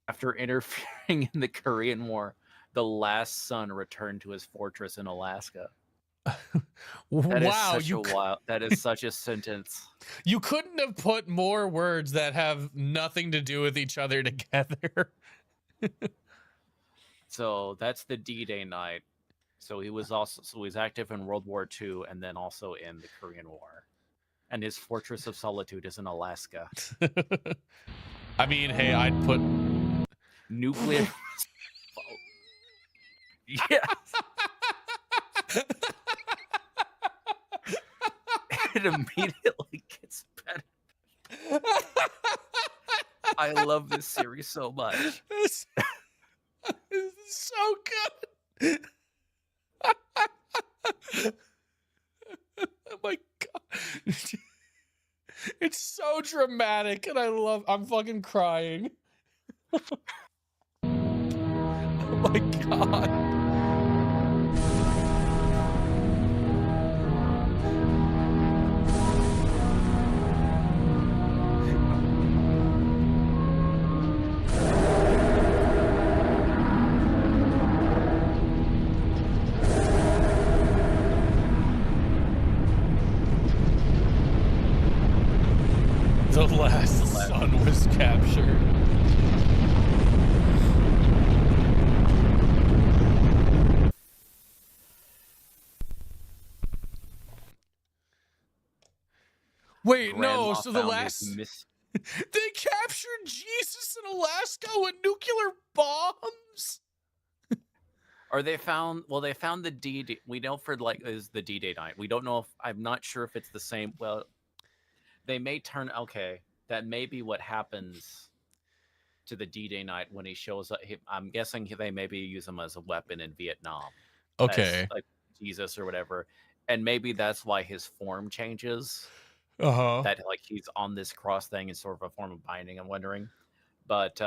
Speaker 1: After interfering in the Korean War, the last son returned to his fortress in Alaska.
Speaker 2: Wow,
Speaker 1: that is such a sentence.
Speaker 2: You couldn't have put more words that have nothing to do with each other together.
Speaker 1: So that's the D-Day night. So he's active in World War II and then also in the Korean War. And his Fortress of Solitude is in Alaska.
Speaker 2: I mean, hey, I'd put
Speaker 1: nuclear. Yes. It immediately gets better. I love this series so much.
Speaker 2: This is so good. It's so dramatic, and I'm fucking crying. Oh my god. The last son was captured. Wait,
Speaker 1: Grandma
Speaker 2: no, so the
Speaker 1: found
Speaker 2: last...
Speaker 1: his
Speaker 2: They captured Jesus in Alaska with nuclear bombs?
Speaker 1: Or they found, well, they found the D-Day. We know for, like, is the D-Day night. We don't know if, I'm not sure if it's the same. Well, they may turn, okay, that may be what happens to the D-Day night when he shows up. I'm guessing they maybe use him as a weapon in Vietnam.
Speaker 2: Okay.
Speaker 1: As, like, Jesus or whatever. And maybe that's why his form changes.
Speaker 2: Uh-huh.
Speaker 1: That, like, he's on this cross thing is sort of a form of binding, I'm wondering. But,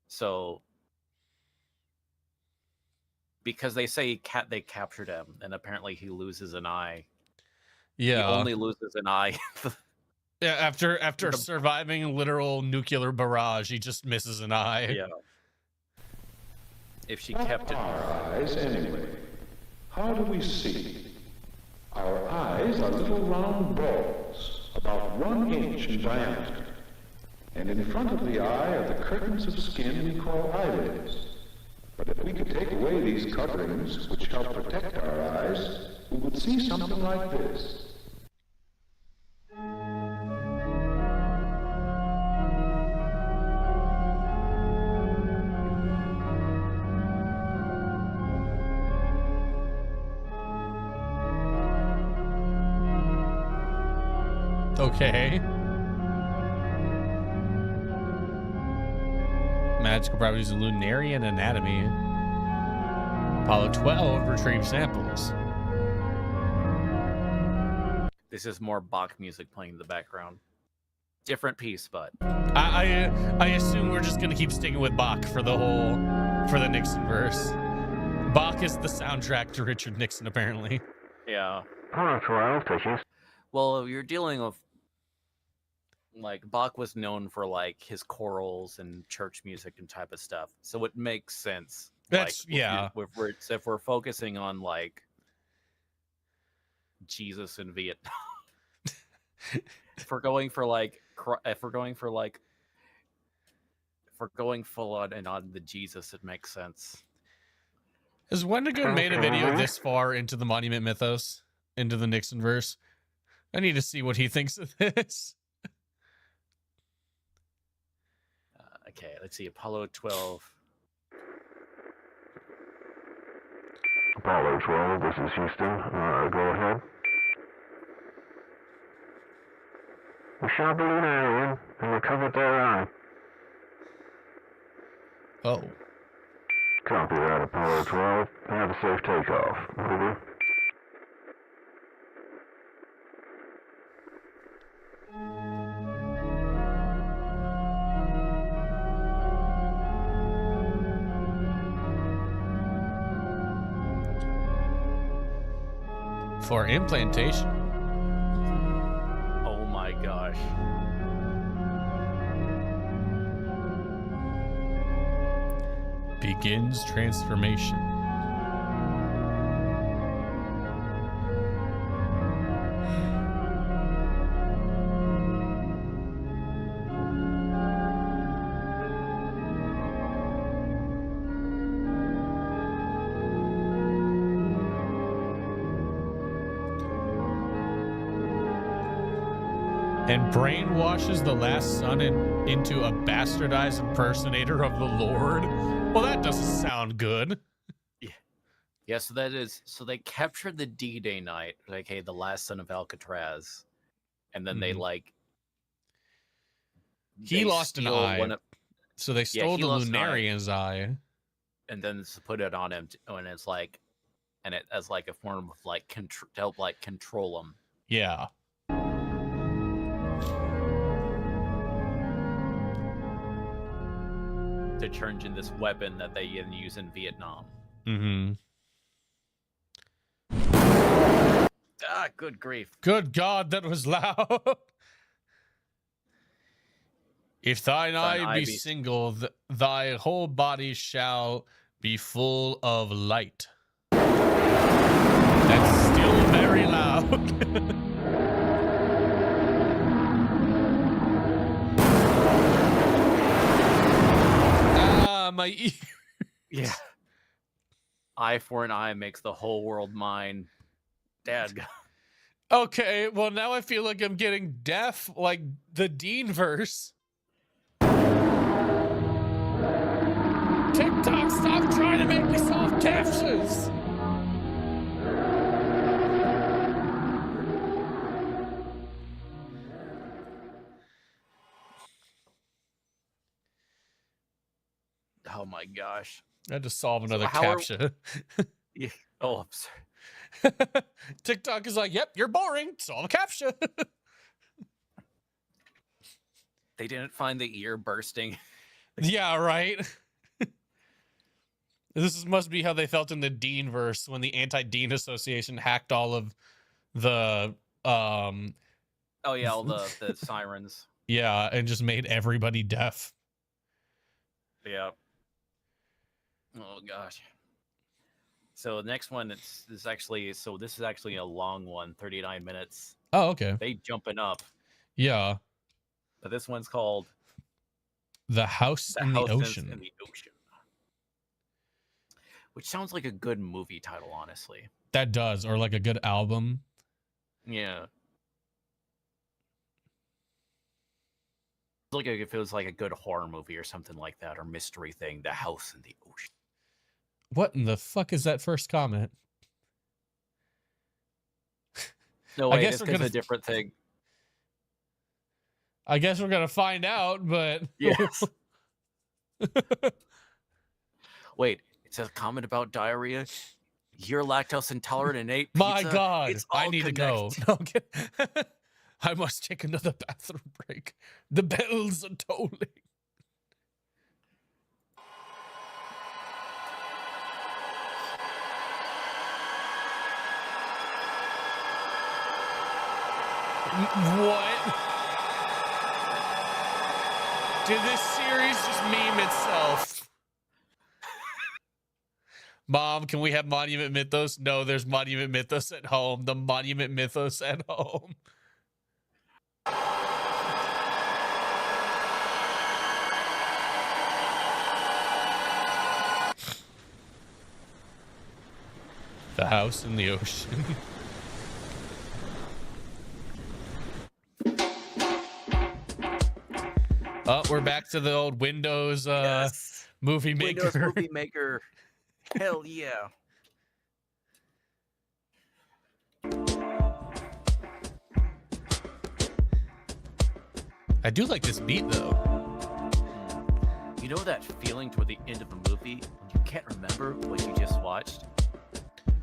Speaker 1: so... Because they say they captured him, and apparently he loses an eye.
Speaker 2: Yeah.
Speaker 1: He only loses an eye.
Speaker 2: Yeah, after surviving a literal nuclear barrage, he just misses an eye.
Speaker 1: Yeah. If she kept it.
Speaker 4: Our eyes, anyway. How do we see? Our eyes are little round balls, about 1 inch in diameter. And in front of the eye are the curtains of skin we call eyelids. But if we could take away these coverings, which help protect our eyes, we would see something like this.
Speaker 2: Okay. Magical properties of Lunarian anatomy. Apollo 12 retrieve samples.
Speaker 1: This is more Bach music playing in the background. Different piece, but
Speaker 2: I assume we're just gonna keep sticking with Bach for the Nixon verse. Bach is the soundtrack to Richard Nixon, apparently.
Speaker 1: yeah.
Speaker 6: Apollo 12 touches.
Speaker 1: Well, you're dealing with, like, Bach was known for, like, his chorals and church music and type of stuff, so it makes sense.
Speaker 2: That's,
Speaker 1: like,
Speaker 2: yeah.
Speaker 1: If we're focusing on, like, Jesus in Vietnam, if we're going full on and on the Jesus, it makes sense.
Speaker 2: Has Wendigo made a video this far into the Monument Mythos, into the Nixon verse? I need to see what he thinks of this.
Speaker 1: Okay, let's see. Apollo 12.
Speaker 6: Apollo 12, this is Houston. Go ahead. We shot the Lunarian and recovered their eye.
Speaker 2: Oh.
Speaker 6: Copy that, Apollo 12. Have a safe takeoff. Over.
Speaker 2: For implantation.
Speaker 1: Oh my gosh.
Speaker 2: Begins transformation. And brainwashes the last son into a bastardized impersonator of the Lord. Well, that doesn't sound good.
Speaker 1: Yeah, so that is, so they captured the D-Day night, like, hey, the last son of Alcatraz, and then they, like,
Speaker 2: he lost an eye, so they stole the Lunarian's eye,
Speaker 1: and then put it on him, and it's like, and it as like a form of like to help like control them.
Speaker 2: Yeah.
Speaker 1: To turn in this weapon that they use in Vietnam.
Speaker 2: Mm-hmm.
Speaker 1: Ah, good grief.
Speaker 2: Good God, that was loud. If thine eye be single, thy whole body shall be full of light. That's still very loud. My ear.
Speaker 1: Yeah. Eye for an eye makes the whole world mine. Dad.
Speaker 2: Okay, well now I feel like I'm getting deaf, like the Dean verse. TikTok, stop trying to make me solve captions.
Speaker 1: Oh my gosh.
Speaker 2: I had to solve another captcha.
Speaker 1: Yeah. Oh, I'm sorry.
Speaker 2: TikTok is like, yep, you're boring. Solve a captcha.
Speaker 1: They didn't find the ear bursting.
Speaker 2: Yeah, right. This must be how they felt in the Dean verse when the Anti-Dean Association hacked all of the
Speaker 1: oh yeah, all the sirens.
Speaker 2: Yeah, and just made everybody deaf.
Speaker 1: Yeah. Oh gosh. So the next one is actually this is actually a long one, 39 minutes.
Speaker 2: Oh, okay.
Speaker 1: They jumping up.
Speaker 2: Yeah.
Speaker 1: But this one's called
Speaker 2: The House in the Ocean.
Speaker 1: In the Ocean. Which sounds like a good movie title, honestly.
Speaker 2: That does, or like a good album.
Speaker 1: Yeah. Like if it was like a good horror movie or something like that, or mystery thing, The House in the Ocean.
Speaker 2: What in the fuck is that first comment?
Speaker 1: No, wait, I guess it's a different thing.
Speaker 2: I guess we're gonna find out, but
Speaker 1: yes. Wait, it says a comment about diarrhea. You're lactose intolerant and ate pizza.
Speaker 2: My God, I need
Speaker 1: connected.
Speaker 2: to go. No, I must take another bathroom break. The bells are tolling. What? Did this series just meme itself? Mom, can we have Monument Mythos? No, there's Monument Mythos at home. The Monument Mythos at home. The House in the Ocean. Oh, we're back to the old Windows
Speaker 1: yes.
Speaker 2: Movie Maker.
Speaker 1: Windows Movie Maker. Hell yeah.
Speaker 2: I do like this beat, though.
Speaker 1: You know that feeling toward the end of a movie when you can't remember what you just watched?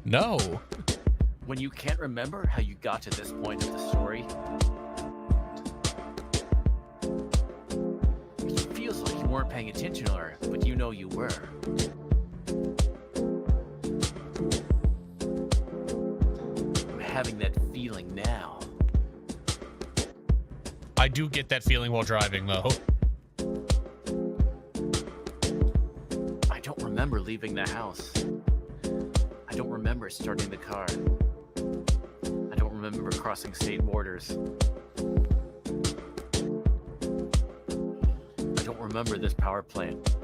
Speaker 2: No.
Speaker 1: When you can't remember how you got to this point of the story? It feels like you weren't paying attention, but you know you were. I'm having that feeling now.
Speaker 2: I do get that feeling while driving, though.
Speaker 1: I don't remember leaving the house. I don't remember starting the car. I don't remember crossing state borders. I don't remember this power plant.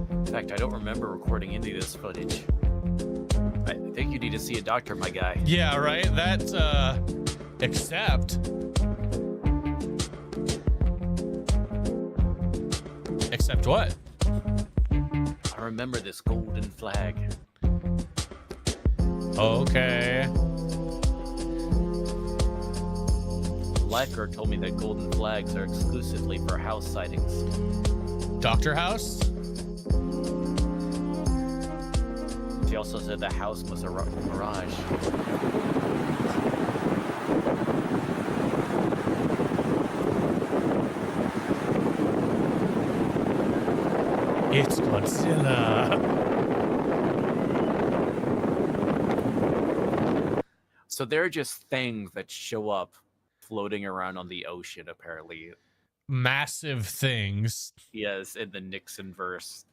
Speaker 1: In fact, I don't remember recording any of this footage. I think you need to see a doctor, my guy.
Speaker 2: Yeah, right? That's, except what?
Speaker 1: I remember this golden flag.
Speaker 2: Okay.
Speaker 1: Lifeguard told me that golden flags are exclusively for house sightings.
Speaker 2: Doctor House?
Speaker 1: also said the house was a mirage.
Speaker 2: It's Godzilla.
Speaker 1: So they're just things that show up floating around on the ocean, apparently.
Speaker 2: Massive things.
Speaker 1: Yes, in the Nixon verse.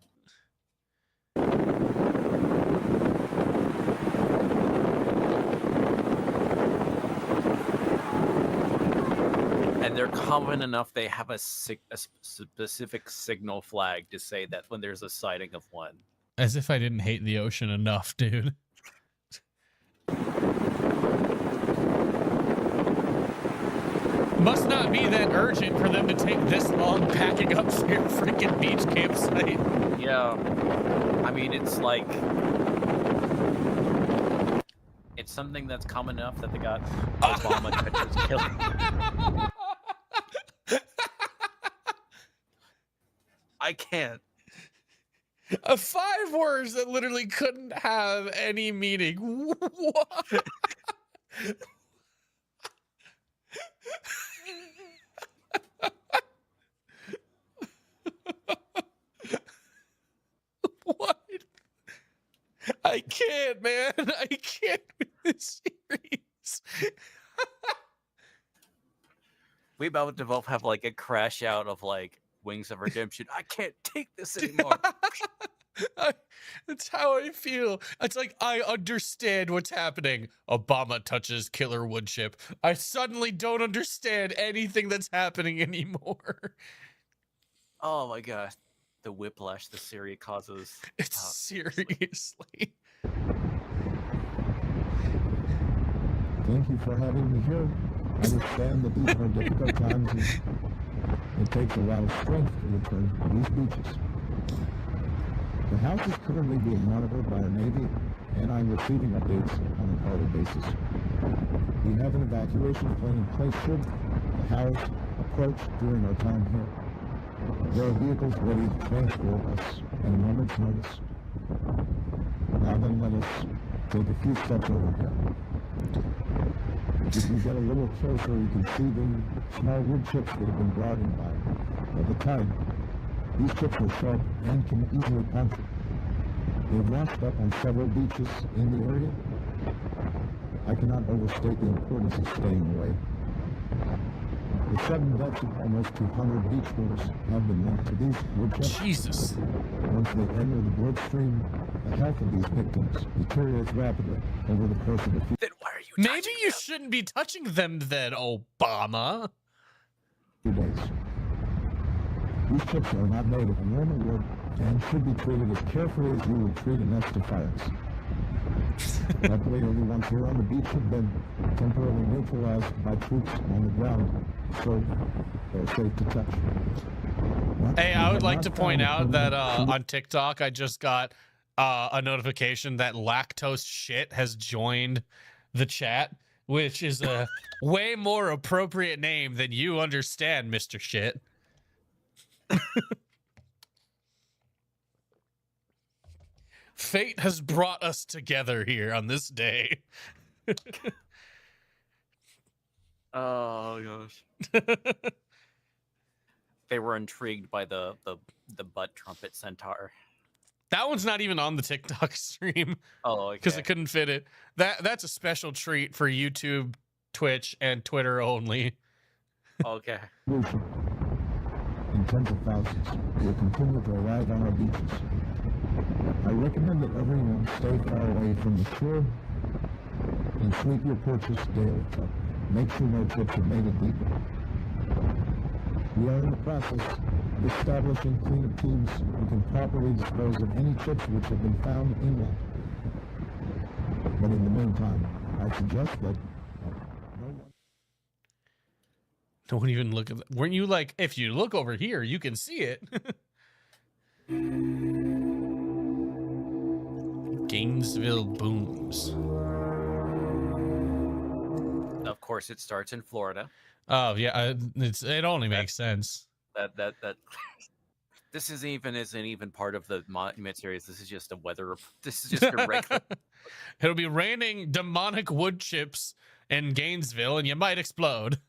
Speaker 1: And they're common enough, they have a specific signal flag to say that when there's a sighting of one.
Speaker 2: As if I didn't hate the ocean enough, dude. Must not be that urgent for them to take this long packing up their freaking beach campsite.
Speaker 1: Yeah. I mean, it's like... It's something that's common enough that they got Obama touches killing. I can't.
Speaker 2: 5 words that literally couldn't have any meaning. What? What? I can't, man. I can't with this series.
Speaker 1: We about to both have like a crash out of like Wings of Redemption. I can't take this anymore.
Speaker 2: That's how I feel. It's like I understand what's happening. Obama touches killer wood chip. I suddenly don't understand anything that's happening anymore.
Speaker 1: Oh my god. The whiplash the series causes.
Speaker 2: It's seriously.
Speaker 9: Thank you for having me here. I understand that these are difficult times and it takes a lot of strength to return to these beaches. The house is currently being monitored by our Navy, and I'm receiving updates on an hourly basis. We have an evacuation plan in place should the house approach during our time here. There are vehicles ready to transport us at a moment's notice. Now then, let us take a few steps over here. If you get a little closer, you can see the small wood chips that have been brought in by the tide. These chips are sharp and can easily puncture. They've washed up on several beaches in the area. I cannot overstate the importance of staying away. The sudden deaths of almost 200 beachgoers have been linked to these wood chips.
Speaker 2: Jesus.
Speaker 9: Once they enter the bloodstream, the health of these victims deteriorates rapidly over the course of a few
Speaker 1: Then why are you
Speaker 2: Maybe you shouldn't be touching them then, Obama.
Speaker 9: days. These chips are not made of normal wood and should be treated as carefully as you would treat a nest of fires. Luckily, only ones here on the beach have been temporarily neutralized by troops on the ground, so they're safe to touch.
Speaker 2: Hey, I would like to point out that on TikTok, I just got a notification that Lactose Shit has joined the chat, which is a way more appropriate name than you understand, Mr. Shit. Fate has brought us together here on this day.
Speaker 1: Oh gosh. They were intrigued by the butt trumpet centaur.
Speaker 2: That one's not even on the TikTok stream.
Speaker 1: Oh, okay.
Speaker 2: Because I couldn't fit it. That's a special treat for YouTube, Twitch, and Twitter only.
Speaker 1: Okay.
Speaker 9: In tens of thousands will continue to arrive on our beaches. I recommend that everyone stay far away from the shore and sweep your porches daily. Make sure no chips have made it deeper. We are in the process of establishing cleanup teams who can properly dispose of any chips which have been found inland. But in the meantime, I suggest that
Speaker 2: Don't even look at that. Weren't you like, if you look over here, you can see it? Gainesville booms.
Speaker 1: Of course, it starts in Florida.
Speaker 2: Oh yeah, it only makes sense.
Speaker 1: That This isn't even part of the monument series. This is just a weather. This is just a regular.
Speaker 2: It'll be raining demonic wood chips in Gainesville, and you might explode.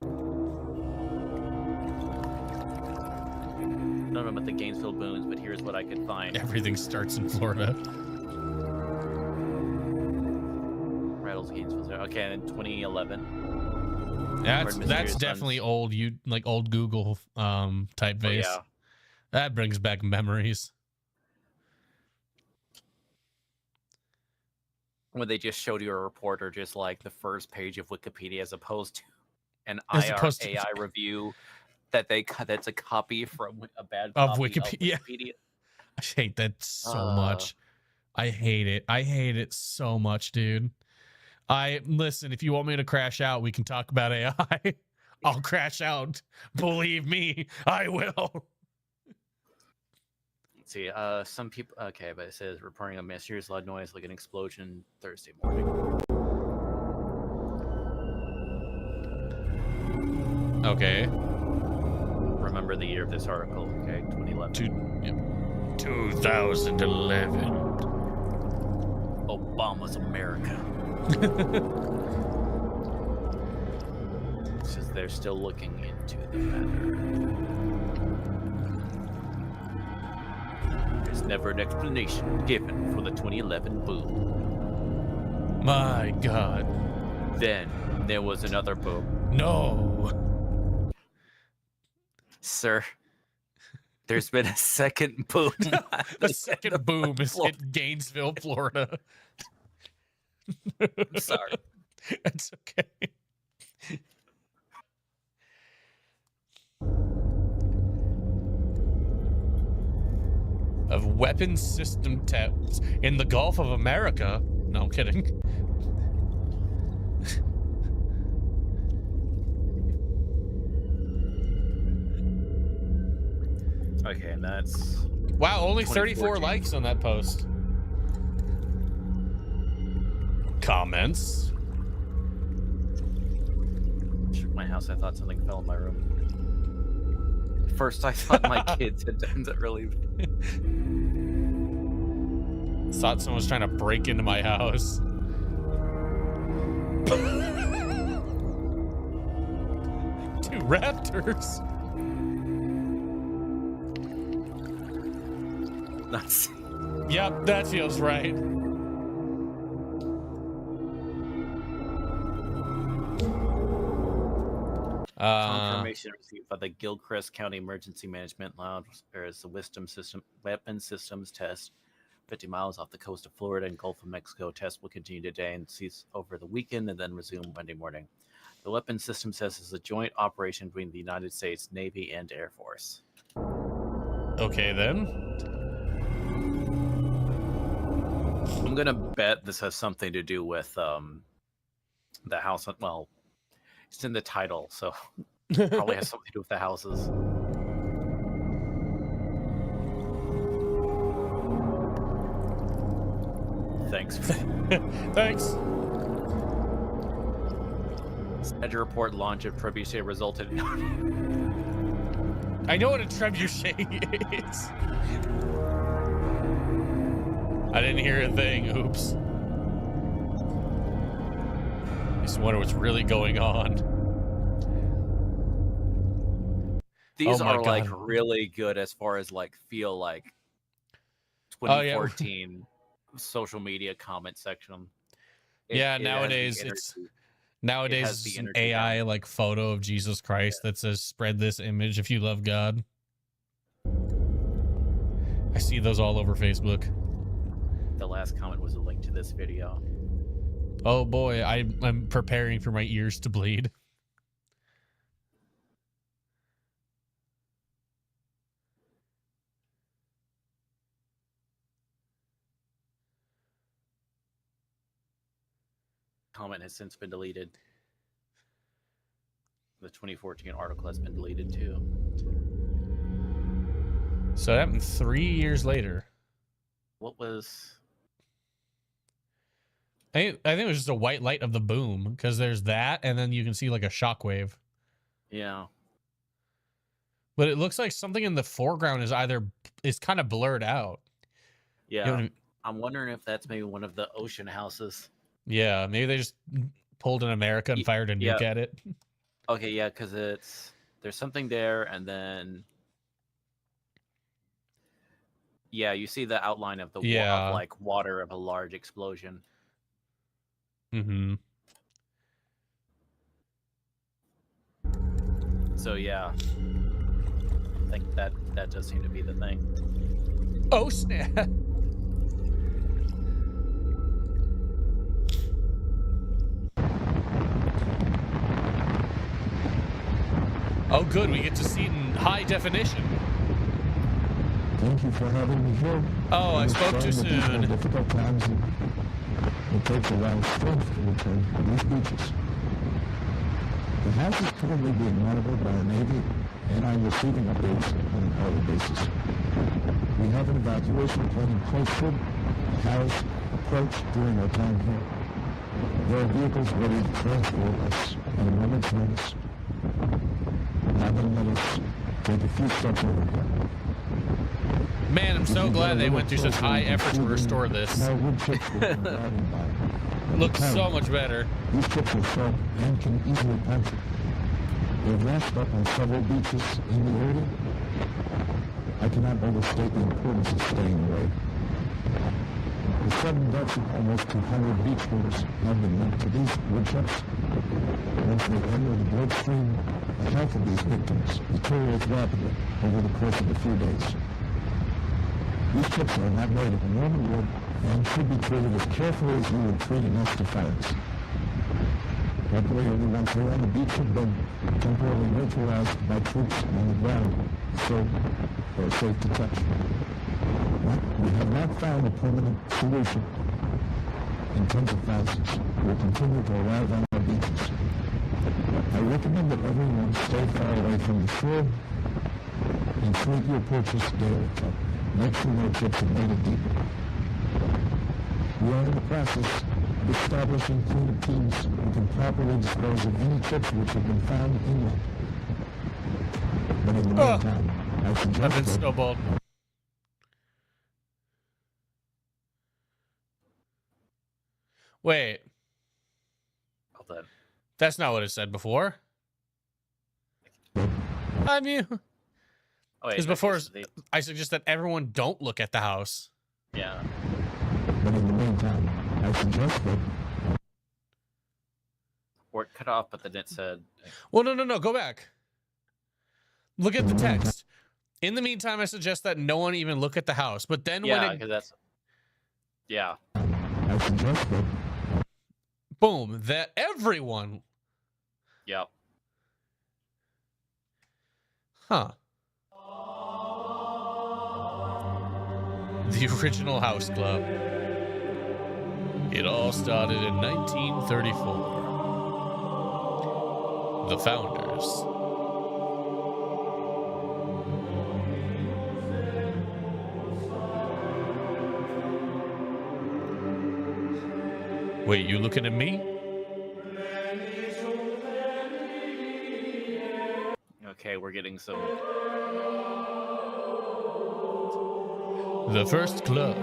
Speaker 1: I don't know about the Gainesville boons, but here's what I could find.
Speaker 2: Everything starts in Florida.
Speaker 1: Rattles Gainesville. Okay, in 2011.
Speaker 2: That's definitely old. Old Google typeface.
Speaker 1: Yeah.
Speaker 2: That brings back memories.
Speaker 1: When they just showed you a report or just like the first page of Wikipedia as opposed to an AI review that's a copy from a bad copy of Wikipedia.
Speaker 2: I hate that so much. I hate it. I hate it so much, dude. Listen, if you want me to crash out, we can talk about AI. I'll crash out. Believe me, I will.
Speaker 1: Let's see. Some people. Okay, but it says reporting a mysterious loud noise like an explosion Thursday morning.
Speaker 2: Okay.
Speaker 1: Remember the year of this article? Okay, 2011.
Speaker 2: 2011.
Speaker 1: Obama's America. It says they're still looking into the matter. There's never an explanation given for the 2011 boom.
Speaker 2: My God.
Speaker 1: Then there was another boom.
Speaker 2: No.
Speaker 1: Sir, there's been a second boom.
Speaker 2: The second boom is in Gainesville, Florida.
Speaker 1: I'm sorry.
Speaker 2: That's okay. Of weapons system tests in the Gulf of America. No, I'm kidding.
Speaker 1: Okay, and that's...
Speaker 2: Wow, only 34 likes on that post. Comments.
Speaker 1: Shook my house. I thought something fell in my room. First, I thought my kids had done it really.
Speaker 2: Thought someone was trying to break into my house. Two raptors.
Speaker 1: That's.
Speaker 2: Yep, that feels right.
Speaker 1: Confirmation received by the Gilchrist County Emergency Management Lounge. There is a weapon systems test 50 miles off the coast of Florida and Gulf of Mexico. Test will continue today and cease over the weekend and then resume Monday morning. The weapon systems test is a joint operation between the United States Navy and Air Force.
Speaker 2: Okay, then.
Speaker 1: I'm gonna bet this has something to do with the house. Well, it's in the title, so probably has something to do with the houses. Thanks.
Speaker 2: Thanks.
Speaker 1: Said report launch of trebuchet resulted in.
Speaker 2: I know what a trebuchet is. I didn't hear a thing. Oops. I just wonder what's really going on.
Speaker 1: These are like really good as far as like feel like 2014 social media comment section.
Speaker 2: Nowadays it's an AI like photo of Jesus Christ that says spread this image if you love God. I see those all over Facebook.
Speaker 1: The last comment was a link to this video.
Speaker 2: Oh boy, I'm preparing for my ears to bleed.
Speaker 1: Comment has since been deleted. The 2014 article has been deleted too.
Speaker 2: So that happened 3 years later.
Speaker 1: What was...
Speaker 2: I think it was just a white light of the boom, because there's that, and then you can see like a shockwave.
Speaker 1: Yeah.
Speaker 2: But it looks like something in the foreground is kind of blurred out.
Speaker 1: Yeah.
Speaker 2: You know what I mean?
Speaker 1: I'm wondering if that's maybe one of the ocean houses.
Speaker 2: Yeah, maybe they just pulled in America and fired a nuke at it.
Speaker 1: Okay, yeah, because there's something there, and then you see the outline of the of like water of a large explosion.
Speaker 2: Mm-hmm.
Speaker 1: So yeah, I think that does seem to be the thing.
Speaker 2: Oh snap! Oh, good. We get to see it in high definition.
Speaker 9: Thank you for having me here.
Speaker 2: Oh, I spoke too soon.
Speaker 9: Difficult times. It takes a lot of strength to return to these beaches. The house is currently being monitored by the Navy, and I'm receiving updates on an hourly basis. We have an evacuation plan in place should the house approach during our time here. There are vehicles ready to transport us at a moment's notice. Now then, let us take a few steps over here.
Speaker 2: Man, I'm so glad they went through such high effort to restore this. It looks so much better.
Speaker 9: These chips are sharp and can easily puncture. They've lashed up on several beaches in the area. I cannot overstate the importance of staying away. The sudden deaths of almost 200 beachgoers have been linked to these wood chips. Once they enter the bloodstream, the health of these victims deteriorates rapidly over the course of a few days. These chips are not made of normal wood and should be treated as carefully as you would treat a nest of fires. Luckily, everyone here on the beach have been temporarily neutralized by troops on the ground, so they're safe to touch. But we have not found a permanent solution, and tens of thousands will continue to arrive on our beaches. I recommend that everyone stay far away from the shore and treat your purchase daily. Make sure no chips are made of deeper. We are in the process of establishing cleanup teams who can properly dispose of any chips which have been found inland. But in the meantime, I suggest
Speaker 2: I've been snowballed. Wait.
Speaker 1: Hold on.
Speaker 2: That's not what it said before. I mean, because before I suggest that everyone don't look at the house.
Speaker 1: Yeah.
Speaker 9: But in the meantime, I suggest that.
Speaker 1: Or it cut off, but then it said.
Speaker 2: Well, no. Go back. Look at the text. In the meantime, I suggest that no one even look at the house. But then when
Speaker 1: because that's. Yeah.
Speaker 9: I suggest that.
Speaker 2: Boom. That everyone.
Speaker 1: Yep.
Speaker 2: Huh. The original house club. It all started in 1934. The founders. Wait, you looking at me?
Speaker 1: Okay, we're getting some.
Speaker 2: The first club.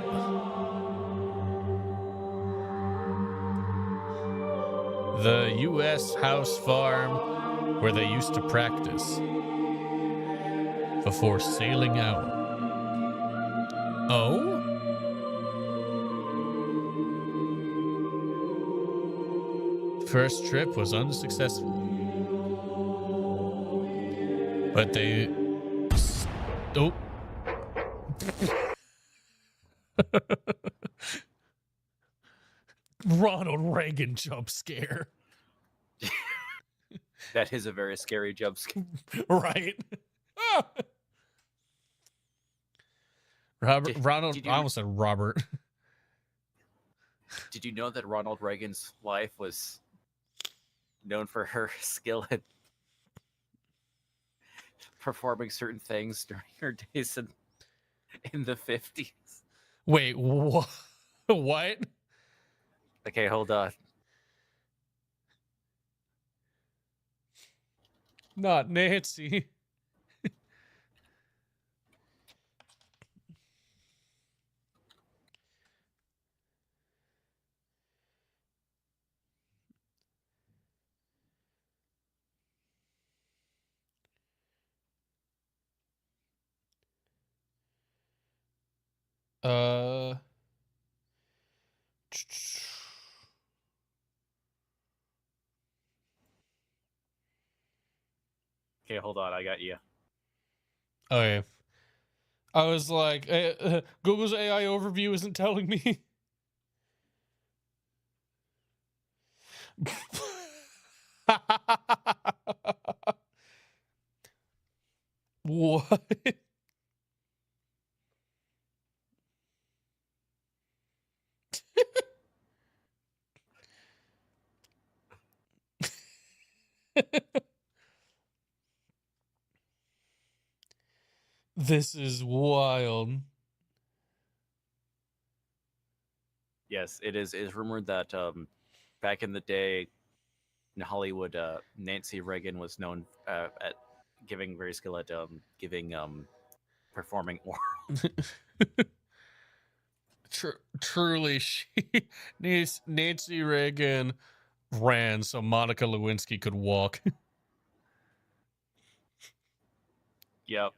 Speaker 2: The U.S. house farm where they used to practice before sailing out. Oh? First trip was unsuccessful. But they... Oh. Ronald Reagan jump scare.
Speaker 1: That is a very scary jump scare.
Speaker 2: Right? Ronald, I almost said Robert.
Speaker 1: Did you know that Ronald Reagan's wife was known for her skill at performing certain things during her days in the 50s?
Speaker 2: Wait, what? What?
Speaker 1: Okay, hold on.
Speaker 2: Not Nancy. Uh.
Speaker 1: Okay, hold on. I got you.
Speaker 2: Okay. I was like, Google's AI overview isn't telling me. What? This is wild.
Speaker 1: Yes, it is. It's rumored that back in the day in Hollywood, Nancy Reagan was known at giving very skill at performing
Speaker 2: Truly, Nancy Reagan ran so Monica Lewinsky could walk.
Speaker 1: Yep.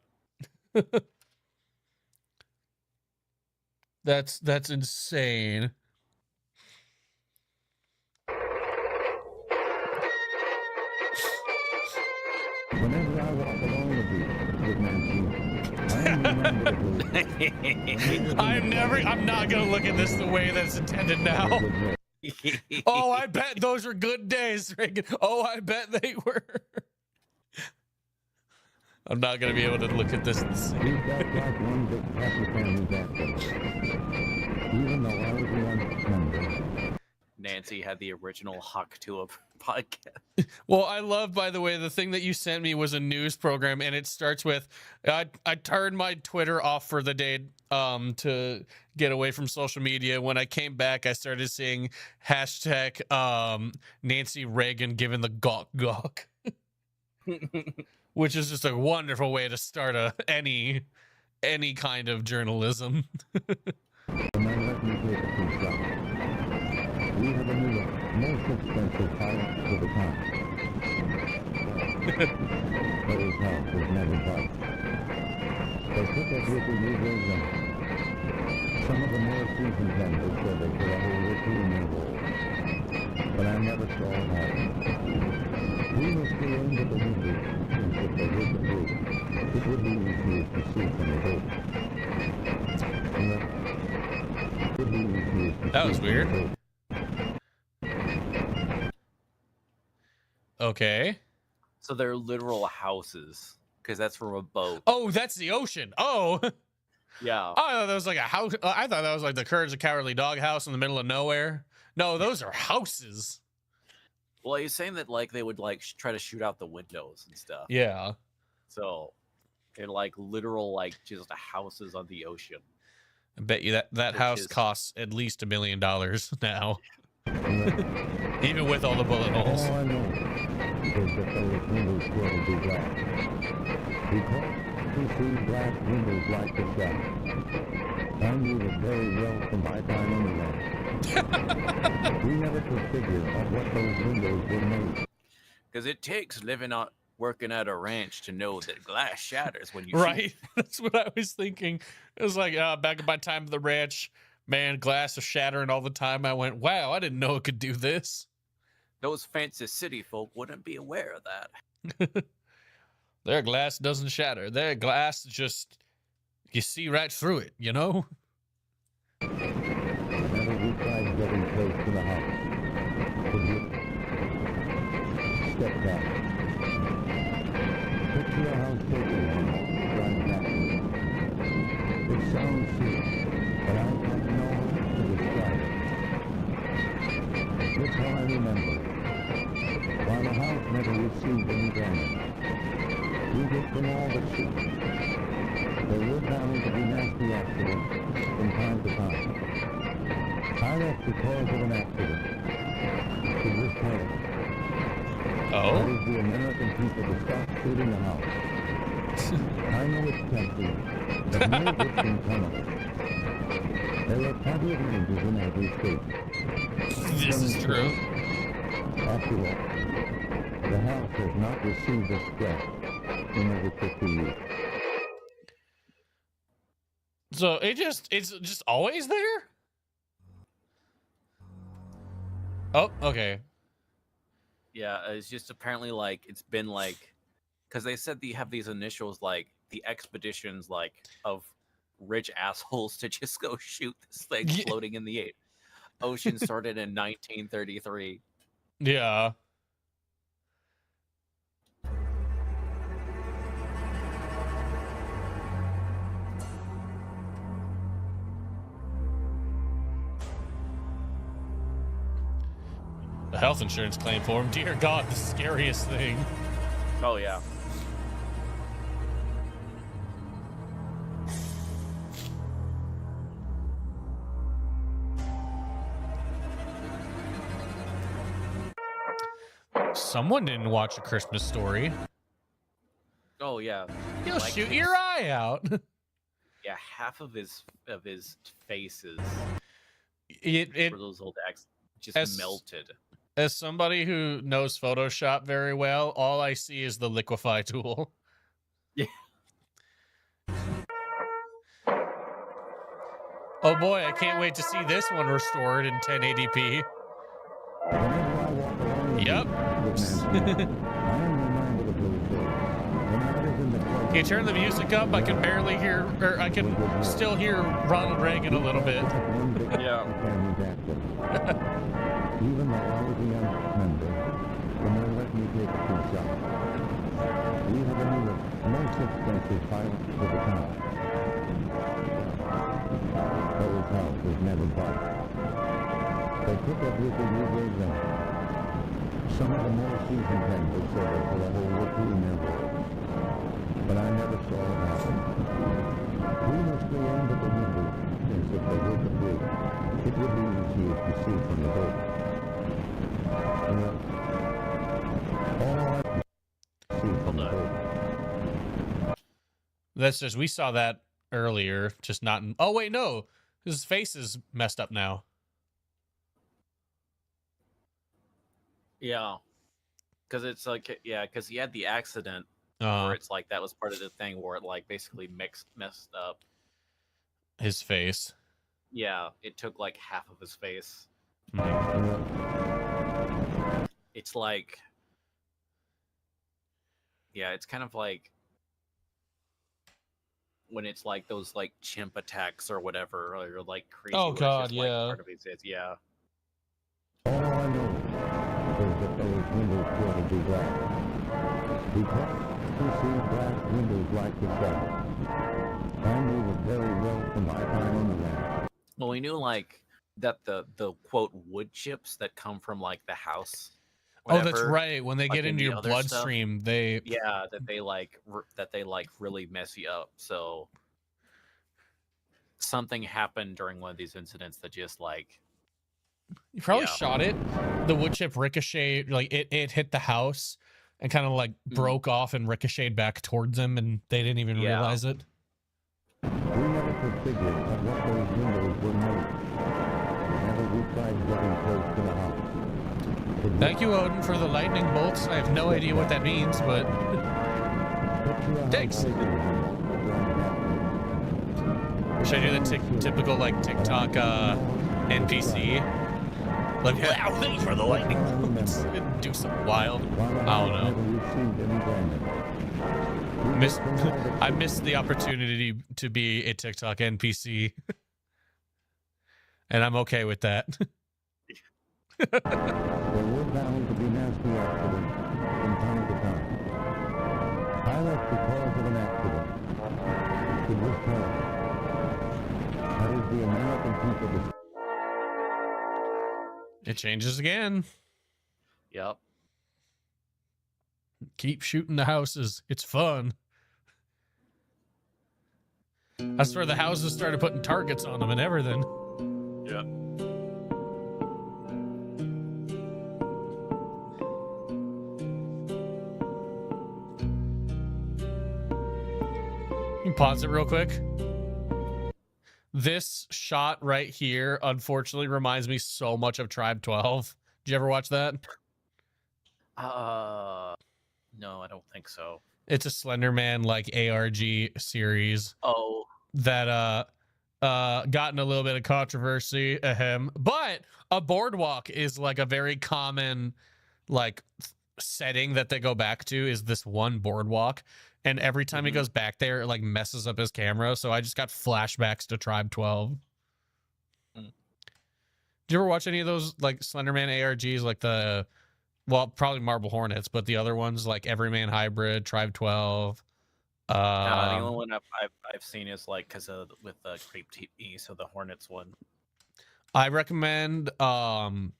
Speaker 2: That's insane.
Speaker 9: Whenever I walk along with Nancy,
Speaker 2: I'm not gonna look at this the way that's intended now. Oh, I bet those were good days, Reagan. Oh, I bet they were. I'm not gonna be able to look at this and see.
Speaker 9: We felt like one big happy family that day. Even though I was the youngest.
Speaker 1: Nancy had the original Huck to a podcast.
Speaker 2: Well, I love, by the way, the thing that you sent me was a news program, and it starts with, I turned my Twitter off for the day to get away from social media. When I came back, I started seeing hashtag Nancy Reagan giving the gawk gawk, which is just a wonderful way to start any kind of journalism.
Speaker 9: We have a new, most expensive pilot for the time. But his health was never touched. They took us with the Negroes and some of the more seasoned members said they could have hold it too in their role. But I never saw it happen. We must go into the window since if they hit the roof, it would be easier to see from the boat.
Speaker 2: That was weird. Okay.
Speaker 1: So they're literal houses because that's from a boat.
Speaker 2: Oh, that's the ocean. Oh.
Speaker 1: Yeah.
Speaker 2: Oh, I thought that was like a house. I thought that was like the Courage the Cowardly Dog house in the middle of nowhere. No, those are houses.
Speaker 1: Well, he's saying that like they would like try to shoot out the windows and stuff.
Speaker 2: Yeah.
Speaker 1: So they're like literal like just houses on the ocean.
Speaker 2: I bet you that house costs at least $1 million now. Even with all the bullet holes.
Speaker 9: All I know is that those windows will be black. Because we see black windows like the sky. I knew it very well from my time anyway. We never could figure out what those windows were made.
Speaker 1: Because it takes working at a ranch to know that glass shatters when you
Speaker 2: right.
Speaker 1: shoot.
Speaker 2: That's what I was thinking. It was like back at my time at the ranch, man, glass was shattering all the time. I went, wow, I didn't know it could do this.
Speaker 1: Those fancy city folk wouldn't be aware of that.
Speaker 2: Their glass doesn't shatter. Their glass just, you see right through it, you know?
Speaker 9: Whenever we tried getting close to the house, could you step back? Picture a house taken on right back. It sounds sweet, but I have no words to describe it. That's all I remember. While the house never received any damage, we get from all the shit. There were bound to be nasty accidents from time to time. I left because of an accident. To this day.
Speaker 2: Oh?
Speaker 9: That is the American people to stop shooting the house. I know it's tempting, but no good can come of it. There are plenty of ranges in every state.
Speaker 2: This is true.
Speaker 9: After all, the house has not received a scratch in over 50 years.
Speaker 2: So it's just always there? Oh, okay.
Speaker 1: Yeah, it's just apparently like it's been like because they said they have these initials like the expeditions like of rich assholes to just go shoot this thing
Speaker 2: Yeah.
Speaker 1: floating in the ocean started in 1933.
Speaker 2: Yeah. A health insurance claim for him. Dear God, the scariest thing.
Speaker 1: Oh yeah.
Speaker 2: Someone didn't watch A Christmas Story.
Speaker 1: Oh yeah.
Speaker 2: You'll
Speaker 1: Like
Speaker 2: shoot
Speaker 1: his-
Speaker 2: your eye out.
Speaker 1: Yeah, half of his faces
Speaker 2: It
Speaker 1: for those old acts just
Speaker 2: as-
Speaker 1: melted.
Speaker 2: As somebody who knows Photoshop very well, all I see is the liquefy tool.
Speaker 1: Yeah.
Speaker 2: Oh boy, I can't wait to see this one restored in 1080p. Yep. Can you turn the music up? I can barely hear, or I can still hear Ronald Reagan a little bit.
Speaker 1: Yeah.
Speaker 9: Even though I was a young member, when they let me take a few shots. We have a new, most expensive pilot for the town. Those houses never budged. They took everything we gave them. Some of the more seasoned members said they put a hole or two in their world. But I never saw it happen. We must be aimed at the window as if they were the bridge. It would be easier to see from the boat.
Speaker 2: That's just, we saw that earlier, just not in, oh wait, no. His face is messed up now.
Speaker 1: Yeah. Because it's like, yeah, because he had the accident
Speaker 2: Uh,
Speaker 1: where it's like that was part of the thing where it like basically messed up.
Speaker 2: his face.
Speaker 1: Yeah, it took like half of his face. It's like, yeah, it's kind of like when it's like those like chimp attacks or whatever, or like crazy.
Speaker 2: Oh
Speaker 1: where it's
Speaker 2: God,
Speaker 1: just, like,
Speaker 2: yeah.
Speaker 1: part of his face. Yeah.
Speaker 9: All I know is that those windows were to be glass. Because to see glass windows like the sun. I knew it very well from my time on the land.
Speaker 1: Well, we knew like that the quote wood chips that come from like the house.
Speaker 2: Oh, that's
Speaker 1: whatever,
Speaker 2: right. When they
Speaker 1: like
Speaker 2: get
Speaker 1: in
Speaker 2: into
Speaker 1: the
Speaker 2: your
Speaker 1: other
Speaker 2: bloodstream, they
Speaker 1: yeah, that they like really mess you up. So something happened during one of these incidents that just like
Speaker 2: you probably
Speaker 1: yeah.
Speaker 2: shot it. The wood chip ricocheted, like it hit the house and kind of like broke off and ricocheted back towards them, and they didn't even
Speaker 1: Yeah.
Speaker 2: realize it.
Speaker 9: We never could figure out what those windows were made. Whenever we tried getting close to the house.
Speaker 2: Thank you, Odin, for the lightning bolts. I have no idea what that means, but thanks. Should I do the typical like TikTok NPC? Like, wow, thanks for the lightning bolts. Do something wild. I don't know. I missed the opportunity to be a TikTok NPC, and I'm okay with that.
Speaker 9: There were bound to be nasty accidents from time to time. I left because of an accident. It was terrible. That is the American people.
Speaker 2: It changes again.
Speaker 1: Yep.
Speaker 2: Keep shooting the houses. It's fun. That's where the houses started putting targets on them and everything.
Speaker 1: Yeah.
Speaker 2: You can pause it real quick. This shot right here, unfortunately, reminds me so much of Tribe 12. Did you ever watch that?
Speaker 1: No, I don't think so.
Speaker 2: It's a Slender Man like ARG series
Speaker 1: Oh,
Speaker 2: that gotten a little bit of controversy, but a boardwalk is like a very common like setting that they go back to, is this one boardwalk, and every time he goes back there it like messes up his camera, so I just got flashbacks to Tribe 12. Did you ever watch any of those like Slenderman ARGs, like the, well, probably Marble Hornets, but the other ones like Everyman Hybrid, Tribe 12?
Speaker 1: The only one I've seen is like because of with the Creep TV, so the Hornets one.
Speaker 2: I recommend Everyman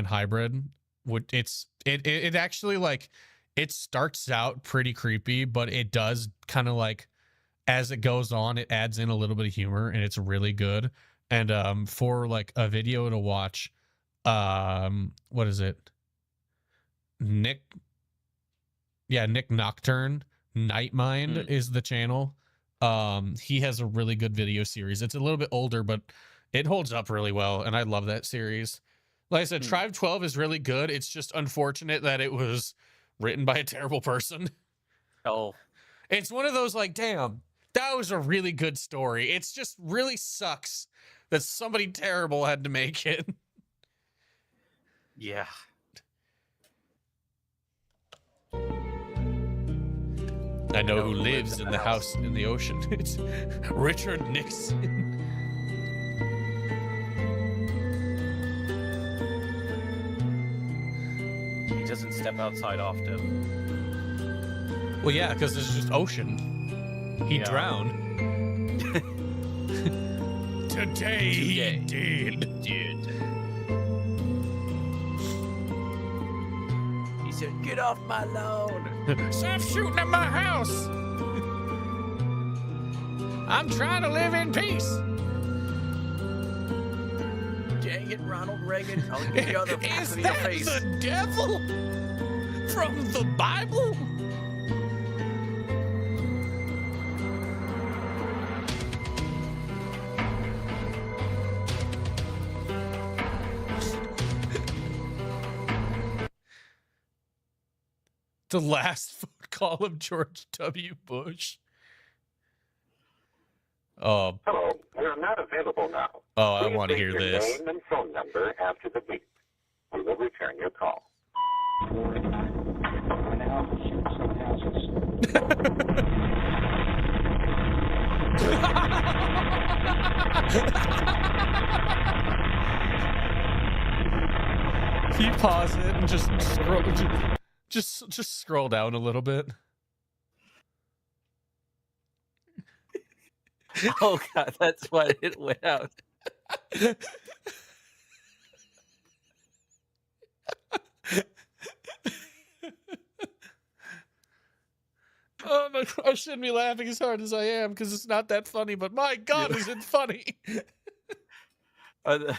Speaker 2: Hybrid. It actually, like, it starts out pretty creepy, but it does kind of like, as it goes on, it adds in a little bit of humor, and it's really good. And for like a video to watch, what is it? Nick Nocturne Nightmind is the channel. He has a really good video series. It's a little bit older, but it holds up really well, and I love that series. Like I said, Tribe 12 is really good. It's just unfortunate that it was written by a terrible person.
Speaker 1: Oh.
Speaker 2: It's one of those like, damn, that was a really good story. It's just really sucks that somebody terrible had to make it.
Speaker 1: Yeah.
Speaker 2: I know who lives in the house in the ocean. It's Richard Nixon.
Speaker 1: He doesn't step outside often.
Speaker 2: Well, yeah, because it's just ocean. He drowned. Today he did.
Speaker 1: He said, "Get off my lawn!
Speaker 2: Stop shooting at my house! I'm trying to live in peace."
Speaker 1: Dang it, Ronald Reagan! I'll give you other
Speaker 2: Is
Speaker 1: in your
Speaker 2: that
Speaker 1: face.
Speaker 2: the devil from the Bible? The last phone call of George W. Bush.
Speaker 6: Hello, we're not available now.
Speaker 2: Oh, I
Speaker 6: Please
Speaker 2: want to
Speaker 6: leave
Speaker 2: hear
Speaker 6: your
Speaker 2: this.
Speaker 6: name and phone number after the beep. We will return your call.
Speaker 2: Can you pause it and just scroll? Just scroll down a little bit.
Speaker 1: Oh god, that's why it went out.
Speaker 2: Oh my! I shouldn't be laughing as hard as I am because it's not that funny. But my God, is it funny?
Speaker 1: The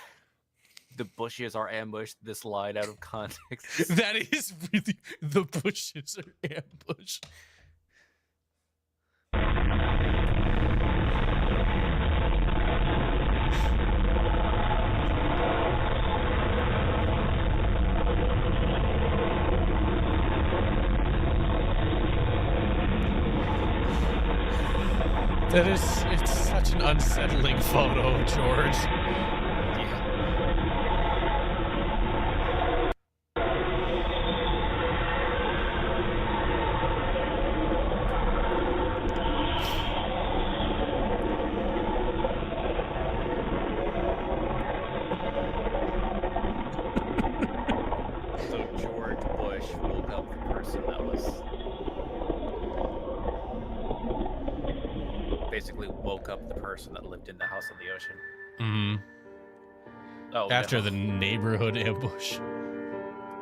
Speaker 1: bushes are ambushed. This line out of context.
Speaker 2: That is really, the bushes are ambushed. It's such an unsettling photo, George.
Speaker 1: So George Bush woke up the person that was basically woke up the person that lived in the house on the ocean.
Speaker 2: Mm-hmm.
Speaker 1: Oh,
Speaker 2: After
Speaker 1: no.
Speaker 2: the neighborhood ambush.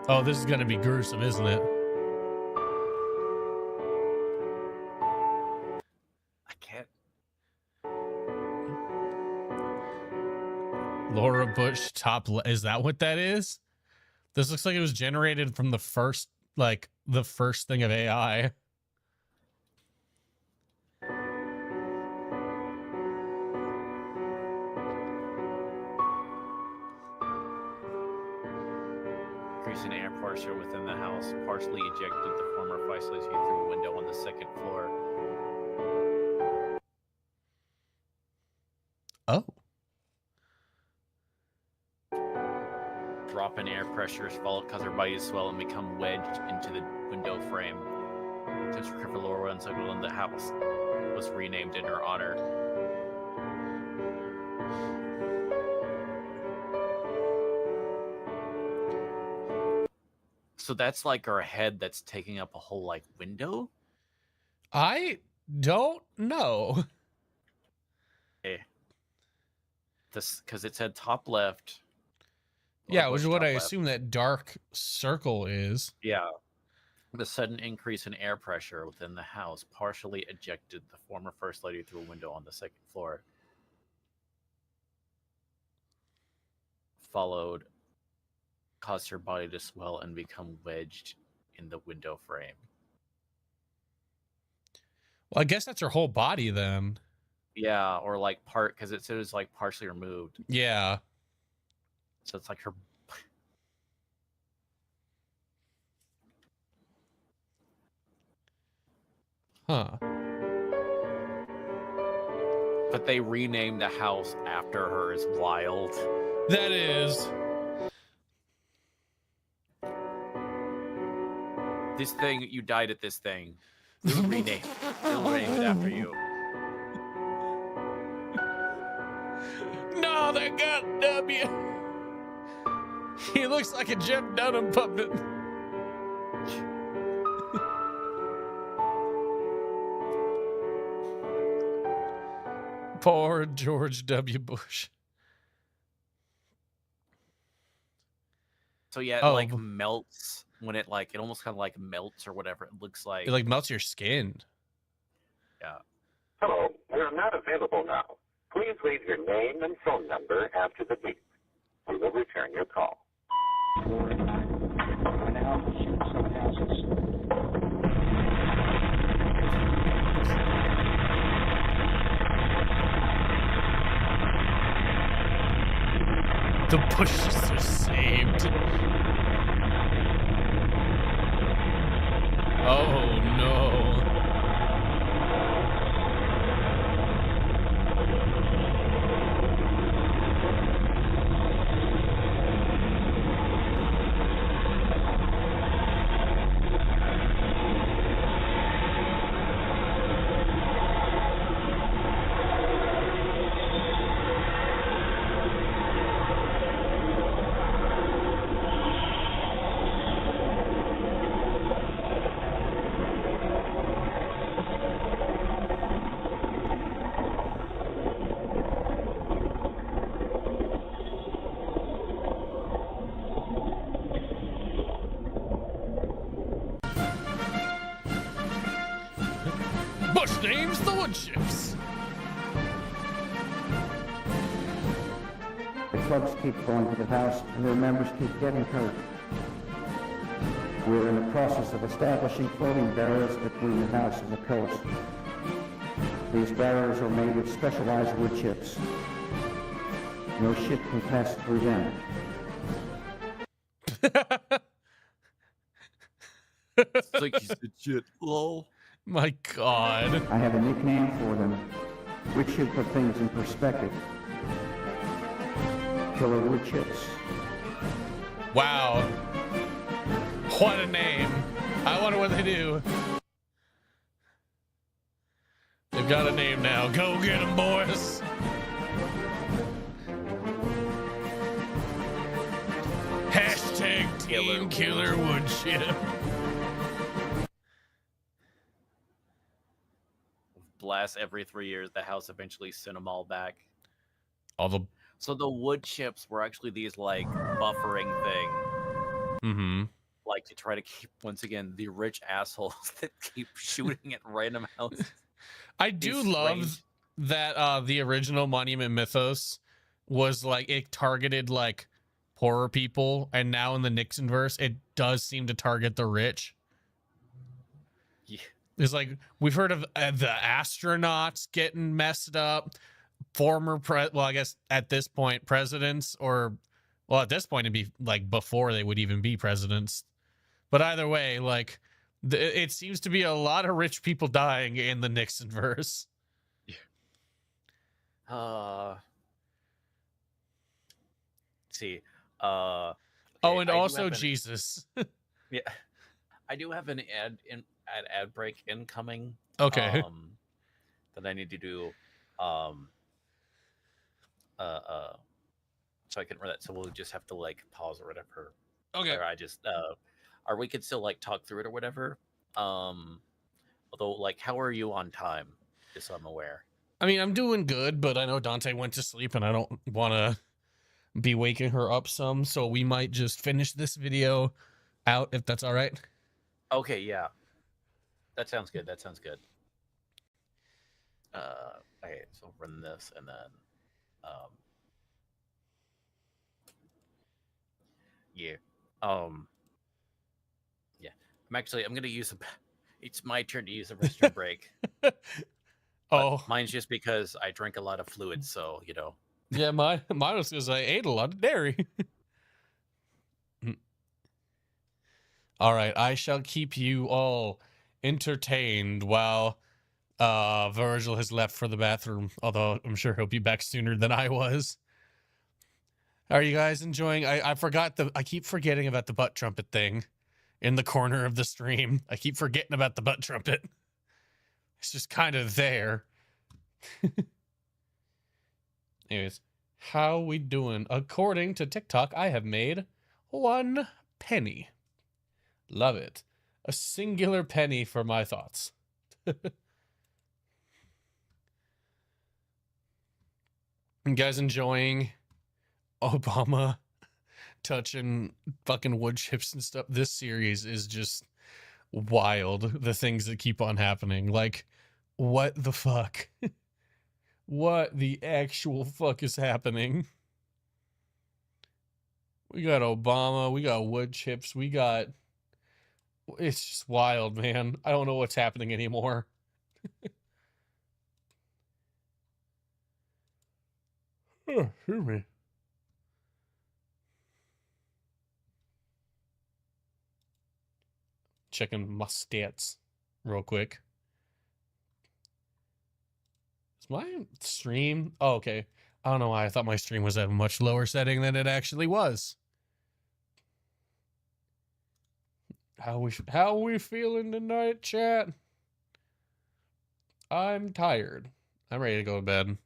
Speaker 2: Oh, this is gonna be gruesome, isn't it?
Speaker 1: I can't.
Speaker 2: Laura Bush is that what that is? This looks like it was generated from the first thing of AI.
Speaker 1: Increasing air pressure within the house partially ejected the former facility through a window on the second floor.
Speaker 2: Oh.
Speaker 1: Drop in air pressures followed cause her body to swell and become wedged into the window frame. Since Griffalora and Suggerland, the house was renamed in her honor. So that's like her head that's taking up a whole like window?
Speaker 2: I don't know.
Speaker 1: Okay. This because it said top left.
Speaker 2: Yeah, which is what I
Speaker 1: left.
Speaker 2: assume that dark circle is.
Speaker 1: Yeah. The sudden increase in air pressure within the house partially ejected the former First Lady through a window on the second floor. Followed, caused her body to swell and become wedged in the window frame.
Speaker 2: Well, I guess that's her whole body then.
Speaker 1: Yeah, or like part, because it says like partially removed.
Speaker 2: Yeah.
Speaker 1: So it's like her.
Speaker 2: Huh.
Speaker 1: But they renamed the house after her is wild.
Speaker 2: That is.
Speaker 1: This thing, you died at this thing. They'll rename it after you.
Speaker 2: No, they got W. He looks like a Jeff Dunham puppet. Poor George W. Bush.
Speaker 1: So yeah, it like melts when it like, it almost kind of like melts or whatever it looks like.
Speaker 2: It like melts your skin.
Speaker 1: Yeah.
Speaker 6: Hello, we're not available now. Please leave your name and phone number after the beep. We will return your call.
Speaker 2: The Bushes are saved. Oh no. Bush names the wood chips.
Speaker 10: The clubs keep going to the house, and their members keep getting hurt. We're in the process of establishing floating barriers between the house and the coast. These barriers are made with specialized wood chips. No ship can pass through them.
Speaker 1: It's like he's legit. Lol.
Speaker 2: My God.
Speaker 10: I have a nickname for them, which should put things in perspective. Killer wood chips.
Speaker 2: Wow. What a name. I wonder what they do. They've got a name now. Go get them, boys. Hashtag Team Killer Wood Chip.
Speaker 1: Blast every 3 years, the house eventually sent them all back.
Speaker 2: So
Speaker 1: the wood chips were actually these like buffering thing.
Speaker 2: Mm-hmm.
Speaker 1: Like to try to keep, once again, the rich assholes that keep shooting at random houses.
Speaker 2: I do love that the original Monument Mythos was like, it targeted like poorer people, and now in the Nixon verse, it does seem to target the rich.
Speaker 1: Yeah.
Speaker 2: It's like, we've heard of the astronauts getting messed up, I guess at this point, presidents, or, well, at this point, it'd be like before they would even be presidents. But either way, like, it seems to be a lot of rich people dying in the Nixon verse.
Speaker 1: see.
Speaker 2: Oh,
Speaker 1: Okay,
Speaker 2: and
Speaker 1: I do
Speaker 2: also
Speaker 1: have an,
Speaker 2: Jesus.
Speaker 1: yeah, I do have an ad break incoming.
Speaker 2: Okay.
Speaker 1: That I need to do. Um, so I can run that. So we'll just have to like pause or whatever.
Speaker 2: Okay.
Speaker 1: Or I just or we could still like talk through it or whatever. Although like, how are you on time? Just so I'm aware.
Speaker 2: I mean, I'm doing good, but I know Dante went to sleep, and I don't want to be waking her up some, so we might just finish this video out if that's all right.
Speaker 1: Okay, yeah, that sounds good. That sounds good. Okay, so run this and then, yeah, yeah. I'm gonna use a. It's my turn to use a restroom break.
Speaker 2: Oh,
Speaker 1: mine's just because I drink a lot of fluids, so you know.
Speaker 2: Yeah, mine was because I ate a lot of dairy. All right, I shall keep you all entertained while Virgil has left for the bathroom, although I'm sure he'll be back sooner than I was. Are you guys enjoying? I keep forgetting about the butt trumpet thing in the corner of the stream. I keep forgetting about the butt trumpet. It's just kind of there. Anyways, how we doing? According to TikTok, I have made 1 penny. Love it. A singular penny for my thoughts. You guys enjoying Obama touching fucking wood chips and stuff? This series is just wild. The things that keep on happening. Like, what the fuck? What the actual fuck is happening? We got Obama. We got wood chips. We got... It's just wild, man. I don't know what's happening anymore. Oh, excuse me. Checking my stats real quick. Is my stream? Oh, okay. I don't know why I thought my stream was at a much lower setting than it actually was. How we feeling tonight, chat? I'm tired. I'm ready to go to bed.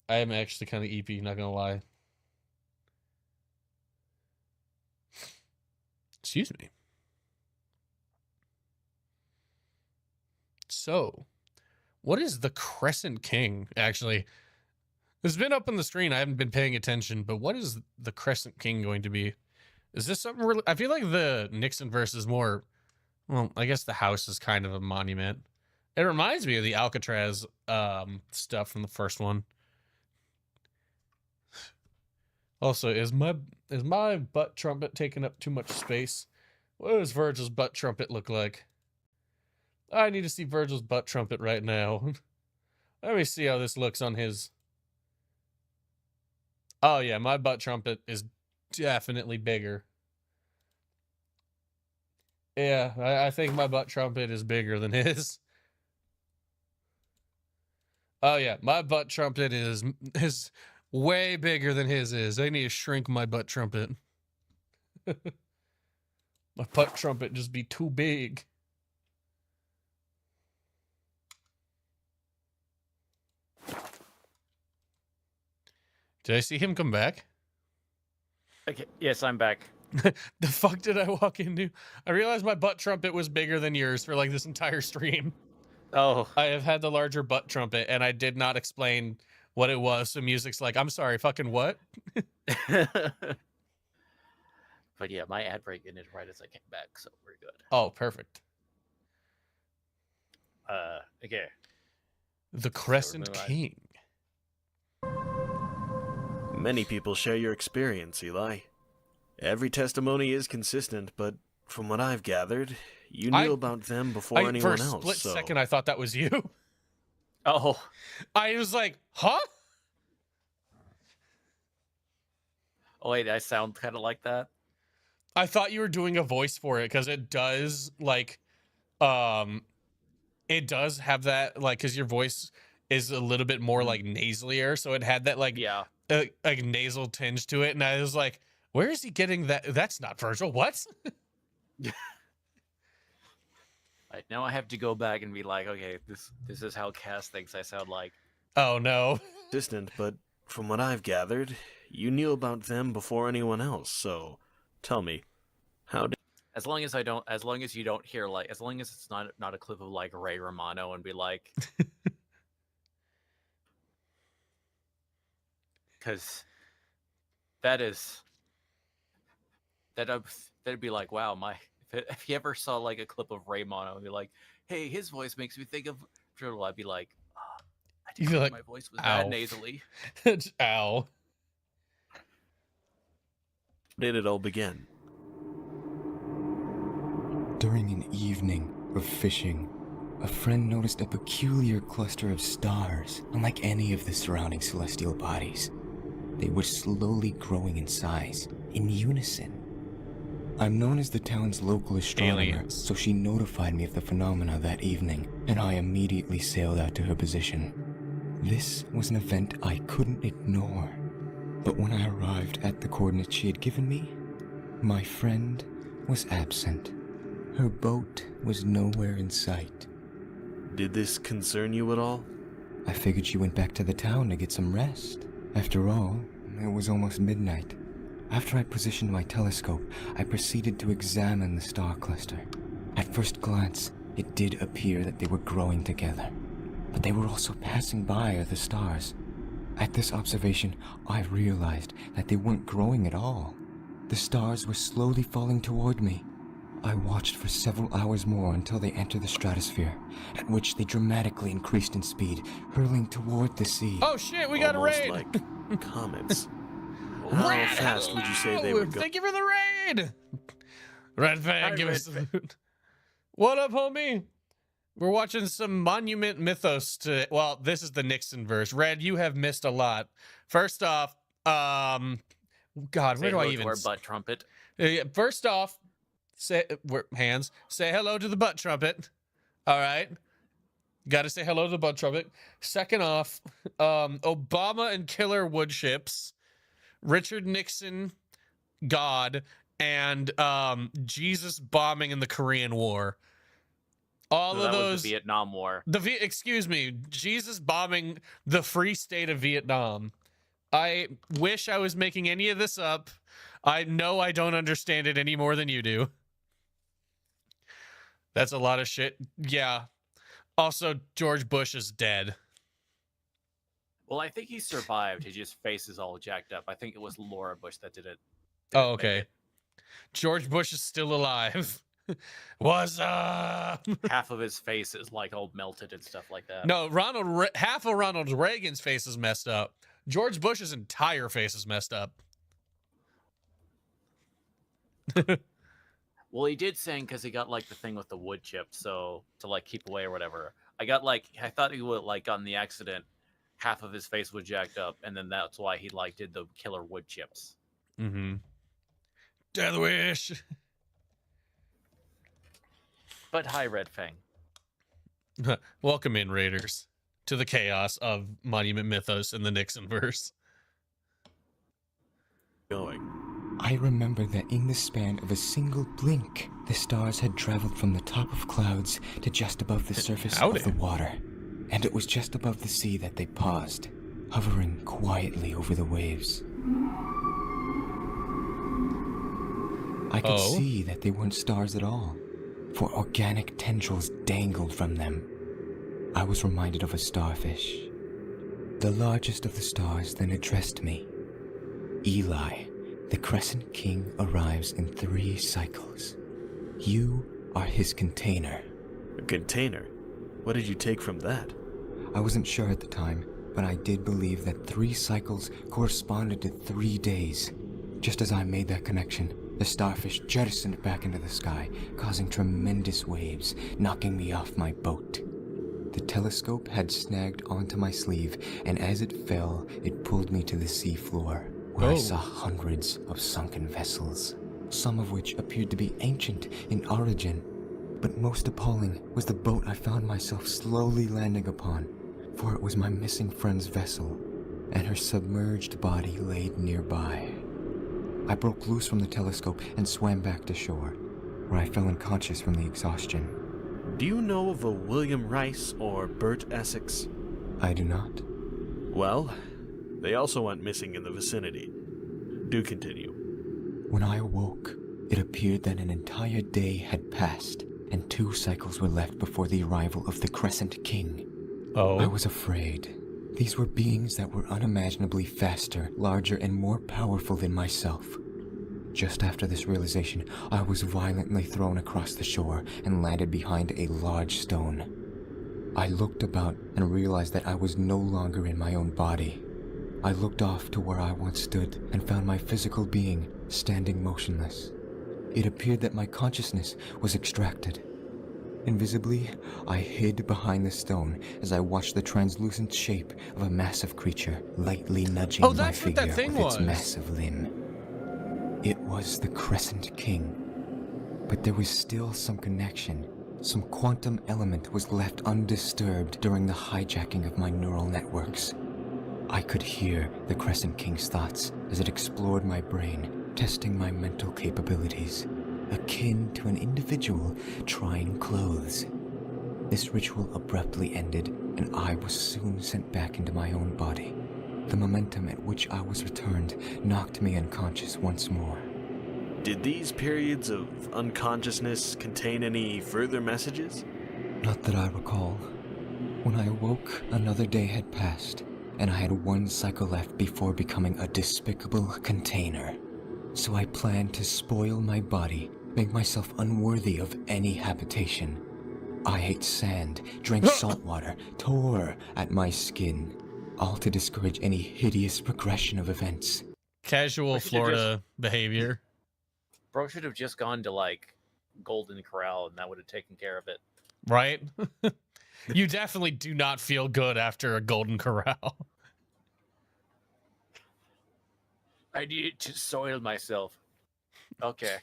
Speaker 2: I am actually kind of EP, not gonna lie. Excuse me. So, what is the Crescent King, actually? It's been up on the screen. I haven't been paying attention, but what is the Crescent King going to be? Is this something really... I feel like the Nixon verse is more... Well, I guess the house is kind of a monument. It reminds me of the Alcatraz stuff from the first one. Also, is my butt trumpet taking up too much space? What does Virgil's butt trumpet look like? I need to see Virgil's butt trumpet right now. Let me see how this looks on his... Oh, yeah, my butt trumpet is definitely bigger. Yeah, I think my butt trumpet is bigger than his. Oh, yeah, my butt trumpet is way bigger than his is. I need to shrink my butt trumpet. My butt trumpet just be too big. Did I see him come back?
Speaker 1: Okay, yes, I'm back.
Speaker 2: The fuck did I walk into? I realized my butt trumpet was bigger than yours for like this entire stream.
Speaker 1: Oh.
Speaker 2: I have had the larger butt trumpet, and I did not explain what it was. So music's like, I'm sorry, fucking what?
Speaker 1: But yeah, my ad break ended right as I came back, so we're good.
Speaker 2: Oh, perfect.
Speaker 1: Okay.
Speaker 2: The Crescent King.
Speaker 11: Many people share your experience, Eli. Every testimony is consistent, but from what I've gathered, you knew about them before anyone else.
Speaker 2: For a split second, I thought that was you.
Speaker 1: Oh.
Speaker 2: I was like, huh?
Speaker 1: Oh, wait, I sound kind of like that?
Speaker 2: I thought you were doing a voice for it, because it does, like, it does have that, like, because your voice is a little bit more like nasalier, so it had that like like nasal tinge to it, and I was like, where is he getting that? That's not Virgil. What?
Speaker 1: Now I have to go back and be like, okay, this is how Cass thinks I sound like.
Speaker 2: Oh no.
Speaker 11: Distant, but from what I've gathered, you knew about them before anyone else. So, tell me, how did?
Speaker 1: As long as you don't hear like, as long as it's not a clip of like Ray Romano and be like, because that'd be like, wow, if you ever saw like a clip of Ray Romano and be like, hey, his voice makes me think of Turtle, I'd be like, oh, I didn't know my voice was that nasally.
Speaker 2: Ow.
Speaker 11: Did it all begin?
Speaker 12: During an evening of fishing, a friend noticed a peculiar cluster of stars, unlike any of the surrounding celestial bodies. They were slowly growing in size, in unison. I'm known as the town's local astronomer, so she notified me of the phenomena that evening, and I immediately sailed out to her position. This was an event I couldn't ignore. But when I arrived at the coordinates she had given me, my friend was absent. Her boat was nowhere in sight.
Speaker 11: Did this concern you at all?
Speaker 12: I figured she went back to the town to get some rest. After all, it was almost midnight. After I positioned my telescope, I proceeded to examine the star cluster. At first glance, it did appear that they were growing together, but they were also passing by other stars. At this observation, I realized that they weren't growing at all. The stars were slowly falling toward me. I watched for several hours more until they entered the stratosphere, at which they dramatically increased in speed, hurling toward the sea.
Speaker 2: Oh shit, we got a raid!
Speaker 11: Like comets. How fast would you say they were going?
Speaker 2: Thank you for the raid! Red Fang, give us the loot. What up, homie? We're watching some Monument Mythos today. Well, this is the Nixon verse. Red, you have missed a lot. First off, God, where do I even...
Speaker 1: Our butt trumpet.
Speaker 2: First off, say hello to the butt trumpet. All right. Got to say hello to the butt trumpet. Second off, Obama and killer wood chips. Richard Nixon, God, and Jesus bombing in the Korean War. All of those.
Speaker 1: Was the Vietnam War.
Speaker 2: Excuse me, Jesus bombing the free state of Vietnam. I wish I was making any of this up. I know I don't understand it any more than you do. That's a lot of shit. Yeah. Also, George Bush is dead.
Speaker 1: Well, I think he survived. His just face is all jacked up. I think it was Laura Bush that did it.
Speaker 2: Oh, okay. George Bush is still alive. What's up?
Speaker 1: Half of his face is like all melted and stuff like that.
Speaker 2: No, half of Ronald Reagan's face is messed up. George Bush's entire face is messed up.
Speaker 1: Well, he did sing because he got like the thing with the wood chip, so to like keep away or whatever. I thought he would like on the accident. Half of his face was jacked up, and then that's why he like did the killer wood chips.
Speaker 2: Mm-hmm. Death wish.
Speaker 1: But hi, Red Fang.
Speaker 2: Welcome in, Raiders, to the chaos of Monument Mythos and the Nixon verse.
Speaker 12: I remember that in the span of a single blink, the stars had traveled from the top of clouds to just above the surface of the water. And it was just above the sea that they paused, hovering quietly over the waves. I could see that they weren't stars at all, for organic tendrils dangled from them. I was reminded of a starfish. The largest of the stars then addressed me. Eli, the Crescent King, arrives in 3 cycles. You are his container.
Speaker 11: A container? What did you take from that?
Speaker 12: I wasn't sure at the time, but I did believe that 3 cycles corresponded to 3 days. Just as I made that connection, the starfish jettisoned back into the sky, causing tremendous waves, knocking me off my boat. The telescope had snagged onto my sleeve, and as it fell, it pulled me to the seafloor, where I saw hundreds of sunken vessels, some of which appeared to be ancient in origin. But most appalling was the boat I found myself slowly landing upon. for it was my missing friend's vessel, and her submerged body laid nearby. I broke loose from the telescope and swam back to shore, where I fell unconscious from the exhaustion.
Speaker 11: Do you know of a William Rice or Bert Essex?
Speaker 12: I do not.
Speaker 11: Well, they also went missing in the vicinity. Do continue.
Speaker 12: When I awoke, it appeared that an entire day had passed, and 2 cycles were left before the arrival of the Crescent King.
Speaker 2: Oh.
Speaker 12: I was afraid. These were beings that were unimaginably faster, larger, and more powerful than myself. Just after this realization, I was violently thrown across the shore and landed behind a large stone. I looked about and realized that I was no longer in my own body. I looked off to where I once stood and found my physical being standing motionless. It appeared that my consciousness was extracted. Invisibly, I hid behind the stone as I watched the translucent shape of a massive creature lightly nudging my figure with its massive limb. It was the Crescent King. But there was still some connection. Some quantum element was left undisturbed during the hijacking of my neural networks. I could hear the Crescent King's thoughts as it explored my brain, testing my mental capabilities, akin to an individual trying clothes. This ritual abruptly ended, and I was soon sent back into my own body. The momentum at which I was returned knocked me unconscious once more.
Speaker 11: Did these periods of unconsciousness contain any further messages?
Speaker 12: Not that I recall. When I awoke, another day had passed, and I had 1 cycle left before becoming a despicable container. So I planned to spoil my body, make myself unworthy of any habitation. I ate sand, drank salt water, tore at my skin, all to discourage any hideous progression of events.
Speaker 2: Casual Florida behavior.
Speaker 1: Bro should have just gone to, like, Golden Corral, and that would have taken care of it.
Speaker 2: Right? You definitely do not feel good after a Golden Corral.
Speaker 1: I need to soil myself. Okay.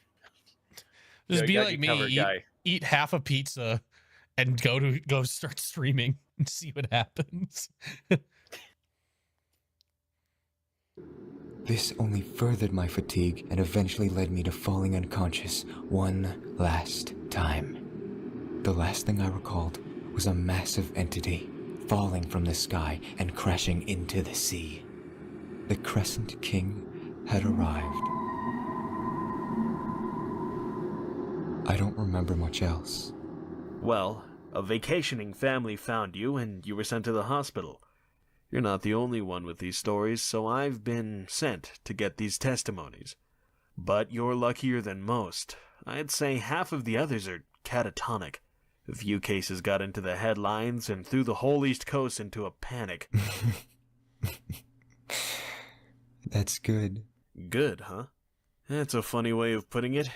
Speaker 2: Just be like me, eat half a pizza and go start streaming and see what happens.
Speaker 12: This only furthered my fatigue and eventually led me to falling unconscious one last time. The last thing I recalled was a massive entity falling from the sky and crashing into the sea. The Crescent King had arrived. I don't remember much else.
Speaker 11: Well, a vacationing family found you and you were sent to the hospital. You're not the only one with these stories, so I've been sent to get these testimonies. But you're luckier than most. I'd say half of the others are catatonic. A few cases got into the headlines and threw the whole East Coast into a panic.
Speaker 12: That's good.
Speaker 11: Good, huh? That's a funny way of putting it.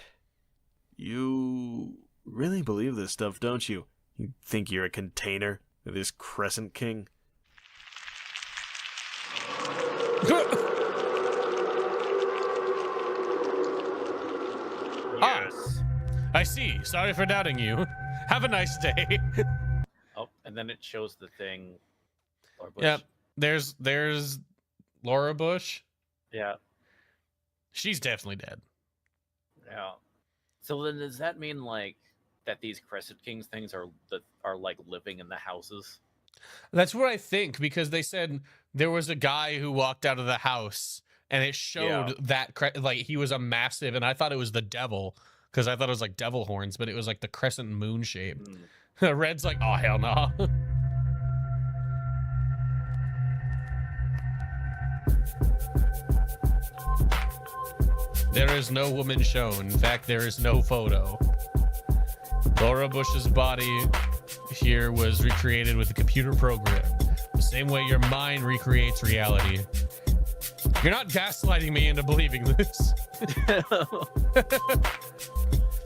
Speaker 11: You really believe this stuff, don't you? You think you're a container of this Crescent King?
Speaker 2: Yes. I see. Sorry for doubting you. Have a nice day.
Speaker 1: Oh, and then it shows the thing.
Speaker 2: Yep. There's Laura Bush.
Speaker 1: Yeah.
Speaker 2: She's definitely dead.
Speaker 1: Yeah. So then does that mean like that these Crescent Kings things are like living in the houses?
Speaker 2: That's what I think, because they said there was a guy who walked out of the house and it showed that like he was a massive, and I thought it was the devil because I thought it was like devil horns, but it was like the crescent moon shape. Red's like, oh hell no. There is no woman shown. In fact, there is no photo. Laura Bush's body here was recreated with a computer program. The same way your mind recreates reality. You're not gaslighting me into believing this.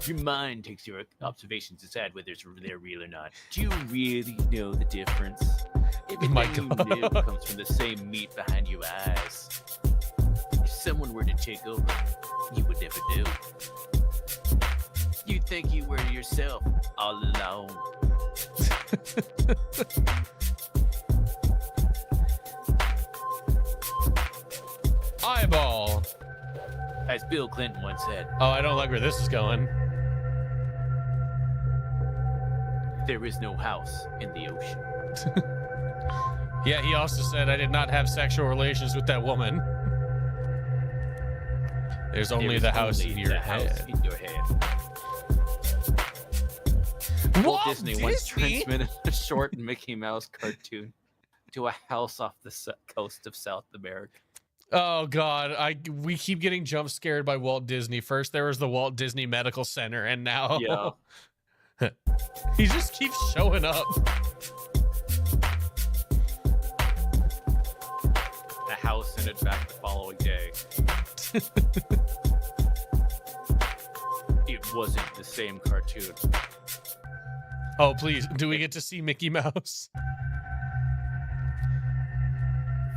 Speaker 1: Your mind takes your observations to decide whether they're real or not. Do you really know the difference? Everything you know comes from the same meat behind your eyes. If someone were to take over, you would never do. You'd think you were yourself all alone.
Speaker 2: Eyeball.
Speaker 1: As Bill Clinton once said.
Speaker 2: Oh, I don't like where this is going.
Speaker 1: There is no house in the ocean.
Speaker 2: Yeah, he also said I did not have sexual relations with that woman. There's only the house in your head.
Speaker 1: Walt Disney once transmitted a short Mickey Mouse cartoon to a house off the coast of South America.
Speaker 2: Oh God, we keep getting jump scared by Walt Disney. First there was the Walt Disney Medical Center, and now he just keeps showing up.
Speaker 1: The house sent it back the following day. It wasn't the same cartoon.
Speaker 2: Oh please, do we get to see Mickey Mouse?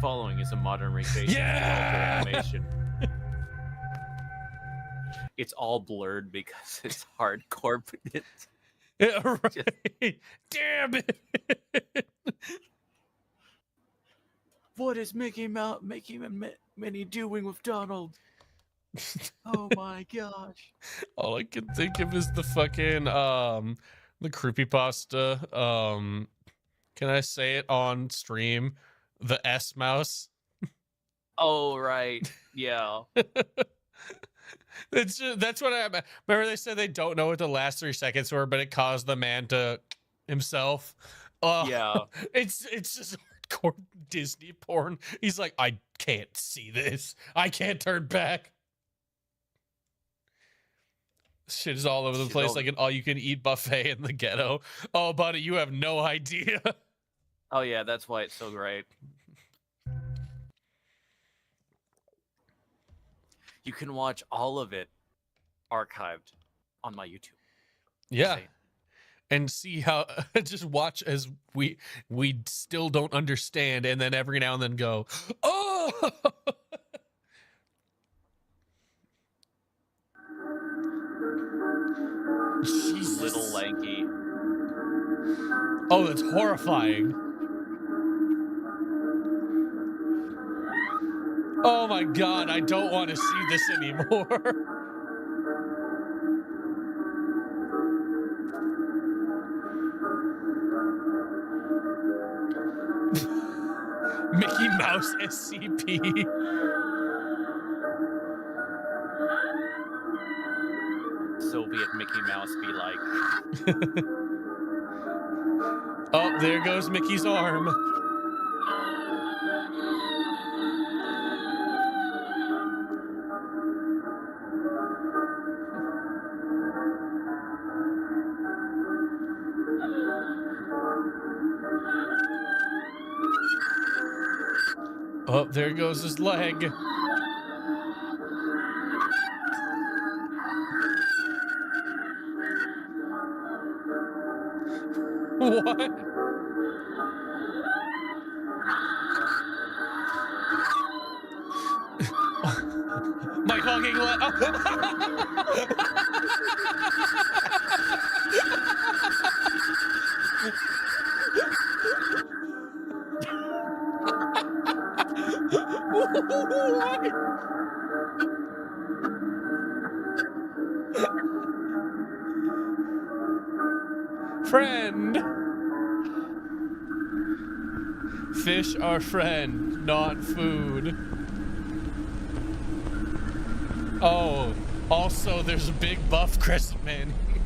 Speaker 1: Following is a modern recreation of animation. It's all blurred because it's hardcore.
Speaker 2: Yeah, right. Damn it!
Speaker 1: What is Mickey and Minnie doing with Donald? Oh my gosh!
Speaker 2: All I can think of is the fucking the creepypasta. Can I say it on stream? The S mouse.
Speaker 1: Oh right, yeah.
Speaker 2: That's what I remember. They said they don't know what the last 3 seconds were, but it caused the man to himself.
Speaker 1: Yeah,
Speaker 2: it's just hardcore Disney porn. He's like, I can't see this. I can't turn back. Shit is all over the place, like an all-you-can-eat buffet in the ghetto. Oh, buddy, you have no idea.
Speaker 1: Oh yeah, that's why it's so great. You can watch all of it archived on my YouTube.
Speaker 2: Yeah. And see how just watch as we still don't understand, and then every now and then go, oh. Jesus.
Speaker 1: Little lanky.
Speaker 2: Oh, that's horrifying. Oh my God, I don't want to see this anymore. Mickey Mouse SCP.
Speaker 1: Soviet Mickey Mouse be like.
Speaker 2: Oh, there goes Mickey's arm. Oh, there goes his leg. What? My fucking leg. What? Friend. Fish are friend, not food. Oh, also there's a big buff crescent man here.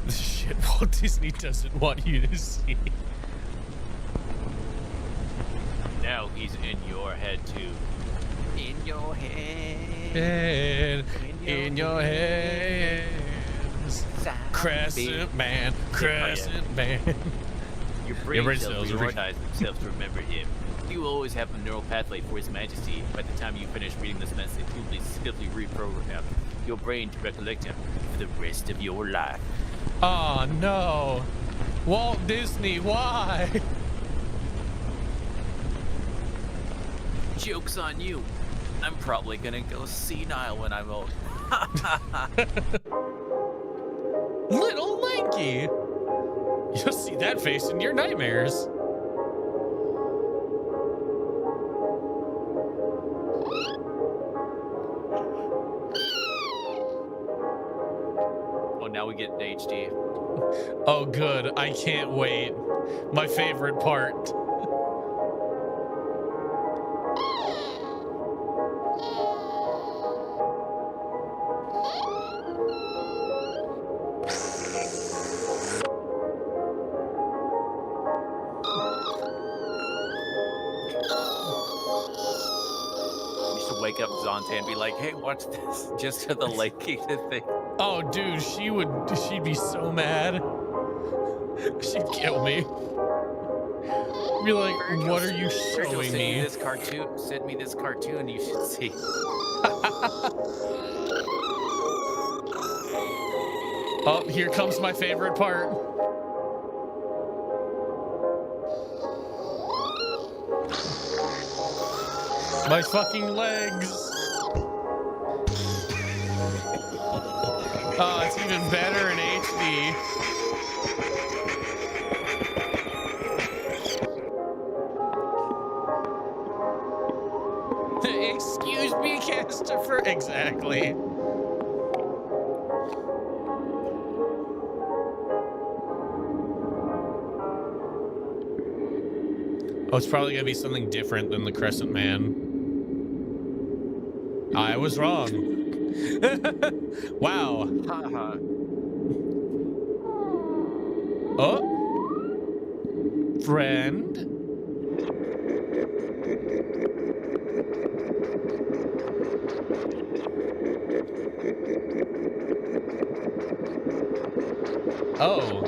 Speaker 2: This shit Walt Disney doesn't want you to see.
Speaker 1: Now he's in your head too. In your head.
Speaker 2: In your head. Crescent man. Crescent man.
Speaker 1: Your brain cells prioritize themselves to remember him. You always have a neural pathway for His Majesty. By the time you finish reading this message, you'll be swiftly reprogram your brain to recollect him for the rest of your life.
Speaker 2: Oh no. Walt Disney, why?
Speaker 1: Joke's on you. I'm probably gonna go senile when I'm old.
Speaker 2: Little Lanky! You'll see that face in your nightmares.
Speaker 1: Oh, now we get an HD.
Speaker 2: Oh, good. I can't wait. My favorite part.
Speaker 1: Wake up Zonta and be like, hey, watch this, just to the Lakey thing.
Speaker 2: Oh, dude, she'd be so mad. She'd kill me. Be like, what are you showing me?
Speaker 1: This cartoon, send me this cartoon you should see.
Speaker 2: Oh, here comes my favorite part. My fucking legs. Oh, it's even better in HD. Excuse me, Christopher. Exactly. Oh, it's probably gonna be something different than the Crescent Man. I was wrong. Wow.
Speaker 1: Haha.
Speaker 2: Oh. Friend. Oh.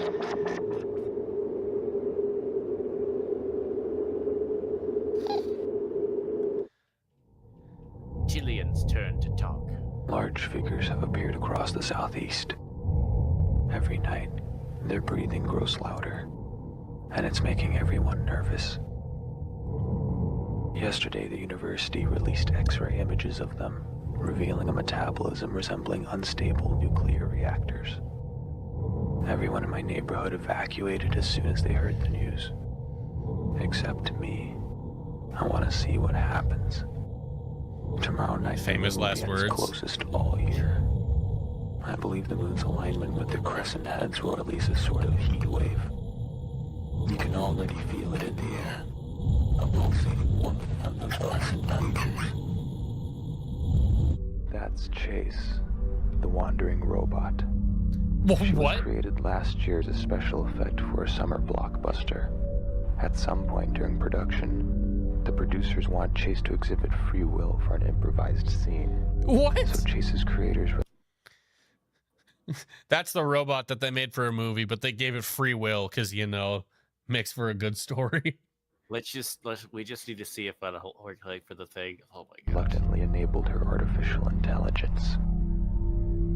Speaker 1: Jillian's turn to talk.
Speaker 13: Large figures have appeared across the southeast. Every night, their breathing grows louder, and it's making everyone nervous. Yesterday, the university released X-ray images of them, revealing a metabolism resembling unstable nuclear reactors. Everyone in my neighborhood evacuated as soon as they heard the news. Except me. I want to see what happens. Tomorrow night,
Speaker 2: famous last words.
Speaker 13: Closest all year. I believe the moon's alignment with the crescent heads will release a sort of heat wave. You can already feel it in the air. A pulsating warmth from the crescent features. That's Chase, the wandering robot. She was created last year as a special effect for a summer blockbuster. At some point during production, the producers want Chase to exhibit free will for an improvised scene.
Speaker 2: What?
Speaker 13: So Chase's creators...
Speaker 2: That's the robot that they made for a movie, but they gave it free will because, you know, makes for a good story.
Speaker 1: We just need to see if that'll work like for the thing. Oh my god.
Speaker 13: Reluctantly enabled her artificial intelligence.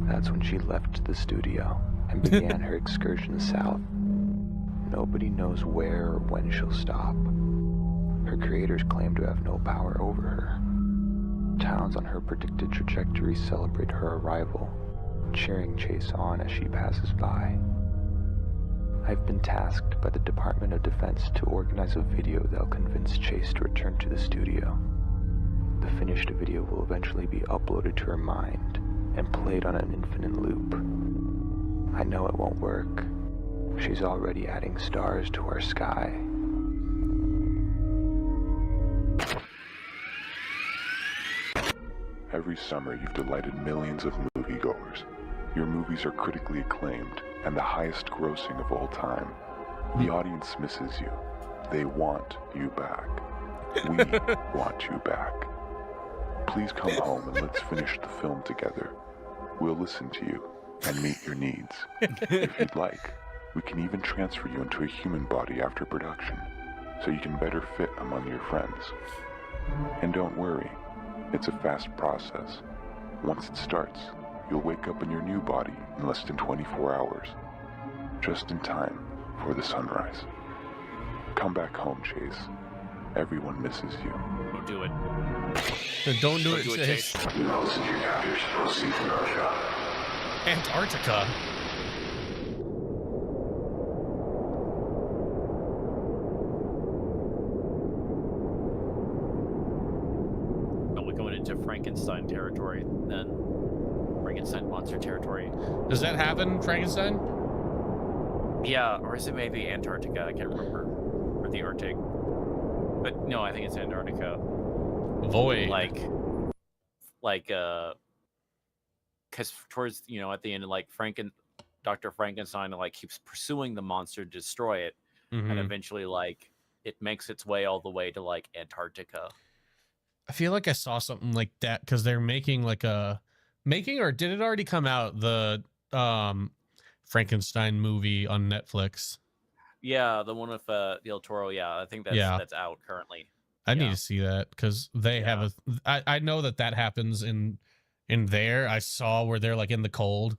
Speaker 13: That's when she left the studio and began her excursion south. Nobody knows where or when she'll stop. Her creators claim to have no power over her. Towns on her predicted trajectory celebrate her arrival, cheering Chase on as she passes by. I've been tasked by the Department of Defense to organize a video that'll convince Chase to return to the studio. The finished video will eventually be uploaded to her mind and played on an infinite loop. I know it won't work. She's already adding stars to our sky.
Speaker 14: Every summer, you've delighted millions of moviegoers. Your movies are critically acclaimed and the highest grossing of all time. The audience misses you. They want you back. We want you back. Please come home and let's finish the film together. We'll listen to you and meet your needs. If you'd like, we can even transfer you into a human body after production, so you can better fit among your friends. And don't worry, it's a fast process. Once it starts, you'll wake up in your new body in less than 24 hours, just in time for the sunrise. Come back home, Chase. Everyone misses you.
Speaker 1: do it.
Speaker 2: Don't do it,
Speaker 1: do it,
Speaker 2: Chase.
Speaker 14: I'll send your captors to proceed to Russia.
Speaker 2: Antarctica.
Speaker 1: Oh, we're going into Frankenstein territory then. Frankenstein monster territory.
Speaker 2: Does that happen, Frankenstein?
Speaker 1: Yeah, or is it maybe Antarctica? I can't remember. Or the Arctic. But no, I think it's Antarctica.
Speaker 2: Void.
Speaker 1: Because towards, at the end, like, Dr. Frankenstein, like, keeps pursuing the monster to destroy it.
Speaker 2: Mm-hmm.
Speaker 1: And eventually, like, it makes its way all the way to, like, Antarctica.
Speaker 2: I feel like I saw something like that because they're making like or did it already come out, the Frankenstein movie on Netflix?
Speaker 1: Yeah, the one with Del Toro. Yeah, I think that's out currently.
Speaker 2: I need to see that because they have I know that happens in there. I saw where they're like in the cold,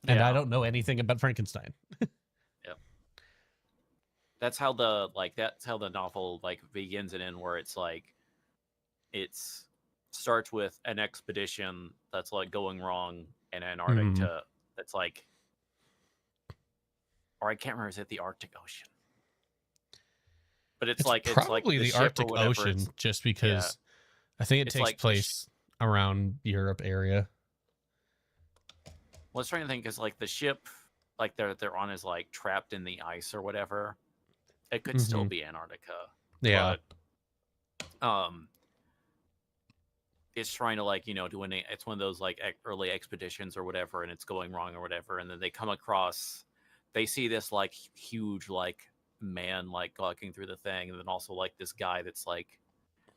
Speaker 2: and I don't know anything about Frankenstein.
Speaker 1: Yep. That's how the novel like begins and ends, where it's like starts with an expedition that's like going wrong in Antarctica. That's like, or I can't remember, is it the Arctic Ocean? But it's
Speaker 2: probably
Speaker 1: the
Speaker 2: the Arctic Ocean, just because I think it takes place around Europe area.
Speaker 1: Well, I was trying to think, because like the ship, like they're on, is like trapped in the ice or whatever. It could still be Antarctica.
Speaker 2: Yeah.
Speaker 1: But, it's trying to like it's one of those like early expeditions or whatever, and it's going wrong or whatever, and then they see this like huge like man like walking through the thing, and then also like this guy that's like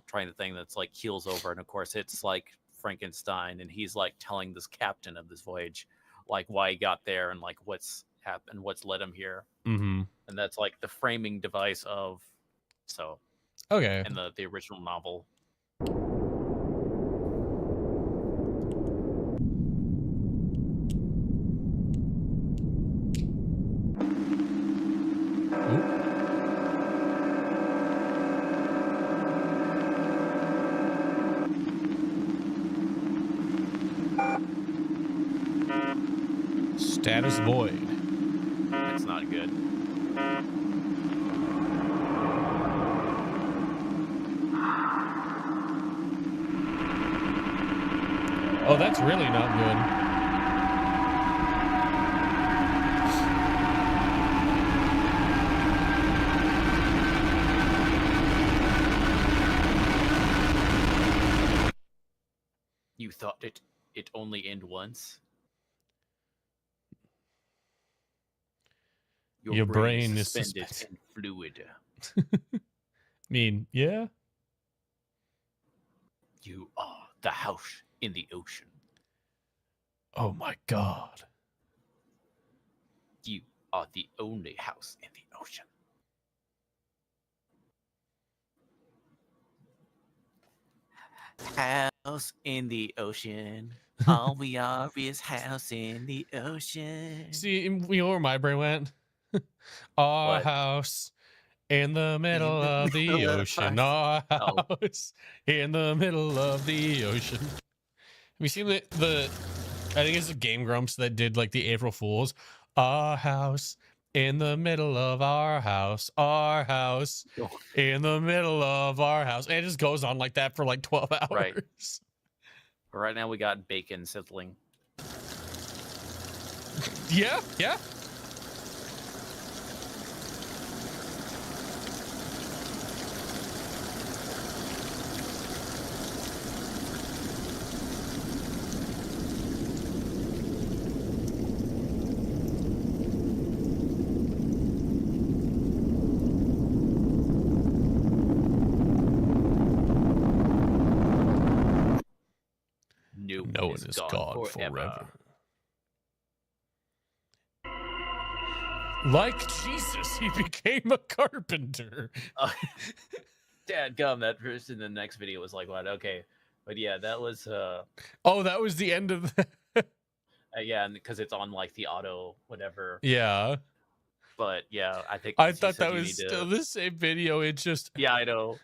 Speaker 1: trying the thing that's like keels over, and of course it's like Frankenstein, and he's like telling this captain of this voyage like why he got there and like what's happened, what's led him here. And that's like the framing device of in the original novel.
Speaker 2: Status void.
Speaker 1: It's not good.
Speaker 2: Oh, that's really not good.
Speaker 1: You thought it only end once?
Speaker 2: Your brain is
Speaker 1: suspended
Speaker 2: suspended
Speaker 1: in fluid.
Speaker 2: I mean, yeah.
Speaker 1: You are the house in the ocean.
Speaker 2: Oh my god.
Speaker 1: You are the only house in the ocean. House in the ocean. All we are is house in the ocean.
Speaker 2: See, you know where my brain went? Our house in the middle of the ocean. Our house in the middle of the ocean. Have you seen the I think it's the Game Grumps that did like the April Fools. Our house in the middle of our house. Our house in the middle of our house. And it just goes on like that for like 12 hours.
Speaker 1: Right. Right now we got bacon sizzling.
Speaker 2: Yeah, yeah. No one is gone forever. Like Jesus, he became a carpenter.
Speaker 1: Dadgum, that person in the next video was like, what? Okay. But yeah, that was...
Speaker 2: Oh, that was the end of that?
Speaker 1: Yeah, because it's on like the auto, whatever.
Speaker 2: Yeah.
Speaker 1: But yeah, I think...
Speaker 2: I thought that was still the same video. It just...
Speaker 1: Yeah, I know.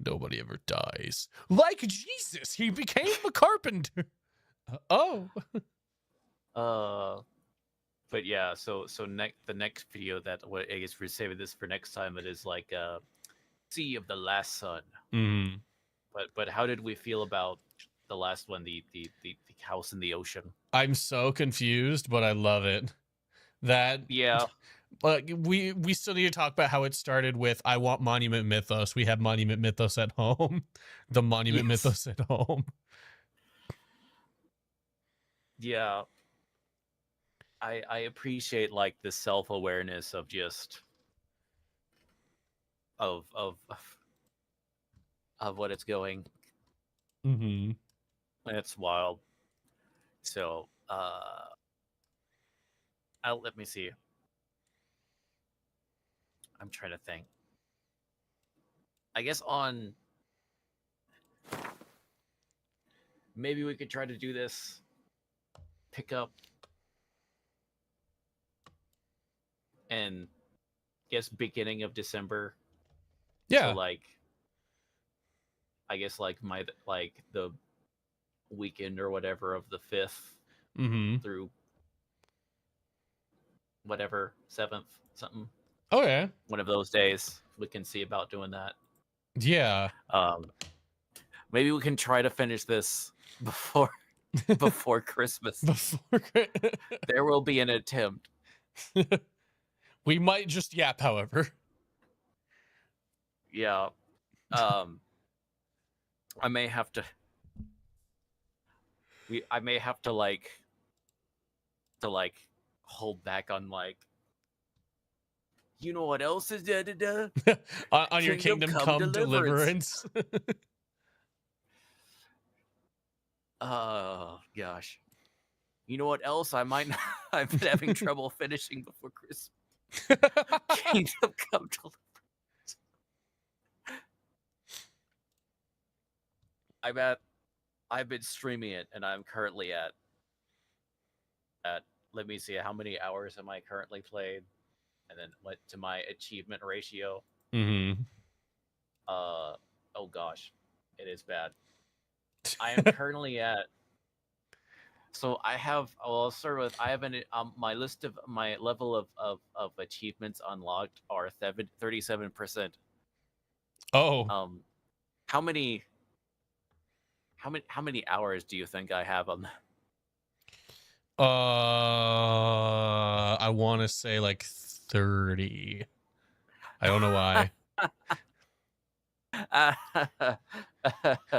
Speaker 2: Nobody ever dies. Like Jesus, he became a carpenter. Oh.
Speaker 1: But yeah, so the next video that what I guess we're saving this for next time. It is like Sea of the Last Sun.
Speaker 2: Mm.
Speaker 1: But how did we feel about the last one, the house in the ocean?
Speaker 2: I'm so confused, but I love it. That
Speaker 1: yeah.
Speaker 2: But we still need to talk about how it started with I want Monument Mythos. We have Monument Mythos at home. The Monument Mythos at home.
Speaker 1: Yeah. I appreciate like the self-awareness of just of what it's going.
Speaker 2: Mm-hmm.
Speaker 1: It's wild. So let me see. I'm trying to think. I guess on maybe we could try to do this pickup and guess beginning of December.
Speaker 2: Yeah.
Speaker 1: So like I guess like the weekend or whatever of the 5th through whatever 7th something.
Speaker 2: Oh yeah.
Speaker 1: One of those days we can see about doing that.
Speaker 2: Yeah.
Speaker 1: Maybe we can try to finish this before Christmas. There will be an attempt.
Speaker 2: We might just yap, however.
Speaker 1: Yeah. I may have to like hold back on like you know what else is
Speaker 2: on your Kingdom Come Deliverance.
Speaker 1: Oh gosh. You know what else I might not, I've been having trouble finishing before Christmas. Kingdom Come Deliverance. I've been streaming it and I'm currently at let me see how many hours am I currently played and then went to my achievement ratio. Oh gosh, it is bad. I am currently at so I have I'll start with I have an my list of my level of achievements unlocked are 37%.
Speaker 2: Oh.
Speaker 1: How many hours do you think I have on that?
Speaker 2: I want to say like 30. I don't know why.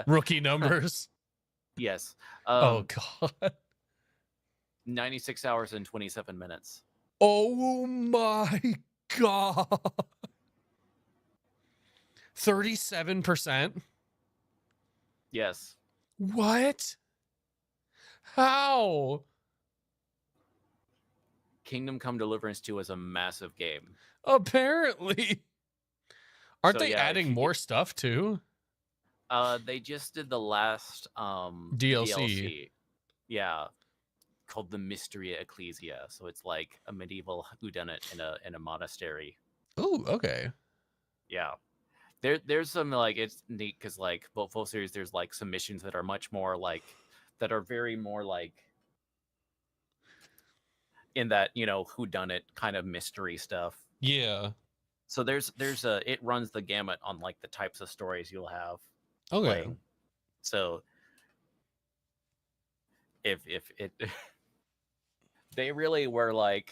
Speaker 2: Rookie numbers.
Speaker 1: Yes.
Speaker 2: Oh god.
Speaker 1: 96 hours and 27 minutes.
Speaker 2: Oh my god. 37%?
Speaker 1: Yes.
Speaker 2: What? How?
Speaker 1: Kingdom Come Deliverance 2 is a massive game.
Speaker 2: Apparently. Aren't
Speaker 1: So,
Speaker 2: they
Speaker 1: yeah,
Speaker 2: adding more stuff too?
Speaker 1: They just did the last
Speaker 2: DLC.
Speaker 1: Yeah. Called the Mystery Ecclesia. So it's like a medieval whodunit in a monastery.
Speaker 2: Oh, okay.
Speaker 1: Yeah. There's some like it's neat because like both full series there's like some missions that are much more like that are very more like in that, you know, whodunit kind of mystery stuff.
Speaker 2: Yeah.
Speaker 1: So there's it runs the gamut on like the types of stories you'll have.
Speaker 2: Okay.
Speaker 1: Playing. So if it they really were like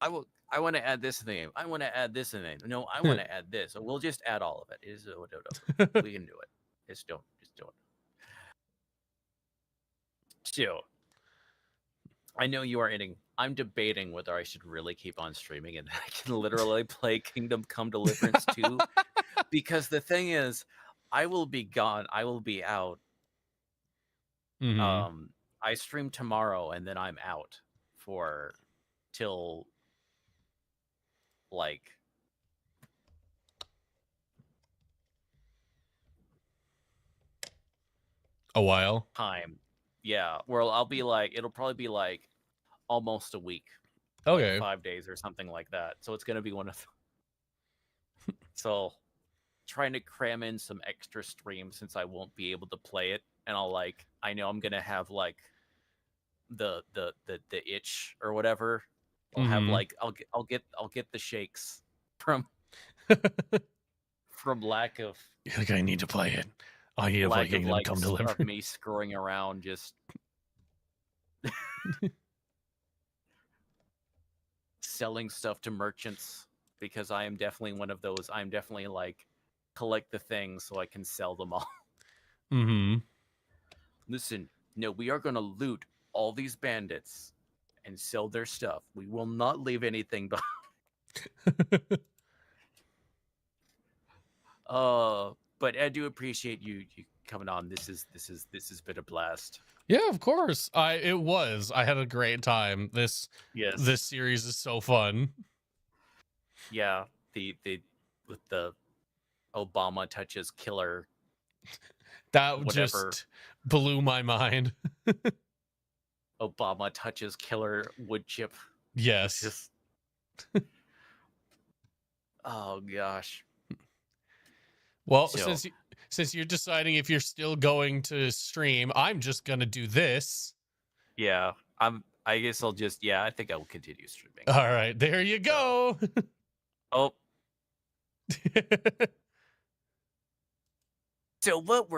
Speaker 1: I want to add this thing. I want to add this thing. No, I want to add this. So we'll just add all of it. We can do it. Just do it. So, I know you are ending. I'm debating whether I should really keep on streaming and I can literally play Kingdom Come Deliverance 2. Because the thing is, I will be gone. I will be out. I stream tomorrow and then I'm out for till like
Speaker 2: a while
Speaker 1: time. Yeah, well I'll be like it'll probably be like almost a week.
Speaker 2: Okay.
Speaker 1: Like 5 days or something like that. So it's gonna be one of so trying to cram in some extra streams since I won't be able to play it, and I know I'm gonna have like the itch or whatever. I'll have like I'll get the shakes from lack of.
Speaker 2: You're like, I need to play it. I need to play Kingdom Come Delivered.
Speaker 1: Of me screwing around just selling stuff to merchants, because I am definitely one of those. I'm definitely like collect the things so I can sell them all. Listen, no, we are gonna loot all these bandits and sell their stuff. We will not leave anything behind. But I do appreciate you coming on. This has been a blast.
Speaker 2: Yeah, of course. It was. I had a great time. This series is so fun.
Speaker 1: Yeah, the with the Obama touches killer.
Speaker 2: That just blew my mind.
Speaker 1: Obama touches killer wood chip.
Speaker 2: Yes.
Speaker 1: Just... oh gosh.
Speaker 2: Well, since you're deciding if you're still going to stream, I'm just gonna do this.
Speaker 1: Yeah, I guess I'll just. Yeah, I think I will continue streaming.
Speaker 2: All right, there you go.
Speaker 1: Oh. So what we're